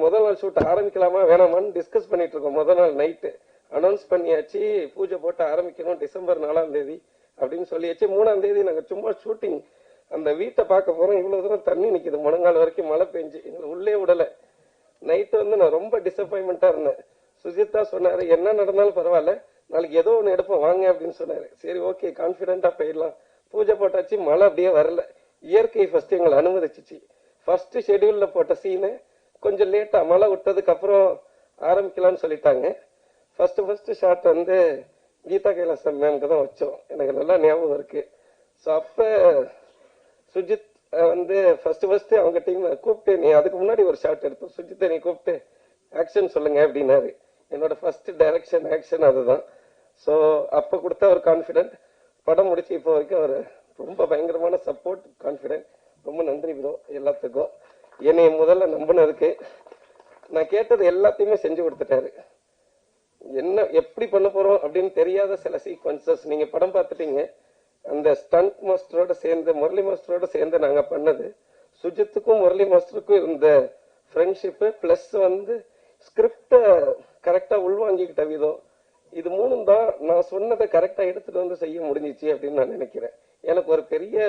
முதல் நாள் ஷூட் ஆரம்பிக்கலாமா வேணாமான்னு டிஸ்கஸ் பண்ணிட்டு இருக்கோம். முதல் நாள் நைட்டு அனௌன்ஸ் பண்ணியாச்சு, பூஜை போட்டு ஆரம்பிக்கணும் டிசம்பர் 4ஆம் தேதி அப்படின்னு சொல்லியாச்சு. 3ஆம் தேதி நாங்க சும்மா ஷூட்டிங் அந்த வீட்டை பார்க்க போறோம். இவ்வளவு தூரம் தண்ணி நிக்குது, முழங்கால் வரைக்கும் மழை பெஞ்சு எங்களை உள்ளே விடல. நைட்டு வந்து நான் ரொம்ப டிசப்பாயின்மெண்டா இருந்தேன். சுஜித்தா சொன்னாரு, என்ன நடந்தாலும் பரவாயில்ல, நாளைக்கு ஏதோ ஒண்ணு எடுப்போம் வாங்க அப்படின்னு சொன்னாரு. சரி ஓகே கான்பிடென்டா போயிடலாம். பூஜை போட்டாச்சு, மழை அப்படியே வரல. இயற்கை ஃபர்ஸ்ட் எங்களை அனுமதிச்சிச்சு. ஃபர்ஸ்ட் ஷெட்யூல்ல போட்ட சீனு கொஞ்சம் லேட்டா மழை விட்டதுக்கு அப்புறம் ஆரம்பிக்கலாம்னு சொல்லிட்டாங்க. ஃபர்ஸ்ட் ஷாட் வந்து கீதா கைலாசம் மேம்க்கு தான் வச்சோம். எனக்கு நல்லா ஞாபகம் இருக்கு. ஸோ அப்ப சுஜித் வந்து ஃபர்ஸ்ட் அவங்க டீம் கூப்பிட்டு, நீ அதுக்கு முன்னாடி ஒரு ஷாட் எடுத்தோம், சுஜித்தை நீ கூப்பிட்டு ஆக்ஷன் சொல்லுங்க அப்படின்னாரு. என்னோட ஃபர்ஸ்ட் டைரக்ஷன் ஆக்ஷன் அதுதான். ஸோ அப்ப கொடுத்த ஒரு கான்பிடென்ட் படம் முடிச்சு இப்போ வரைக்கும் அவர் ரொம்ப பயங்கரமான சப்போர்ட், கான்பிடென்ட். ரொம்ப நன்றி ப்ரோ எல்லாத்துக்கும். என்னை முதல்ல நம்பினதுக்கு. நான் கேட்டது எல்லாத்தையுமே செஞ்சு கொடுத்துட்டாரு. என்ன எப்படி பண்ண போறோம் அப்படின்னு தெரியாத சில சீக்வன்சஸ் நீங்க படம் பார்த்துட்டீங்க. அந்த ஸ்டண்ட் மாஸ்டரோட சேர்ந்து முரளி மாஸ்டரோட சேர்ந்து நாங்க பண்ணது. சுஜித்துக்கும் முரளி மாஸ்டருக்கும் இருந்த ஃப்ரெண்ட்ஷிப்பு பிளஸ் வந்து ஸ்கிரிப்ட கரெக்டா உள்வாங்கிக்கிட்ட விதம், இது 3 தான் நான் சொன்னதை கரெக்டா எடுத்துட்டு வந்து செய்ய முடிஞ்சிச்சு அப்படின்னு நான் நினைக்கிறேன். எனக்கு ஒரு பெரிய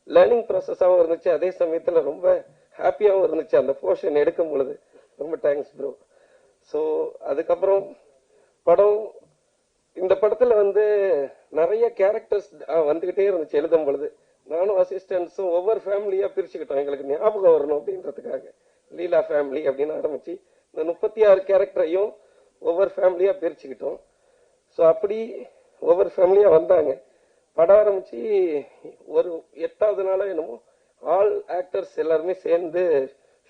லேர்னிங் ப்ராசஸாகவும் இருந்துச்சு, அதே சமயத்துல ரொம்ப ஹாப்பியாகவும் இருந்துச்சு அந்த போர்ஷன் எடுக்கும் பொழுது. ரொம்ப தேங்க்ஸ் ப்ரோ. ஸோ அதுக்கப்புறம் படம், இந்த படத்துல வந்து நிறைய கேரக்டர்ஸ் வந்துகிட்டே இருந்துச்சு எழுதும் பொழுது. நானும் அசிஸ்டன்ஸும் ஒவ்வொரு ஃபேமிலியா பிரிச்சுக்கிட்டோம், எங்களுக்கு ஞாபகம் வரணும் அப்படின்றதுக்காக. லீலா ஃபேமிலி அப்படின்னு ஆரம்பிச்சு இந்த 36 கேரக்டரையும் ஒவ்வொரு ஃபேமிலியா பிரிச்சுக்கிட்டோம். ஸோ அப்படி ஒவ்வொரு ஃபேமிலியா வந்தாங்க. படம் ஆரம்பிச்சு ஒரு 8வது நாளோ என்னமோ ஆல் ஆக்டர்ஸ் எல்லாருமே சேர்ந்து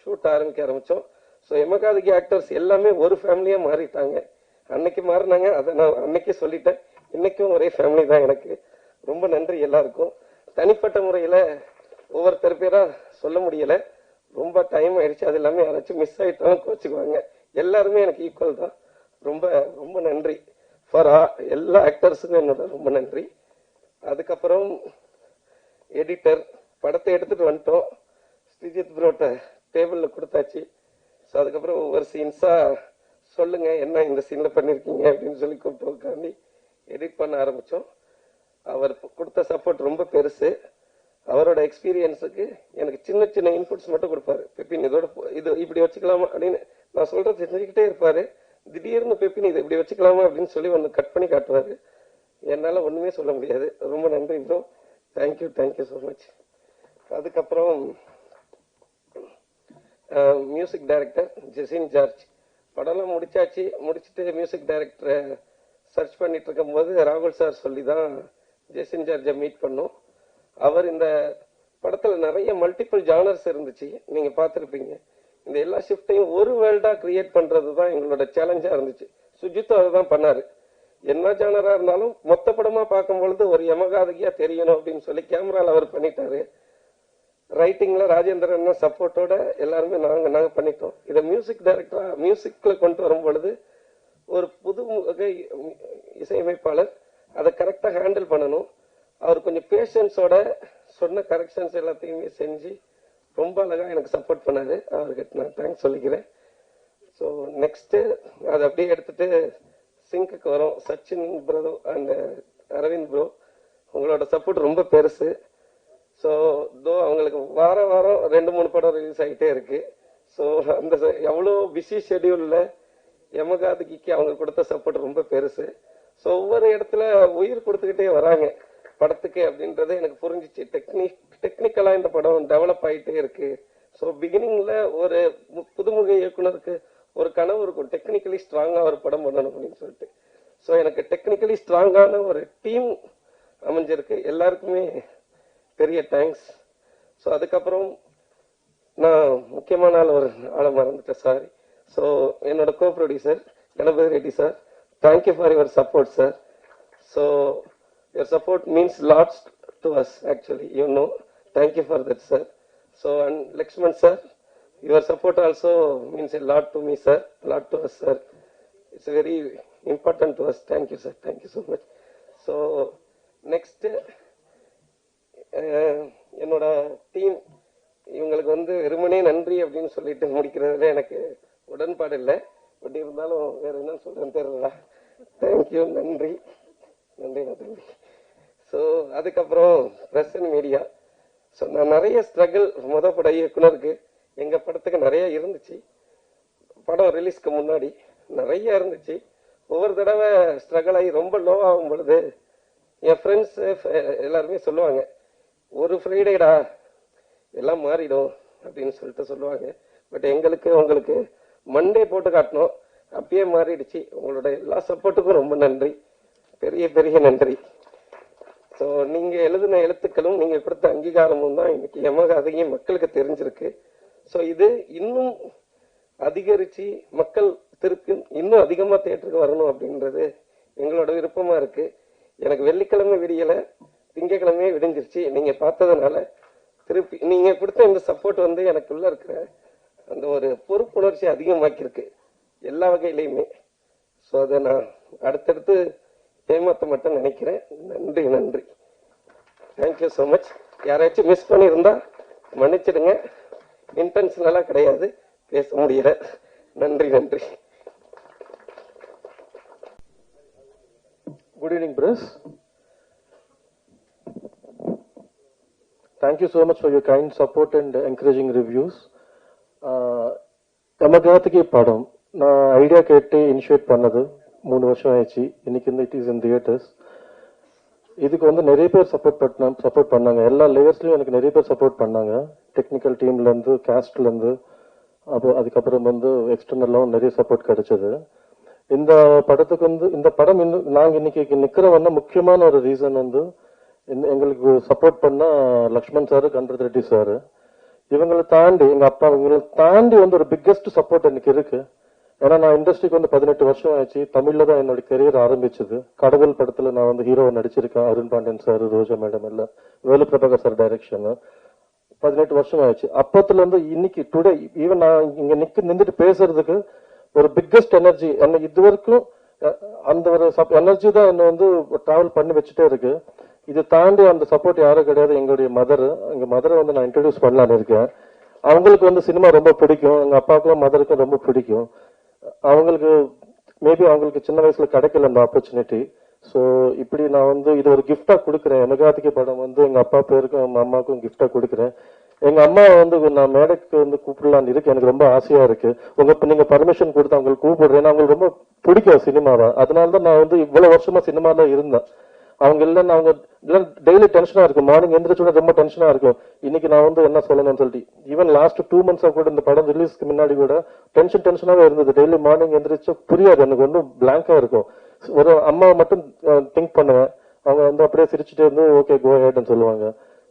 ஷூட் ஆரம்பிக்க ஆரம்பிச்சோம். ஸோ எமகாதகி ஆக்டர்ஸ் எல்லாமே ஒரு ஃபேமிலியா மாறிட்டாங்க. அன்னைக்கு மாறினாங்க, அதை நான் அன்னைக்கே சொல்லிட்டேன். இன்னைக்கும் ஒரே ஃபேமிலி தான் எனக்கு. ரொம்ப நன்றி எல்லாருக்கும். தனிப்பட்ட முறையில ஒவ்வொருத்தர் பேரா சொல்ல முடியல, ரொம்ப டைம் ஆயிடுச்சு. அது எல்லாமே யாராச்சும் மிஸ் ஆயிட்டாலும் கோச்சுக்குவாங்க. எல்லாருமே எனக்கு ஈக்குவல் தான். ரொம்ப ரொம்ப நன்றி ஃபார் எல்லா ஆக்டர்ஸுக்கும் என்னோட ரொம்ப நன்றி. அதுக்கப்புறம் எடிட்டர், படத்தை எடுத்துட்டு வந்துட்டோம். ஸ்ரீஜித் ப்ரோட்ட டேபிள்ல கொடுத்தாச்சு. ஸோ அதுக்கப்புறம் ஒவ்வொரு சீன்ஸா சொல்லுங்க என்ன இந்த சீன்ல பண்ணிருக்கீங்க அப்படின்னு சொல்லி கூப்பிட்டு உட்காந்து எடிட் பண்ண ஆரம்பிச்சோம். அவர் கொடுத்த சப்போர்ட் ரொம்ப பெருசு. அவரோட எக்ஸ்பீரியன்ஸுக்கு எனக்கு சின்ன சின்ன இன்புட்ஸ் மட்டும் கொடுப்பாரு. பெப்பின் இதோட இது இப்படி வச்சுக்கலாமா அப்படின்னு நான் சொல்றது செஞ்சுக்கிட்டே இருப்பாரு. திடீர்னு பெப்பின் இதை இப்படி வச்சுக்கலாமா அப்படின்னு சொல்லி ஒன்று கட் பண்ணி காட்டுவாரு. என்னால ஒண்ணுமே சொல்ல முடியாது. ரொம்ப நன்றி ப்ரோ, தேங்க்யூ ஸோ மச். அதுக்கப்புறம் மியூசிக் டைரக்டர் ஜெசின் ஜார்ஜ். படம்லாம் முடிச்சுட்டு மியூசிக் டைரக்டரை சர்ச் பண்ணிட்டு இருக்கும் போது ராகுல் சார் சொல்லி தான் ஜெசின் ஜார்ஜை மீட் பண்ணோம். அவர் இந்த படத்துல நிறைய மல்டிபிள் ஜானர்ஸ் இருந்துச்சு, நீங்க பார்த்திருப்பீங்க. இந்த எல்லா ஷிஃப்டையும் ஒரு வேர்ல்டா கிரியேட் பண்றது தான் எங்களோட சேலஞ்சா இருந்துச்சு. சுஜித்தும் அதுதான் பண்ணாரு. என்ன ஜானரா இருந்தாலும் மொத்த படமா பார்க்கும் பொழுது ஒரு யமகாதகியா தெரியணும் அப்படின்னு சொல்லி கேமரால அவர் பண்ணிட்டாரு. ரைட்டிங்ல ராஜேந்திரன் சப்போர்ட்டோட எல்லாருமே நாங்க பண்ணிட்டோம். இதை மியூசிக் டைரக்டரா மியூசிக்ல கொண்டு வரும் பொழுது ஒரு புது வகை இசையமைப்பாளர் அதை கரெக்டா ஹேண்டில் பண்ணணும். அவர் கொஞ்சம் பேஷன்ஸோட சொன்ன கரெக்ஷன்ஸ் எல்லாத்தையுமே செஞ்சு ரொம்ப அழகா எனக்கு சப்போர்ட் பண்ணாரு. அவருக்கு நான் தேங்க்ஸ் சொல்லிக்கிறேன். ஸோ நெக்ஸ்ட் அதை அப்படியே எடுத்துட்டு சிங்குக்கு வரும். Sachin bro and Aravind bro, உங்களோட சப்போர்ட் ரொம்ப பெருசு. ஸோ அவங்களுக்கு வாரம் 2-3 படம் ரிலீஸ் ஆகிட்டே இருக்கு. ஸோ அந்த எவ்வளோ பிஸி ஷெடியூல்ல யமகாதகிக்கு அவங்க கொடுத்த சப்போர்ட் ரொம்ப பெருசு. ஸோ ஒவ்வொரு இடத்துல உயிர் கொடுத்துக்கிட்டே வராங்க படத்துக்கு அப்படின்றது எனக்கு புரிஞ்சிச்சு. டெக்னிக்கலா இந்த படம் டெவலப் ஆகிட்டே இருக்கு. ஸோ பிகினிங்ல ஒரு புதுமுக இயக்குனருக்கு ஒரு கனவு இருக்கும், டெக்னிக்கலி ஸ்ட்ராங்கா ஒரு படம் பண்ணணும் அப்படின்னு சொல்லிட்டு. ஸோ எனக்கு டெக்னிக்கலி ஸ்ட்ராங்கான ஒரு டீம் அமைஞ்சிருக்கு. எல்லாருக்குமே பெரிய தேங்க்ஸ். ஸோ அதுக்கப்புறம் நான் முக்கியமான ஒரு ஆளை மறந்துட்டேன், சாரி. ஸோ என்னோட co producer Ganapathi Reddy sir, thank you for your support sir. So your support means lots to us actually, you know. Thank you for that sir. So and Lakshman sir, your support also means a lot to me sir, lot to us sir. It's very important to us. Thank you sir, thank you so much. So next என்னோட team, இவங்களுக்கு வெறுமனே நன்றி அப்படின்னு சொல்லிட்டு முடிக்கிறதுல எனக்கு உடன்பாடு இல்லை. But இருந்தாலும் வேற என்ன சொல்றேன்னு தெரியல. தேங்க்யூ, நன்றி. ஸோ அதுக்கப்புறம் பிரஸ் அண்ட் மீடியா. ஸோ நான் நிறைய ஸ்ட்ரகிள் பட இயக்குனருக்கு எங்க படத்துக்கு நிறைய இருந்துச்சு. படம் ரிலீஸ்க்கு முன்னாடி நிறைய இருந்துச்சு. ஒவ்வொரு தடவை ஸ்ட்ரகிள் ஆகி ரொம்ப லோ ஆகும் பொழுது என் ஃப்ரெண்ட்ஸ் எல்லாருமே சொல்லுவாங்க, ஒரு ஃப்ரைடேடா எல்லாம் மாறிடும் அப்படின்னு சொல்லிட்டு சொல்லுவாங்க. பட் எங்களுக்கு உங்களுக்கு மண்டே போட்டு காட்டணும், அப்பயே மாறிடுச்சு. உங்களோட எல்லா சப்போர்ட்டுக்கும் ரொம்ப நன்றி, பெரிய பெரிய நன்றி. ஸோ நீங்க எழுதின எழுத்துக்களும் நீங்க கொடுத்த அங்கீகாரமும் தான் இன்னைக்கு யமகாதகியும் மக்களுக்கு தெரிஞ்சிருக்கு. ஸோ இது இன்னும் அதிகரிச்சு மக்கள் திருப்பி இன்னும் அதிகமா தியேட்டருக்கு வரணும் அப்படின்றது எங்களோட விருப்பமா இருக்கு. எனக்கு வெள்ளிக்கிழமை விடியல, திங்கக்கிழமையே விடிஞ்சிருச்சு. நீங்க பார்த்ததுனால திருப்பி நீங்க கொடுத்த இந்த சப்போர்ட் எனக்குள்ள இருக்கிற அந்த ஒரு பொறுப்புணர்ச்சி அதிகமாக்கிருக்கு எல்லா வகையிலையுமே. ஸோ அதை நான் அடுத்தடுத்து ஏமாத்த மட்டும் நினைக்கிறேன். நன்றி. Thank you so much. யாராச்சும் மிஸ் பண்ணியிருந்தா மன்னிச்சிடுங்க, இன்டென்ஷனலா கிடையாது, பேச முடியல. நன்றி. Good evening, press. Thank you so much for your kind support and encouraging reviews. யமகாதகி படம் நான் ஐடியா கேட்டு இனிஷியேட் பண்ணது 3 வருஷம் ஆயிடுச்சு. இன்னைக்கு இட் இஸ் இன் தியேட்டர்ஸ். இதுக்கு நிறைய பேர் சப்போர்ட் பண்ணாங்க. எல்லா லேயர்ஸ்லயும் எனக்கு நிறைய பேர் சப்போர்ட் பண்ணாங்க. டெக்னிக்கல் டீம்ல இருந்து, கேஸ்ட்ல இருந்து, அதுக்கப்புறம் எக்ஸ்டர்னலாவும் நிறைய சப்போர்ட் கிடைச்சது. இந்த படத்துக்கு இந்த படம் நாங்க இன்னைக்கு நிக்கிறோம்னா முக்கியமான ஒரு ரீசன் எங்களுக்கு சப்போர்ட் பண்ண லக்ஷ்மண் சாரு, கணபதி ரெட்டி சாரு. இவங்களை தாண்டி எங்க அப்பா, இவங்களை தாண்டி ஒரு பிக்கெஸ்ட் சப்போர்ட் எனக்கு இருக்கு. ஏன்னா நான் இண்டஸ்ட்ரிக்கு 18 வருஷம் ஆயிடுச்சு. தமிழ்ல தான் என்னோட கெரியர் ஆரம்பிச்சது. கடவுள் படத்துல நான் ஹீரோவை நடிச்சிருக்கேன். அருண் பாண்டியன் சார், ரோஜா மேடம் எல்லாம், வேலு பிரபாகர் சார் டைரக்ஷன். 18 வருஷம் ஆயிடுச்சு. அப்பத்துல இருந்து இன்னைக்கு டுடே ஈவன் நான் இங்க நின்றுட்டு பேசுறதுக்கு ஒரு பிக்கெஸ்ட் எனர்ஜி என்ன இது வரைக்கும் அந்த ஒரு எனர்ஜி தான் என்ன டிராவல் பண்ணி வச்சுட்டே இருக்கு. இது தாண்டி அந்த சப்போர்ட் யாரும் கிடையாது. எங்களுடைய எங்க மதரை நான் இன்ட்ரடியூஸ் பண்ணலான்னு இருக்கேன். அவங்களுக்கு வந்து சினிமா ரொம்ப பிடிக்கும், எங்க அப்பாவுக்கும் மதருக்கும் ரொம்ப பிடிக்கும். அவங்களுக்கு மேபி அவங்களுக்கு சின்ன வயசுல கிடைக்கல அந்த ஆப்பர்ச்சுனிட்டி. ஸோ இப்படி நான் வந்து இது ஒரு கிஃப்டா கொடுக்குறேன். எமகாதிகி படம் வந்து எங்க அப்பா பேருக்கும் எங்க அம்மாவுக்கும் கிஃப்டா கொடுக்குறேன். எங்க அம்மா வந்து நான் மேடைக்கு வந்து கூப்பிடலான்னு இருக்கு, எனக்கு ரொம்ப ஆசையா இருக்கு. நீங்க பர்மிஷன் கொடுத்து அவங்களுக்கு கூப்பிடுறேன். அவங்களுக்கு ரொம்ப பிடிக்கும் சினிமாவை, அதனாலதான் நான் வந்து இவ்வளவு வருஷமா சினிமால இருந்தேன். அவங்க இல்லைன்னு அவங்க டெய்லி டென்ஷனா இருக்கும், மார்னிங் எந்திரிச்சோட ரொம்ப டென்ஷனா இருக்கும். இன்னைக்கு நான் வந்து என்ன சொல்லணும்னு சொல்லிட்டு ஈவன் லாஸ்ட் 2 months கூட இந்த படம் ரிலீஸ்க்கு முன்னாடி கூட டென்ஷனாவே இருந்தது. டெய்லி மார்னிங் எந்திரிச்சு புரியாது, எனக்கு ஒன்றும் பிளாங்கா இருக்கும். ஒரு அம்மாவை மட்டும் திங்க் பண்ணுவேன், அவங்க வந்து அப்படியே சிரிச்சுட்டே இருந்து ஓகே கோ ஹெட்னு சொல்லுவாங்க.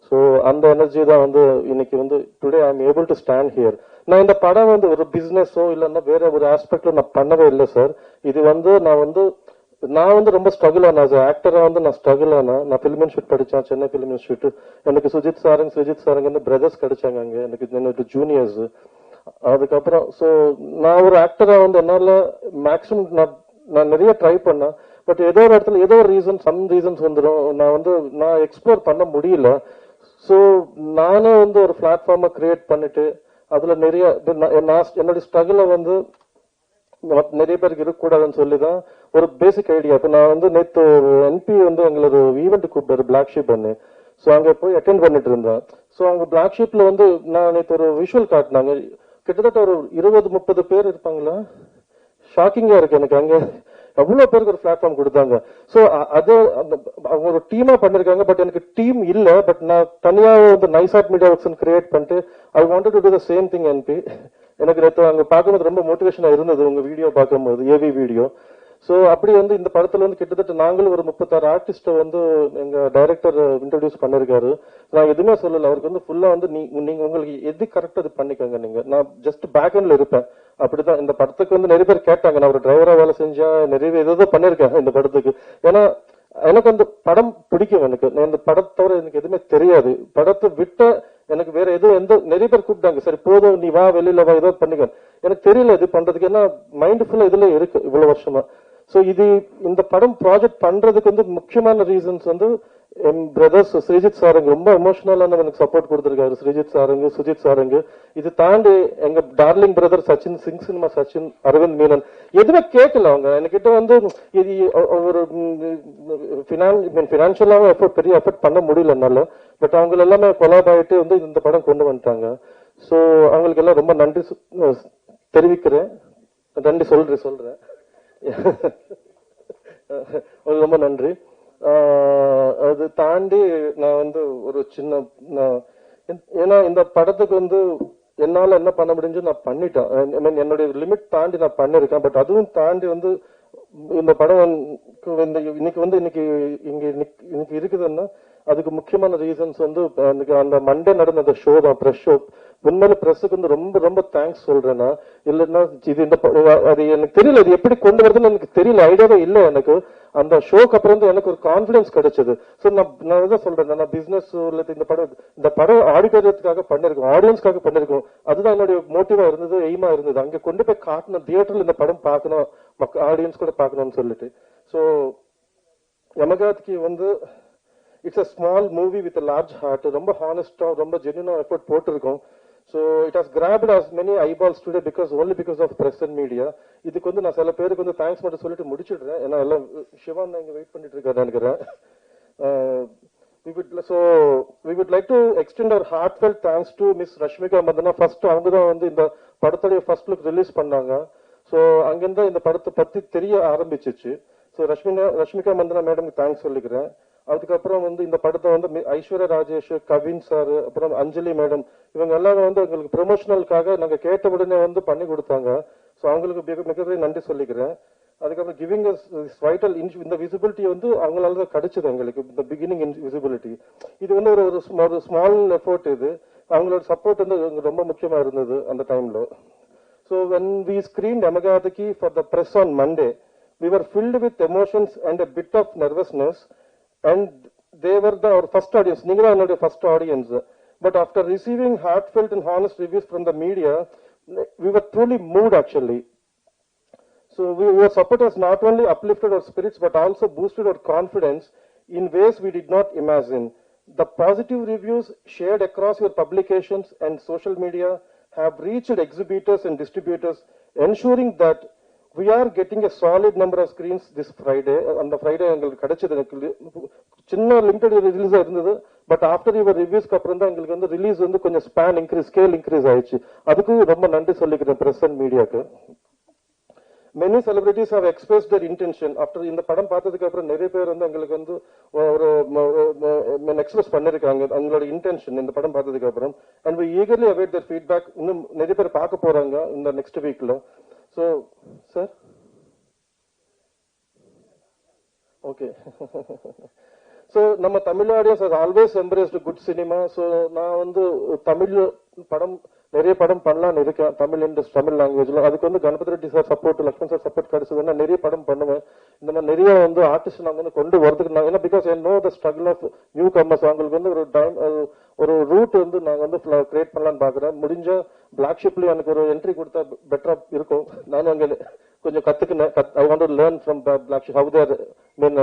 ஸோ அந்த எனர்ஜி தான் வந்து இன்னைக்கு வந்து today I am able to stand here. நான் இந்த படம் வந்து ஒரு பிசினஸோ இல்லைன்னா வேற ஒரு ஆஸ்பெக்ட்ல நான் பண்ணவே இல்லை சார். இது வந்து நான் வந்து ரொம்ப ஸ்ட்ரகிள் ஆனா ஆக்டரா வந்து நான் ஸ்ட்ரகிள் ஆனா. நான் பிலிம் இன்ஸ்டியூட் படிச்சேன், சென்னை பிலிம் இன்ஸ்டியூட். எனக்கு சுஜித் சாருங்க பிரதர்ஸ் கிடைச்சாங்க அங்க, எனக்கு ஜூனியர்ஸ். அதுக்கப்புறம் ஸோ நான் ஒரு ஆக்டரா வந்து என்னால மேக்ஸிமம் நான் நிறைய ட்ரை பண்ணேன். பட் ஏதோ ஒரு இடத்துல ஏதோ ஒரு சம் ரீசன்ஸ் வந்துடும், நான் எக்ஸ்ப்ளோர் பண்ண முடியல. ஸோ நானே வந்து ஒரு பிளாட்ஃபார்மை கிரியேட் பண்ணிட்டு அதுல நிறைய என்னுடைய ஸ்ட்ரகிளை வந்து நிறைய பேருக்கு இருக்கக்கூடாதுன்னு சொல்லிதான் ஒரு பேசிக் ஐடியா. இப்போ நான் வந்து நேற்று என்பி வந்து எங்களை ஒரு ஈவெண்ட் கூப்பிட்டாரு பிளாக் ஷீப் பண்ணு. ஸோ அங்க போய் அட்டென்ட் பண்ணிட்டு இருந்தேன். ஸோ அங்க பிளாக் ஷீப்ல வந்து நான் நேற்று ஒரு விஷுவல் காட்டினாங்க, கிட்டத்தட்ட ஒரு 20-30 பேர் இருப்பாங்களா. ஷாக்கிங்கா இருக்கு எனக்கு, அங்க எவ்வளவு பேருக்கு ஒரு பிளாட்ஃபார்ம் கொடுத்தாங்க. ஸோ அது அவங்க ஒரு டீமா பண்ணிருக்காங்க. பட் எனக்கு டீம் இல்ல. பட் நான் தனியா வந்து Nice Art Media Works create பண்ணிட்டு I wanted to do the same thing NP. எனக்கு அங்க பார்க்கும்போது ரொம்ப மோட்டிவேஷனா இருந்தது உங்க வீடியோ பார்க்கும்போது, ஏவி வீடியோ. ஸோ அப்படி வந்து இந்த படத்துல வந்து கிட்டத்தட்ட நாங்களும் ஒரு 36 ஆர்டிஸ்ட வந்து எங்க டைரக்டர் இன்ட்ரோடியூஸ் பண்ணிருக்காரு. நான் எதுவுமே சொல்லல, அவருக்கு வந்து ஃபுல்லா வந்து நீங்க உங்களுக்கு எது கரெக்டா இது பண்ணிக்கோங்க, நீங்க நான் ஜஸ்ட் பேக் எண்ட்ல இருப்பேன். அப்படிதான் இந்த படத்துக்கு வந்து நிறைய பேர் கேட்டாங்க, நான் ஒரு டிரைவரா வேலை செஞ்சா நிறைய ஏதோ பண்ணிருக்கேன் இந்த படத்துக்கு. ஏன்னா எனக்கு அந்த படம் பிடிக்கும், எனக்கு இந்த படத்தோட எனக்கு எதுவுமே தெரியாது. படத்தை விட்ட எனக்கு வேற எதுவும் நிறைய பேர் கூப்பிட்டாங்க, சரி போதும் நீ வா வெளியில வா ஏதோ பண்ணிக்க. எனக்கு தெரியல இது பண்றதுக்கு, ஏன்னா மைண்ட் ஃபுல்லா இதுல இருக்கு இவ்வளவு வருஷமா. சோ இந்த படம் ப்ராஜெக்ட் பண்றதுக்கு வந்து முக்கியமான ரீசன்ஸ் வந்து என் பிரதர்ஸ் ஸ்ரீஜித் சாருங்க ரொம்ப எமோஷனலான எனக்கு சப்போர்ட் கொடுத்திருக்காரு. ஸ்ரீஜித் சாருங்க, சுஜித் சாருங்க. இது தாண்டி எங்க darling brother Sachin Singh cinema, Sachin, Aravind Menon எதுவுமே கேட்கல. அவங்க என்கிட்ட வந்து இது ஒரு பினான்சியலாவும் பெரிய எஃபர்ட் பண்ண முடியல என்னால. பட் அவங்க எல்லாமே கொலாப் ஆயிட்டு வந்து இந்த படம் கொண்டு வந்துட்டாங்க. சோ அவங்களுக்கு எல்லாம் ரொம்ப நன்றி தெரிவிக்கிறேன். நன்றி சொல்றேன் ரொம்ப நன்றி. அது தாண்டி நான் வந்து ஒரு சின்ன ஏன்னா இந்த படத்துக்கு வந்து என்னால என்ன பண்ண முடிஞ்சு நான் பண்ணிட்டேன். என்னுடைய லிமிட் தாண்டி நான் பண்ணிருக்கேன். பட் அதுவும் தாண்டி வந்து இந்த படம் இன்னைக்கு இருக்குதுன்னா அதுக்கு முக்கியமான ரீசன்ஸ் வந்து அந்த மண்டே நடந்த அந்த ஷோ தான், பிரஸ் ஷோ. உண்மையில பிரஸுக்கு வந்து ரொம்ப ரொம்ப தேங்க்ஸ் சொல்றேன்னா. இல்லைன்னா இது அது எனக்கு தெரியல, இது எப்படி கொண்டு வருதுன்னு எனக்கு தெரியல, ஐடியாவே இல்லை எனக்கு. அந்த ஷோக்கு அப்புறம் வந்து எனக்கு ஒரு கான்பிடன்ஸ் கிடைச்சது. சோ நான் தான் சொல்றேன், நான் பிசினஸ் இந்த படம் ஆடிட்டோரியத்துக்காக பண்ணிருக்கோம், ஆடியன்ஸ்க்காக பண்ணிருக்கோம். அதுதான் என்னுடைய மோட்டிவா இருந்தது, எய்மா இருந்தது. அங்க கொண்டு போய் காட்டணும், தியேட்டர்ல இந்த படம் பார்க்கணும், ஆடியன்ஸ் கூட பார்க்கணும்னு சொல்லிட்டு. சோ யமகாதிக்கு வந்து it's a small movie with large heart. ரொம்ப ஹானஸ்டா ரொம்ப ஜென்யூனா எஃபர்ட் போட்டிருக்கோம். So it has grabbed as many eyeballs today only because of press and media. இதுக்கு வந்து நான் சில பேருக்கு வந்து தேங்க்ஸ் மட்டும் சொல்லிட்டு முடிச்சிடுறேன். ஏன்னா எல்லாம் சிவான் இங்க வெயிட் பண்ணிட்டு இருக்காரு நினைக்கிறேன். We would like to extend our heartfelt thanks to Miss Rashmika Mandana. First அவங்க தான் வந்து இந்த படத்துடைய ஃபர்ஸ்ட் லுக் ரிலீஸ் பண்ணாங்க. ஸோ அங்கிருந்தா இந்த படத்தை பத்தி தெரிய ஆரம்பிச்சிச்சு. ஸோ ரஷ்மிகா மந்தனா மேடம்க்கு தேங்க்ஸ் சொல்லிக்கிறேன். அதுக்கப்புறம் வந்து இந்த படத்தை வந்து ஐஸ்வர்யா ராஜேஷ், கவின் சார், அப்புறம் அஞ்சலி மேடம், இவங்க எல்லாரும் வந்து எங்களுக்கு ப்ரொமோஷனலுக்காக நாங்க கேட்ட உடனே வந்து பண்ணி கொடுத்தாங்க. ஸோ அவங்களுக்கு மிகப்பெரிய நன்றி சொல்லிக்கிறேன். அதுக்கப்புறம் கிவிங் வைட்டல் இந்த விசிபிலிட்டி வந்து அவங்களால தான் கிடைச்சது எங்களுக்கு, இந்த பிகினிங் விசிபிலிட்டி. இது வந்து ஒரு ஸ்மால் எஃபோர்ட். இது அவங்களோட சப்போர்ட் வந்து ரொம்ப முக்கியமா இருந்தது அந்த டைம்ல. So when we screened Yamagadaki for the press on Monday, we were filled with emotions and a bit of nervousness, and they were our first audience. Ningala another first audience. But after receiving heartfelt and honest reviews from the media, we were truly moved actually. So your support has not only uplifted our spirits but also boosted our confidence in ways we did not imagine. The positive reviews shared across your publications and social media have reached exhibitors and distributors, ensuring that we are getting a solid number of screens this Friday. On the Friday, எங்களுக்கு கிடைச்சது சின்ன limited ரிலீஸா இருந்தது. But after your ரிவ்யூஸ்க்கு அப்புறம் தான் எங்களுக்கு வந்து release வந்து கொஞ்சம் ஸ்பேன் இன்க்ரீஸ், ஸ்கேல் இன்க்ரீஸ் ஆயிடுச்சு. அதுக்கு ரொம்ப நன்றி சொல்லிக்கிறேன் பிரஸ் அண்ட் மீடியாக்கு. Many celebrities have expressed their intention. After இந்த படம் பார்த்ததுக்கு அப்புறம் நிறைய பேர் வந்து எங்களுக்கு வந்து ஒரு எக்ஸ்பிரஸ் பண்ணிருக்காங்க அவங்களோட இன்டென்ஷன் இந்த படம் பார்த்ததுக்கு அப்புறம். And we eagerly await their feedback. இன்னும் நிறைய பேர் பார்க்க போறாங்க இந்த நெக்ஸ்ட் வீக்ல. So, sir? Okay. So, நம்ம Tamil audience has always embraced good cinema. So, நான் வந்து தமிழ் படம் நிறைய படம் பண்ணலான்னு இருக்கேன் தமிழ் இண்டஸ்ட்ரி, தமிழ் லாங்குவேஜ்ல. அதுக்கு வந்து Ganapathi Reddy sir support, Lakshman sir support கிடைச்சதுன்னா நிறைய படம் பண்ணுவேன். இந்த மாதிரி நிறைய வந்து ஆர்டிஸ்ட் நாங்க வந்து கொண்டு வரதுக்கு நான் ஏன்னா because I know the struggle of newcomers. அவங்களுக்கு வந்து ஒரு டைம் ஒரு ரூட் வந்து நாங்க வந்து கிரியேட் பண்ணலான்னு பாக்குறேன். முடிஞ்ச பிளாக் ஷிப்ல எனக்கு ஒரு என்ட்ரி கொடுத்தா பெட்டரா இருக்கும். நானும் அங்க கொஞ்சம் கத்துக்கினேன். I want to learn from Black Sheep how they're mean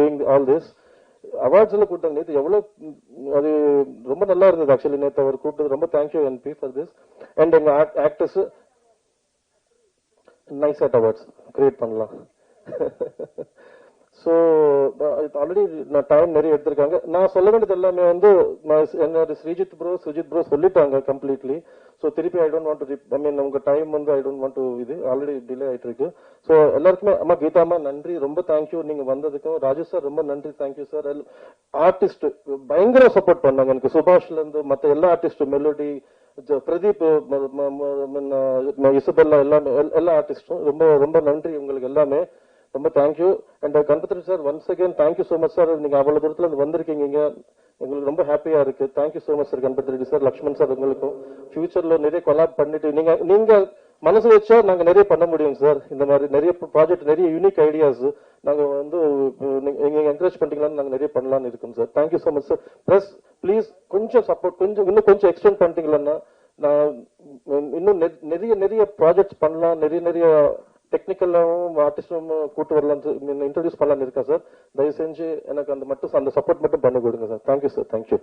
doing all this. Awards எல்லாம் கூப்பிட்டாங்க நேற்று, எவ்வளவு அது ரொம்ப நல்லா இருந்தது. ஆக்சுவலி நேற்று அவர் கூப்பிட்டது ரொம்ப thank you NP for this. And எங்க actors nice at awards create பண்ணலாம். ஸோ ஆல்ரெடி நான் டைம் நிறைய எடுத்திருக்காங்க. நான் சொல்ல வேண்டியது எல்லாமே வந்து என்னோட ஸ்ரீஜித் ப்ரோ, சுஜித் ப்ரோ சொல்லிட்டாங்க கம்ப்ளீட்லி. ஸோ திருப்பி I don't want to I mean உங்க டைம் வந்து ஐ டோன்ட் வாண்ட் டு இது ஆல்ரெடி டிலே ஆயிட்டு இருக்கு. ஸோ எல்லாருக்குமே அம்மா கீதாமா நன்றி, ரொம்ப தேங்க்யூ நீங்க வந்ததுக்கும். ராஜு சார் ரொம்ப நன்றி, தேங்க்யூ சார். ஆர்டிஸ்ட் பயங்கர சப்போர்ட் பண்ணாங்க எனக்கு, சுபாஷ்ல இருந்து மற்ற எல்லா ஆர்டிஸ்ட், மெலோடி, பிரதீப், இசபெல்லா, எல்லா ஆர்டிஸ்டும் ரொம்ப ரொம்ப நன்றி உங்களுக்கு எல்லாமே. ரொம்ப thank you. And Ganapathi sir once again thank you so much sir. நீங்க அவ்வளவு தூரத்துல இருந்து வந்திருக்கீங்க, எங்களுக்கு ரொம்ப ஹாப்பியா இருக்கு. Thank you so much sir Ganapathi Reddy sir, Lakshman sir. உங்களுக்கும் ஃபியூச்சர்ல நிறைய கொலாப் பண்ணிட்டு நீங்க மனசு வச்சா நாங்க நிறைய பண்ண முடியும் சார். இந்த மாதிரி நிறைய ப்ராஜெக்ட், நிறைய யூனிக் ஐடியாஸ் நாங்க வந்து நீங்க என்கரேஜ் பண்ணிட்டீங்களான்னு நாங்க நிறைய பண்ணலாம்னு இருக்கோம் sir. Thank you so much sir. Plus please கொஞ்சம் சப்போர்ட், இன்னும் கொஞ்சம் எக்ஸ்டெண்ட் பண்ணிட்டீங்களா நான் இன்னும் நிறைய நிறைய ப்ராஜெக்ட்ஸ் பண்ணலாம், நிறைய டெக்னிக்கலாவும் ஆர்டிஸ்டும் கூட்டு வரலாம், இன்ட்ரோடியூஸ் பண்ணலாம்னு இருக்கேன் சார். தயவு செஞ்சு எனக்கு அந்த சப்போர்ட் மட்டும் பண்ணி கொடுங்க சார். Thank you sir. தேங்க்யூ.